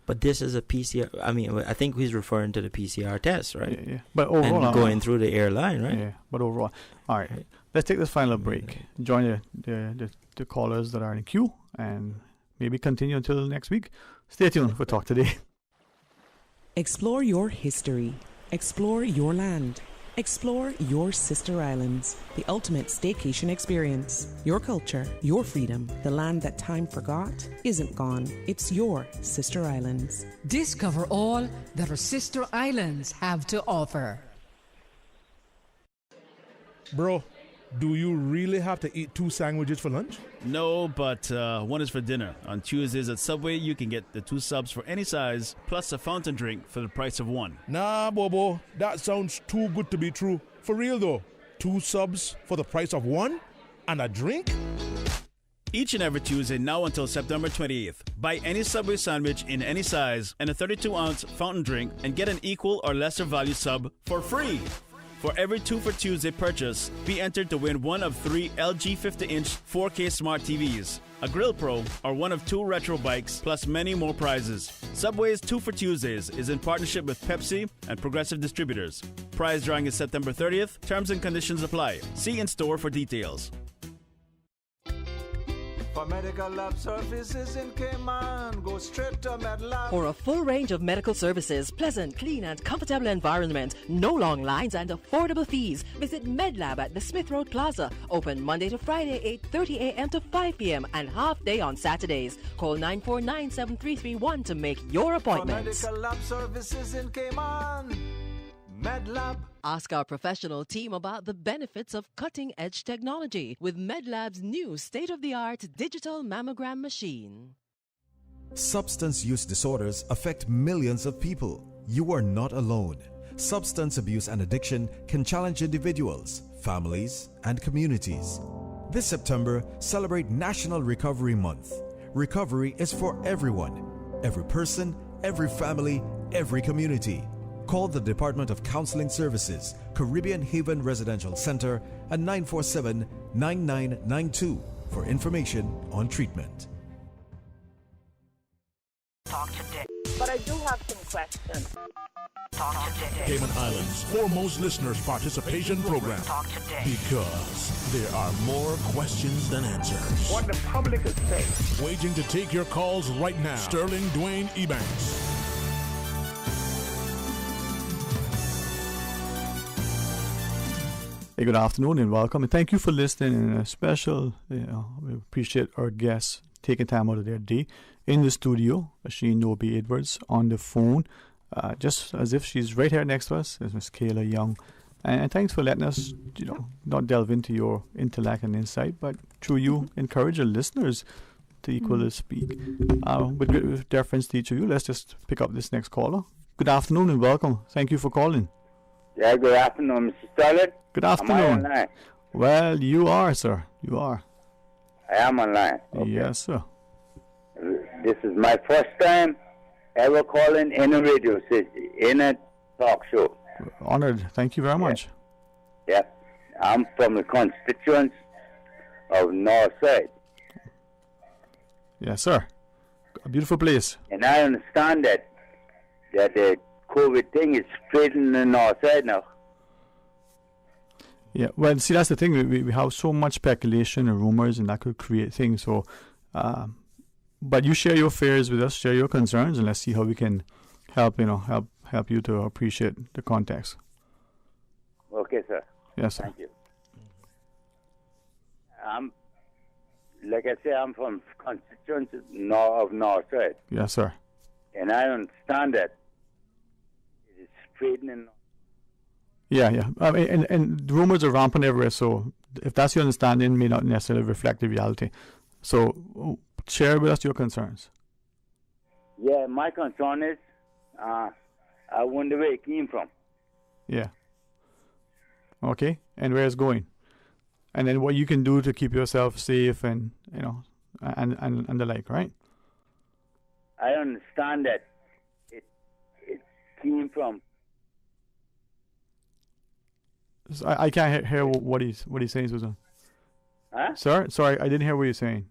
[SPEAKER 5] but this is a PCR. I mean, I think he's referring to the PCR test, right?
[SPEAKER 2] Yeah. But overall,
[SPEAKER 5] and going through the airline, right?
[SPEAKER 2] Yeah, but overall, all right. Let's take this final break. Join the callers that are in the queue, and maybe continue until next week. Stay tuned for Talk Today.
[SPEAKER 20] Explore your history. Explore your land. Explore your sister islands, the ultimate staycation experience. Your culture, your freedom, the land that time forgot isn't gone. It's your sister islands.
[SPEAKER 21] Discover all that our sister islands have to offer.
[SPEAKER 6] Bro, do you really have to eat 2 sandwiches for lunch?
[SPEAKER 9] No, but one is for dinner. On Tuesdays at Subway, you can get the 2 subs for any size, plus a fountain drink for the price of 1.
[SPEAKER 6] Nah, Bobo, that sounds too good to be true. For real though, 2 subs for the price of 1 and a drink?
[SPEAKER 9] Each and every Tuesday now until September 28th. Buy any Subway sandwich in any size and a 32-ounce fountain drink and get an equal or lesser value sub for free. For every 2 for Tuesday purchase, be entered to win one of 3 LG 50-inch 4K smart TVs, a Grill Pro, or one of 2 retro bikes, plus many more prizes. Subway's 2 for Tuesdays is in partnership with Pepsi and Progressive Distributors. Prize drawing is September 30th. Terms and conditions apply. See in store for details.
[SPEAKER 3] For medical lab services in Cayman, go straight to MedLab.
[SPEAKER 17] For a full range of medical services, pleasant, clean and comfortable environment, no long lines and affordable fees, visit MedLab at the Smith Road Plaza. Open Monday to Friday, 8:30 a.m. to 5 p.m. and half day on Saturdays. Call 949-7331 to make your appointments.
[SPEAKER 3] For medical lab services in Cayman, MedLab.
[SPEAKER 17] Ask our professional team about the benefits of cutting-edge technology with MedLab's new state-of-the-art digital mammogram machine.
[SPEAKER 18] Substance use disorders affect millions of people. You are not alone. Substance abuse and addiction can challenge individuals, families, and communities. This September, celebrate National Recovery Month. Recovery is for everyone, every person, every family, every community. Call the Department of Counseling Services, Caribbean Haven Residential Center at 947-9992 for information on treatment.
[SPEAKER 7] Talk today. But I do have some questions. Talk today.
[SPEAKER 6] Cayman Islands' foremost listeners' participation program.
[SPEAKER 7] Talk today.
[SPEAKER 6] Because there are more questions than answers.
[SPEAKER 19] What the public is saying.
[SPEAKER 6] Waiting to take your calls right now. Sterling Dwayne Ebanks.
[SPEAKER 2] Hey, good afternoon and welcome, and thank you for listening. And a special, we appreciate our guests taking time out of their day in the studio. Sheen Nobi Edwards on the phone, just as if she's right here next to us, is Miss Kayla Young. And thanks for letting us, not delve into your intellect and insight, but through you encourage your listeners to equally speak. With deference to each of you, let's just pick up this next caller. Good afternoon and welcome. Thank you for calling.
[SPEAKER 22] Yeah, good afternoon, Mr. Sterling.
[SPEAKER 2] Good afternoon.
[SPEAKER 22] Am I online?
[SPEAKER 2] Well, you are, sir. You are.
[SPEAKER 22] I am online.
[SPEAKER 2] Okay. Yes, sir.
[SPEAKER 22] This is my first time ever calling in a radio city, in a talk show.
[SPEAKER 2] Honored. Thank you very much.
[SPEAKER 22] Yeah. I'm from the constituents of Northside.
[SPEAKER 2] Yes, sir. A beautiful place.
[SPEAKER 22] And I understand that the COVID thing is spreading in the Northside now.
[SPEAKER 2] Yeah, well, see, that's the thing. We have so much speculation and rumors, and that could create things. So, but you share your fears with us, share your concerns, and let's see how we can help you to appreciate the context.
[SPEAKER 22] Okay, sir.
[SPEAKER 2] Yes, sir.
[SPEAKER 22] Thank you. like I say, I'm from constituency of Northside.
[SPEAKER 2] Yes, sir.
[SPEAKER 22] And I understand that it is straightening.
[SPEAKER 2] Yeah. I mean, and rumors are rampant everywhere, so if that's your understanding, it may not necessarily reflect the reality. So share with us your concerns.
[SPEAKER 22] Yeah, my concern is, I wonder where it came from.
[SPEAKER 2] Yeah. Okay, and where it's going. And then what you can do to keep yourself safe and, and the like, right?
[SPEAKER 22] I understand that it came from.
[SPEAKER 2] So I can't hear what he's saying, Susan.
[SPEAKER 22] Huh?
[SPEAKER 2] Sorry, I didn't hear what you're saying.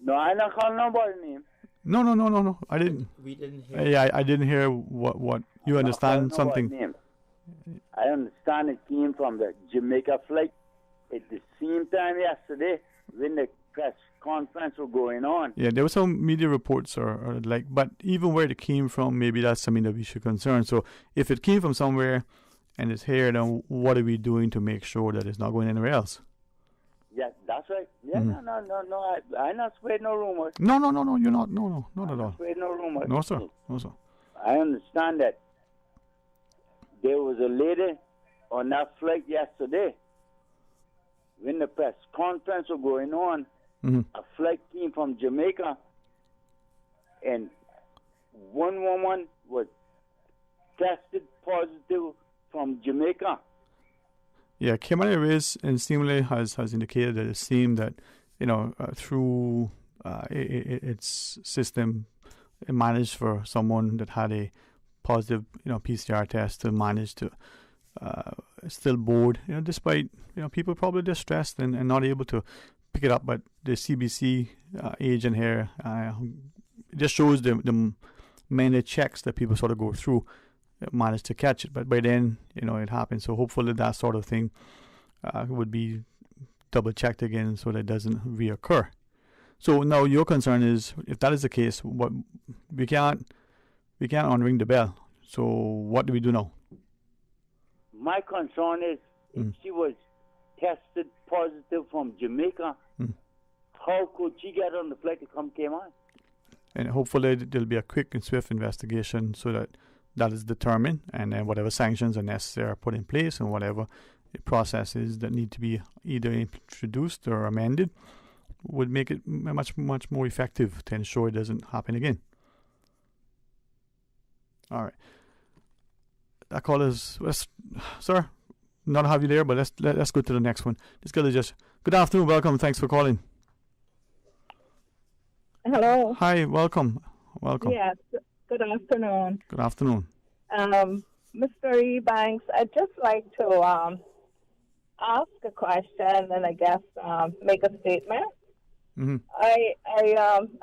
[SPEAKER 22] No, I not calling nobody's name.
[SPEAKER 2] No. I didn't.
[SPEAKER 5] We didn't hear.
[SPEAKER 2] Yeah, I didn't hear what you understand something.
[SPEAKER 22] Name. I understand it came from the Jamaica flight at the same time yesterday when the press conference was going on.
[SPEAKER 2] Yeah, there were some media reports or like, but even where it came from, maybe that's something that we should concern. So if it came from somewhere and it's here, then what are we doing to make sure that it's not going anywhere else?
[SPEAKER 22] Yeah, that's right. Yeah, no. I'm not spreading no rumors.
[SPEAKER 2] No, you're not. No, not at all.
[SPEAKER 22] Spreading no rumors.
[SPEAKER 2] No, sir.
[SPEAKER 22] I understand that there was a lady on that flight yesterday when the press conference was going on.
[SPEAKER 2] Mm-hmm.
[SPEAKER 22] A flight came from Jamaica, and one woman was tested positive from Jamaica.
[SPEAKER 2] Yeah, Cayman Airways and seemingly has indicated that it seemed that, through its system, it managed for someone that had a positive, PCR test to manage to still board, despite, people probably distressed and not able to pick it up. But the CBC agent here just shows the many checks that people sort of go through, managed to catch it. But by then, it happened. So hopefully that sort of thing would be double checked again so that it doesn't reoccur. So now your concern is, if that is the case, what we can't unring the bell. So what do we do now?
[SPEAKER 22] My concern is if she was tested positive from Jamaica, how could she get on the flight to come Cayman?
[SPEAKER 2] And hopefully there'll be a quick and swift investigation so that is determined, and then whatever sanctions are necessary are put in place, and whatever processes that need to be either introduced or amended would make it much more effective to ensure it doesn't happen again. All right. That call is, sir, not have you there, but let's go to the next one. This girl is just, good afternoon, welcome, thanks for calling.
[SPEAKER 1] Hello.
[SPEAKER 2] Hi, welcome.
[SPEAKER 1] Yes, good afternoon.
[SPEAKER 2] Good afternoon.
[SPEAKER 1] Mr. Ebanks, I'd just like to ask a question and I guess make a statement.
[SPEAKER 2] Mm-hmm.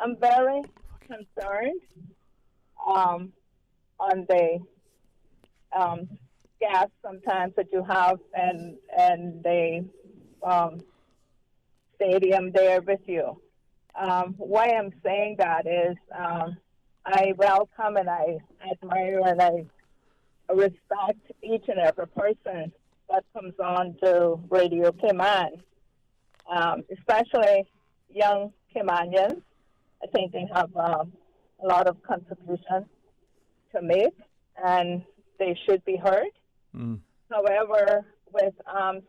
[SPEAKER 1] I'm very concerned on the gas sometimes that you have and the stadium there with you. Why I'm saying that is I welcome and I admire and I respect each and every person that comes on to Radio Cayman, especially young Caymanians. I think they have a lot of contribution to make, and they should be heard. However, with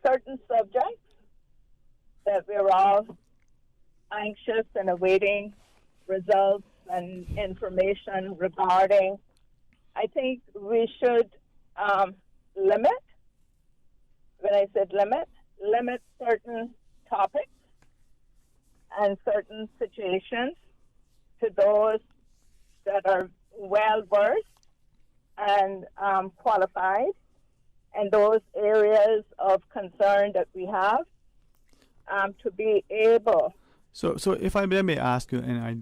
[SPEAKER 1] certain subjects that we're all anxious and awaiting results and information regarding, I think we should limit, when I said limit certain topics and certain situations to those that are well-versed and qualified, and those areas of concern that we have to be able.
[SPEAKER 2] So if I may ask you, and I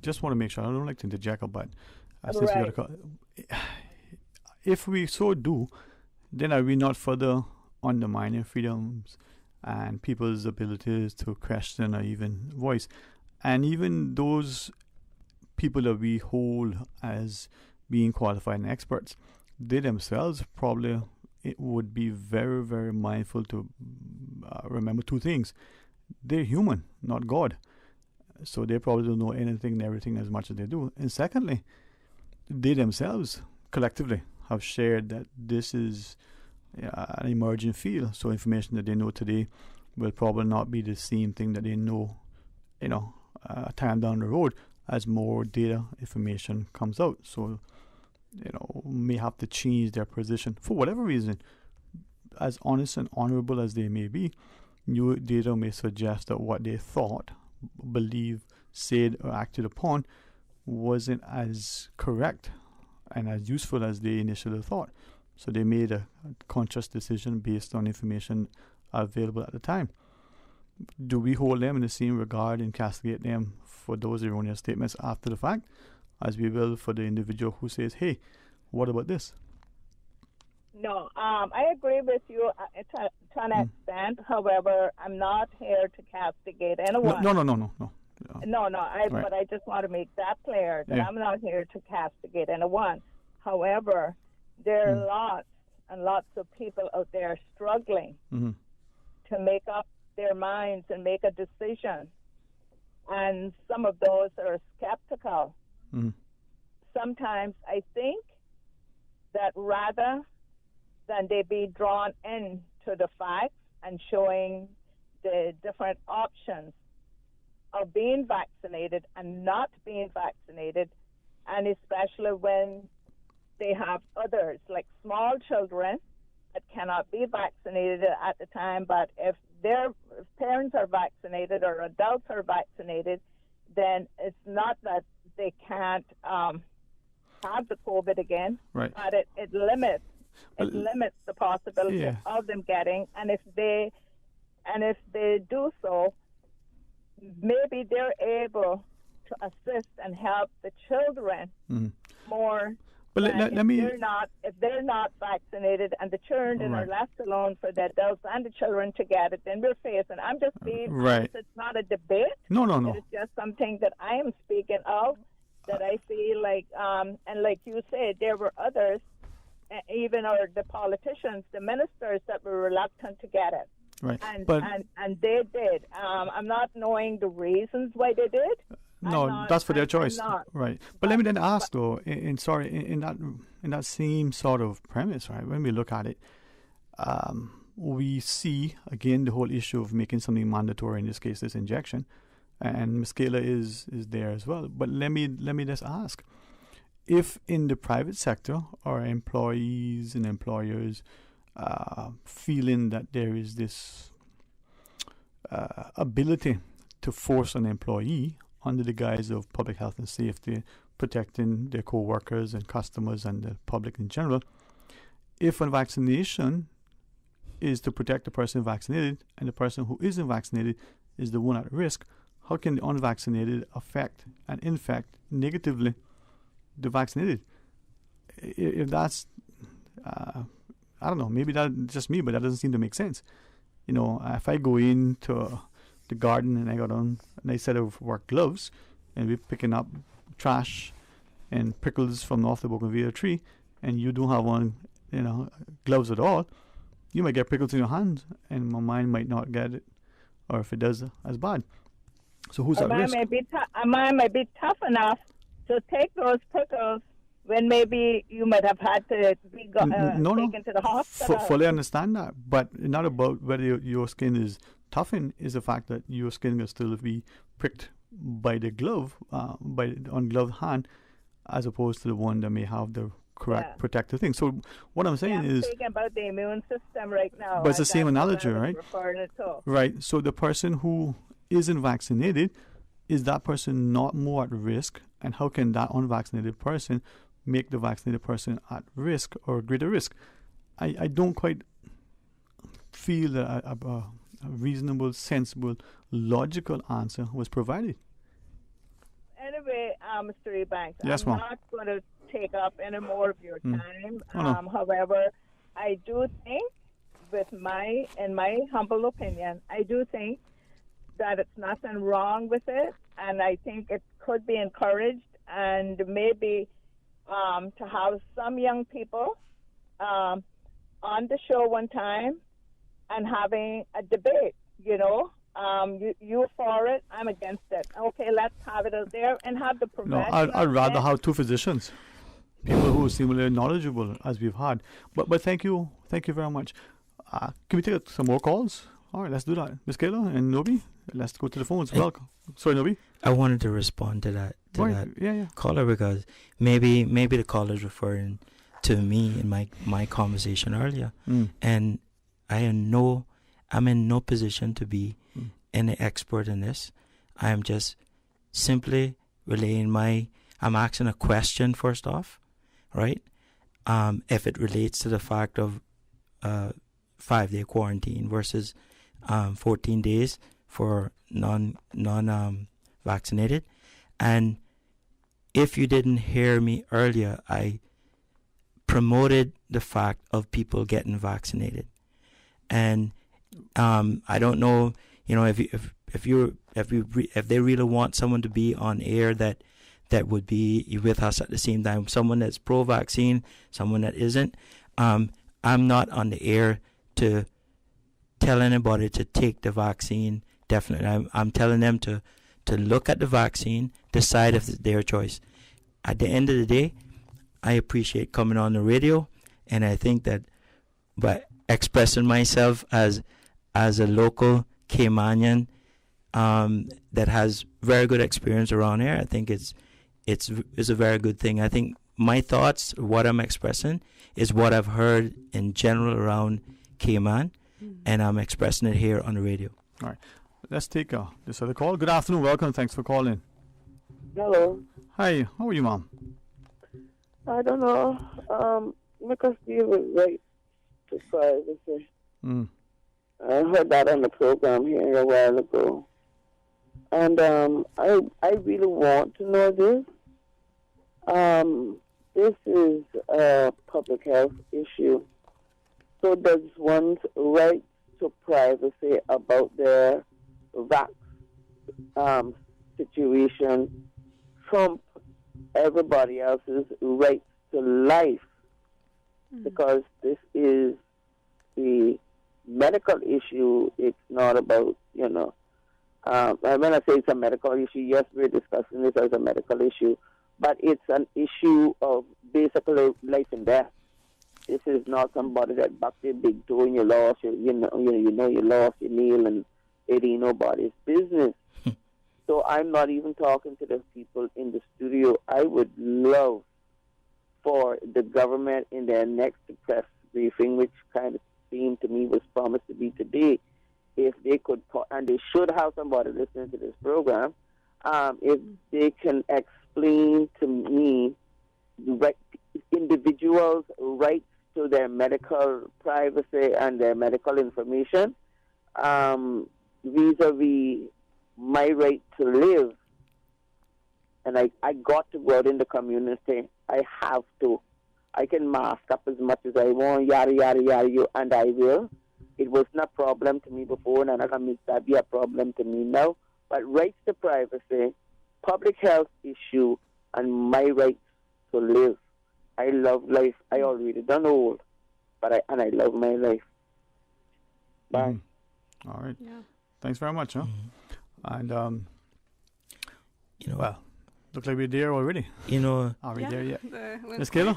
[SPEAKER 2] just want to make sure, I don't like to interject, but since we got a call, if we so do, then are we not further undermining freedoms and people's abilities to question or even voice? And even those people that we hold as being qualified and experts, they themselves probably would be very, very mindful to remember two things. they're human, not God. So they probably don't know anything and everything as much as they do. And secondly, they themselves collectively have shared that this is an emerging field. So information that they know today will probably not be the same thing that they know, time down the road as more data information comes out. So, may have to change their position for whatever reason. As honest and honorable as they may be, new data may suggest that what they thought, believed, said, or acted upon wasn't as correct and as useful as they initially thought. So they made a conscious decision based on information available at the time. Do we hold them in the same regard and castigate them for those erroneous statements after the fact, as we will for the individual who says, hey, what about this?
[SPEAKER 1] No, I agree with you to an extent. However, I'm not here to castigate anyone.
[SPEAKER 2] No.
[SPEAKER 1] Right. But I just want to make that clear that I'm not here to castigate anyone. However, there are lots and lots of people out there struggling to make up their minds and make a decision. And some of those are skeptical. Sometimes I think that rather than they be drawn into the facts and showing the different options of being vaccinated and not being vaccinated, and especially when they have others, like small children that cannot be vaccinated at the time, but if their parents are vaccinated or adults are vaccinated, then it's not that they can't have the COVID again,
[SPEAKER 2] right.
[SPEAKER 1] But it limits the possibility of them getting, and if they do so, maybe they're able to assist and help the children more.
[SPEAKER 2] But
[SPEAKER 1] if they're not vaccinated and the children are left alone for the adults and the children to get it, then we're facing. I'm just being honest. It's not a debate.
[SPEAKER 2] No.
[SPEAKER 1] It's just something that I am speaking of, that I feel like, and like you said, there were others, even the politicians, the ministers that were reluctant to get it.
[SPEAKER 2] Right.
[SPEAKER 1] And they did. I'm not knowing the reasons why they did.
[SPEAKER 2] No, that's for their choice. Right. But let me then ask though, in that same sort of premise, right? When we look at it, we see again the whole issue of making something mandatory. In this case, this injection, and Ms. Kayla is there as well. But let me just ask, if in the private sector our employees and employers feeling that there is this ability to force an employee under the guise of public health and safety, protecting their co-workers and customers and the public in general, if a vaccination is to protect the person vaccinated and the person who isn't vaccinated is the one at risk, how can the unvaccinated affect and infect negatively the vaccinated? If that's, I don't know, maybe that's just me, but that doesn't seem to make sense. If I go into the garden and I got on a nice set of work gloves and we're picking up trash and prickles from off the bougainvillea tree, and you don't have on, gloves at all, you might get prickles in your hands, and my mind might not get it, or if it does, as bad. So who's at risk?
[SPEAKER 1] A man might be tough enough to take those prickles when maybe you might have had to be taken to the hospital.
[SPEAKER 2] Fully understand that, but not about whether your skin is toughened, is the fact that your skin will still be pricked by the glove, by the ungloved hand, as opposed to the one that may have the correct protective thing. So what I'm saying is,
[SPEAKER 1] speaking about the immune system right now.
[SPEAKER 2] But it's the same analogy, right?
[SPEAKER 1] Right.
[SPEAKER 2] So the person who isn't vaccinated, is that person not more at risk? And how can that unvaccinated person make the vaccinated person at risk or greater risk? I don't quite feel that a reasonable, sensible, logical answer was provided.
[SPEAKER 1] Anyway, Mr. Ebanks,
[SPEAKER 2] yes,
[SPEAKER 1] I'm not going to take up any more of your time. However, I do think, in my humble opinion, I do think that it's nothing wrong with it, and I think it could be encouraged, and maybe to have some young people on the show one time and having a debate, You for it, I'm against it. Okay, let's have it out there and have the
[SPEAKER 2] No,
[SPEAKER 1] professionals.
[SPEAKER 2] I'd rather
[SPEAKER 1] then.
[SPEAKER 2] have two physicians, people who seem really knowledgeable as we've had. But thank you very much. Can we take some more calls? All right, let's do that. Miss Kayla and Nobi, let's go to the phones. Welcome. Sorry, Nobi.
[SPEAKER 5] I wanted to respond to that
[SPEAKER 2] Yeah.
[SPEAKER 5] caller, because maybe the caller is referring to me in my conversation earlier, and I'm in no position to be any expert in this. I am just simply relaying I'm asking a question first off, right? If it relates to the fact of 5-day quarantine versus 14 days for non vaccinated. And if you didn't hear me earlier, I promoted the fact of people getting vaccinated. And I don't know, if they really want someone to be on air that would be with us at the same time, someone that's pro-vaccine, someone that isn't. I'm not on the air to tell anybody to take the vaccine. Definitely, I'm telling them to look at the vaccine, decide if it's their choice. At the end of the day, I appreciate coming on the radio, and I think that by expressing myself as a local Caymanian that has very good experience around here, I think it's a very good thing. I think my thoughts, what I'm expressing, is what I've heard in general around Cayman, and I'm expressing it here on the radio.
[SPEAKER 2] All right. Let's take this other call. Good afternoon. Welcome. Thanks for calling.
[SPEAKER 4] Hello.
[SPEAKER 2] Hi. How are you, Mom?
[SPEAKER 4] I don't know. Make us deal with right to privacy. I heard that on the program here a while ago. And I really want to know this. This is a public health issue. So does one's right to privacy about their vax situation trump everybody else's right to life? Because this is the medical issue. It's not about, and when I say it's a medical issue, yes, we're discussing this as a medical issue, but it's an issue of basically life and death. This is not somebody that bucked their big toe and you lost, you lost your meal and it ain't nobody's business. So I'm not even talking to the people in the studio. I would love for the government in their next press briefing, which kind of seemed to me was promised to be today, if they could, and they should have somebody listening to this program, if they can explain to me individuals' rights to their medical privacy and their medical information, vis-a-vis my right to live. And I got to go out in the community. I have to. I can mask up as much as I want, yada, yada, yada, and I will. It wasn't a problem to me before, and I'm not going to make that be a problem to me now. But rights to privacy, public health issue, and my rights to live. I love life. I already done old, but I love my life. Bye.
[SPEAKER 2] All right. Yeah. Thanks very much, huh? And well, looks like we're there already. Are we there yet? Miss Kayla?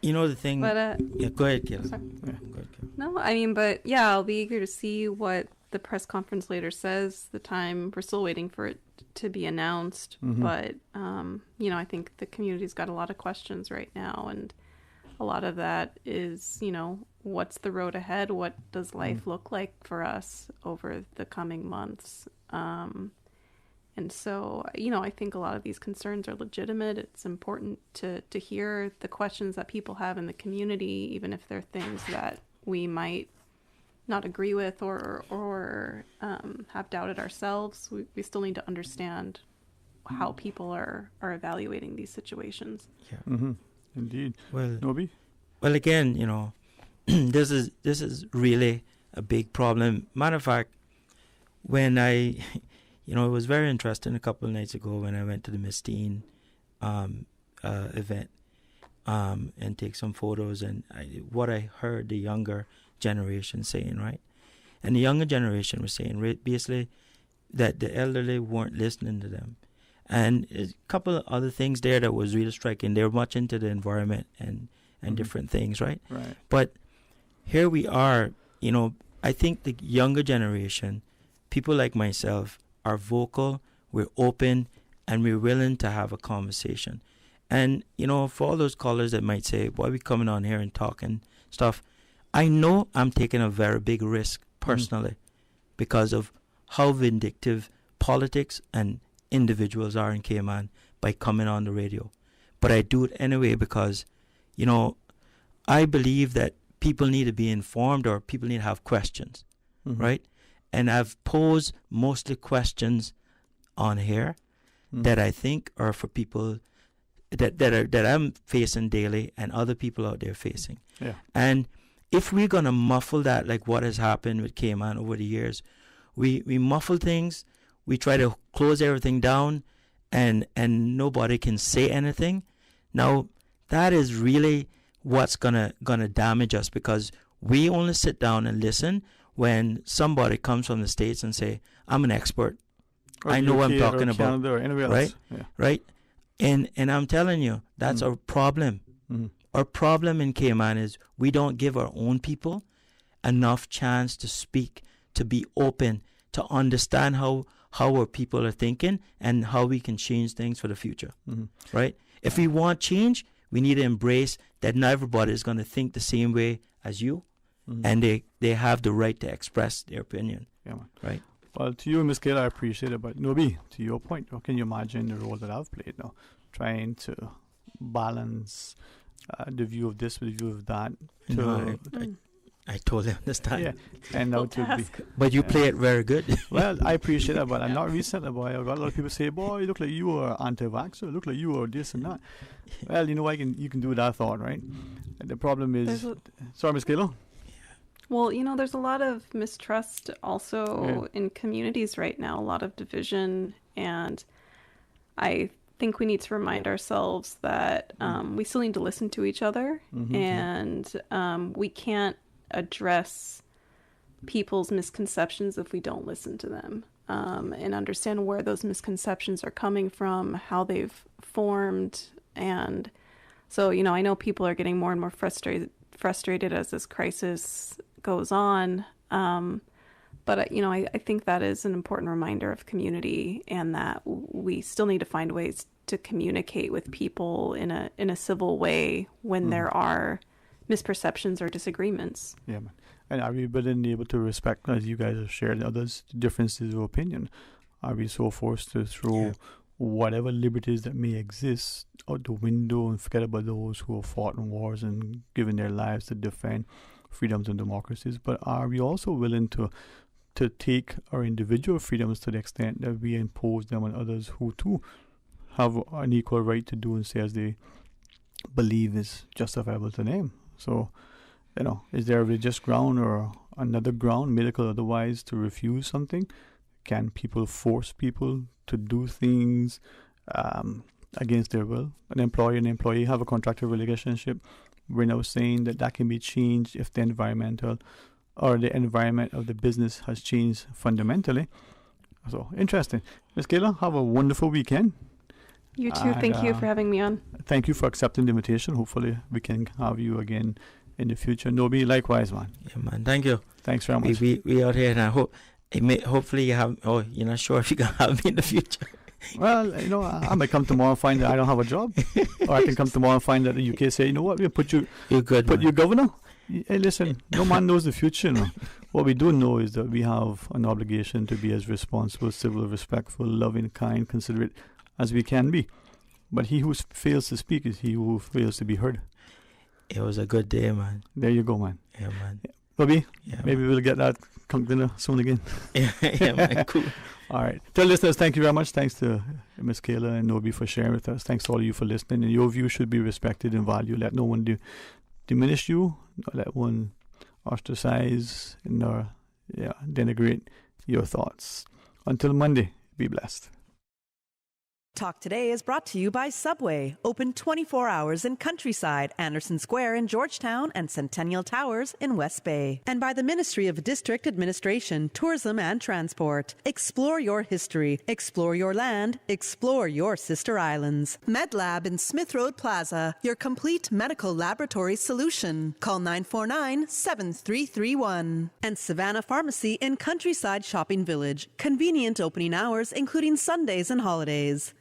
[SPEAKER 5] The thing.
[SPEAKER 11] But,
[SPEAKER 5] yeah, go ahead, Kayla.
[SPEAKER 11] Sorry.
[SPEAKER 5] Yeah, go ahead, Kayla.
[SPEAKER 11] No, I mean, but yeah, I'll be eager to see what the press conference later says. The time, we're still waiting for it to be announced. But, I think the community's got a lot of questions right now. And a lot of that is, what's the road ahead? What does life look like for us over the coming months? And so, I think a lot of these concerns are legitimate. It's important to hear the questions that people have in the community, even if they're things that we might not agree with or have doubted ourselves. We still need to understand how people are evaluating these situations.
[SPEAKER 5] Yeah.
[SPEAKER 2] Indeed.
[SPEAKER 5] Well,
[SPEAKER 2] Nobi?
[SPEAKER 5] Well, again, this is really a big problem. Matter of fact, when it was very interesting a couple of nights ago when I went to the Miss Teen event and take some photos, and what I heard the younger generation saying, right? And the younger generation was saying basically that the elderly weren't listening to them. And a couple of other things there that was really striking. They were much into the environment and different things, right?
[SPEAKER 2] Right.
[SPEAKER 5] But here we are, you know, I think the younger generation, people like myself, are vocal, we're open, and we're willing to have a conversation. And, you know, for all those callers that might say, why are we coming on here and talking stuff? I know I'm taking a very big risk personally because of how vindictive politics and individuals are in Cayman by coming on the radio. But I do it anyway because, you know, I believe that people need to be informed or people need to have questions, right? And I've posed mostly questions on here that I think are for people that I'm facing daily and other people out there facing.
[SPEAKER 2] Yeah.
[SPEAKER 5] And if we're going to muffle that, like what has happened with Cayman over the years, we muffle things, we try to close everything down, and nobody can say anything. Now, that is really what's gonna damage us, because we only sit down and listen when somebody comes from the States and say, I'm an expert.
[SPEAKER 2] Or
[SPEAKER 5] I know what I'm
[SPEAKER 2] UK
[SPEAKER 5] talking
[SPEAKER 2] or
[SPEAKER 5] about.
[SPEAKER 2] Canada or anywhere
[SPEAKER 5] right?
[SPEAKER 2] else. Yeah.
[SPEAKER 5] Right? And I'm telling you, that's our problem. Our problem in Cayman is we don't give our own people enough chance to speak, to be open, to understand how our people are thinking and how we can change things for the future. Right? If we want change, we need to embrace that not everybody is going to think the same way as you, and they have the right to express their opinion.
[SPEAKER 2] Yeah, man.
[SPEAKER 5] Right?
[SPEAKER 2] Well, to you, Ms. Kayla, I appreciate it. But Nobi, to your point, how can you imagine the role that I've played now, trying to balance the view of this with the view of that?
[SPEAKER 5] I totally understand.
[SPEAKER 2] Yeah, and now to be.
[SPEAKER 5] But you play it very good.
[SPEAKER 2] Well, I appreciate that, but I'm not recent about it. A lot of people say, "Boy, you look like you are anti-vaxxer. Look like you are this and that." Well, you know, you can do that thought, right? And the problem is, sorry, Ms. Kayla.
[SPEAKER 11] Well, you know, there's a lot of mistrust also in communities right now, a lot of division, and I think we need to remind ourselves that we still need to listen to each other, and we can't address people's misconceptions if we don't listen to them, and understand where those misconceptions are coming from, how they've formed. And so, you know, I know people are getting more and more frustrated as this crisis goes on. But, you know, I think that is an important reminder of community, and that we still need to find ways to communicate with people in a civil way when there are misperceptions or disagreements.
[SPEAKER 2] Yeah, man. And are we being able to respect, as you guys have shared others, differences of opinion? Are we so forced to throw whatever liberties that may exist out the window and forget about those who have fought in wars and given their lives to defend freedoms and democracies? But are we also willing to take our individual freedoms to the extent that we impose them on others who too have an equal right to do and say as they believe is justifiable to them? So, you know, is there a religious ground or another ground, medical otherwise, to refuse something? Can people force people to do things against their will? An employer and employee have a contractual relationship. We're now saying that can be changed if the environmental or the environment of the business has changed fundamentally. So, interesting. Ms. Kayla, have a wonderful weekend.
[SPEAKER 11] You too. Thank you for having me on.
[SPEAKER 2] Thank you for accepting the invitation. Hopefully we can have you again in the future. Nobi, likewise, man.
[SPEAKER 5] Yeah, man. Thank you.
[SPEAKER 2] Thanks very much.
[SPEAKER 5] We out here, and I hopefully you have. Oh, you're not sure if you can have me in the future.
[SPEAKER 2] Well, you know, I might come tomorrow and find that I don't have a job, or I can come tomorrow and find that the UK say, you know what, we'll put you.
[SPEAKER 5] You're good.
[SPEAKER 2] Put you governor. Hey, listen, no man knows the future. No. What we do know is that we have an obligation to be as responsible, civil, respectful, loving, kind, considerate as we can be. But he who fails to speak is he who fails to be heard.
[SPEAKER 5] It was a good day, man.
[SPEAKER 2] There you go, man.
[SPEAKER 5] Yeah, man.
[SPEAKER 2] Bobby,
[SPEAKER 5] yeah,
[SPEAKER 2] maybe we'll get that dinner soon again.
[SPEAKER 5] Yeah, man. Cool.
[SPEAKER 2] All right. To listeners, thank you very much. Thanks to Ms. Kayla and Nobi for sharing with us. Thanks to all of you for listening. And your view should be respected and valued. Let no one diminish you. Let one ostracize and denigrate your thoughts. Until Monday, be blessed.
[SPEAKER 10] Talk Today is brought to you by Subway, open 24 hours in Countryside, Anderson Square in Georgetown, and Centennial Towers in West Bay. And by the Ministry of District Administration, Tourism and Transport. Explore your history, explore your land, explore your sister islands. MedLab in Smith Road Plaza, your complete medical laboratory solution. Call 949-7331. And Savannah Pharmacy in Countryside Shopping Village, convenient opening hours including Sundays and holidays.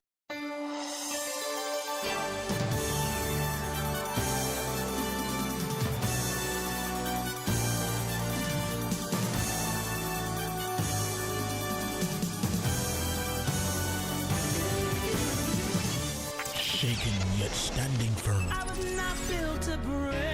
[SPEAKER 6] Shaken yet standing firm.
[SPEAKER 12] I was not built to break.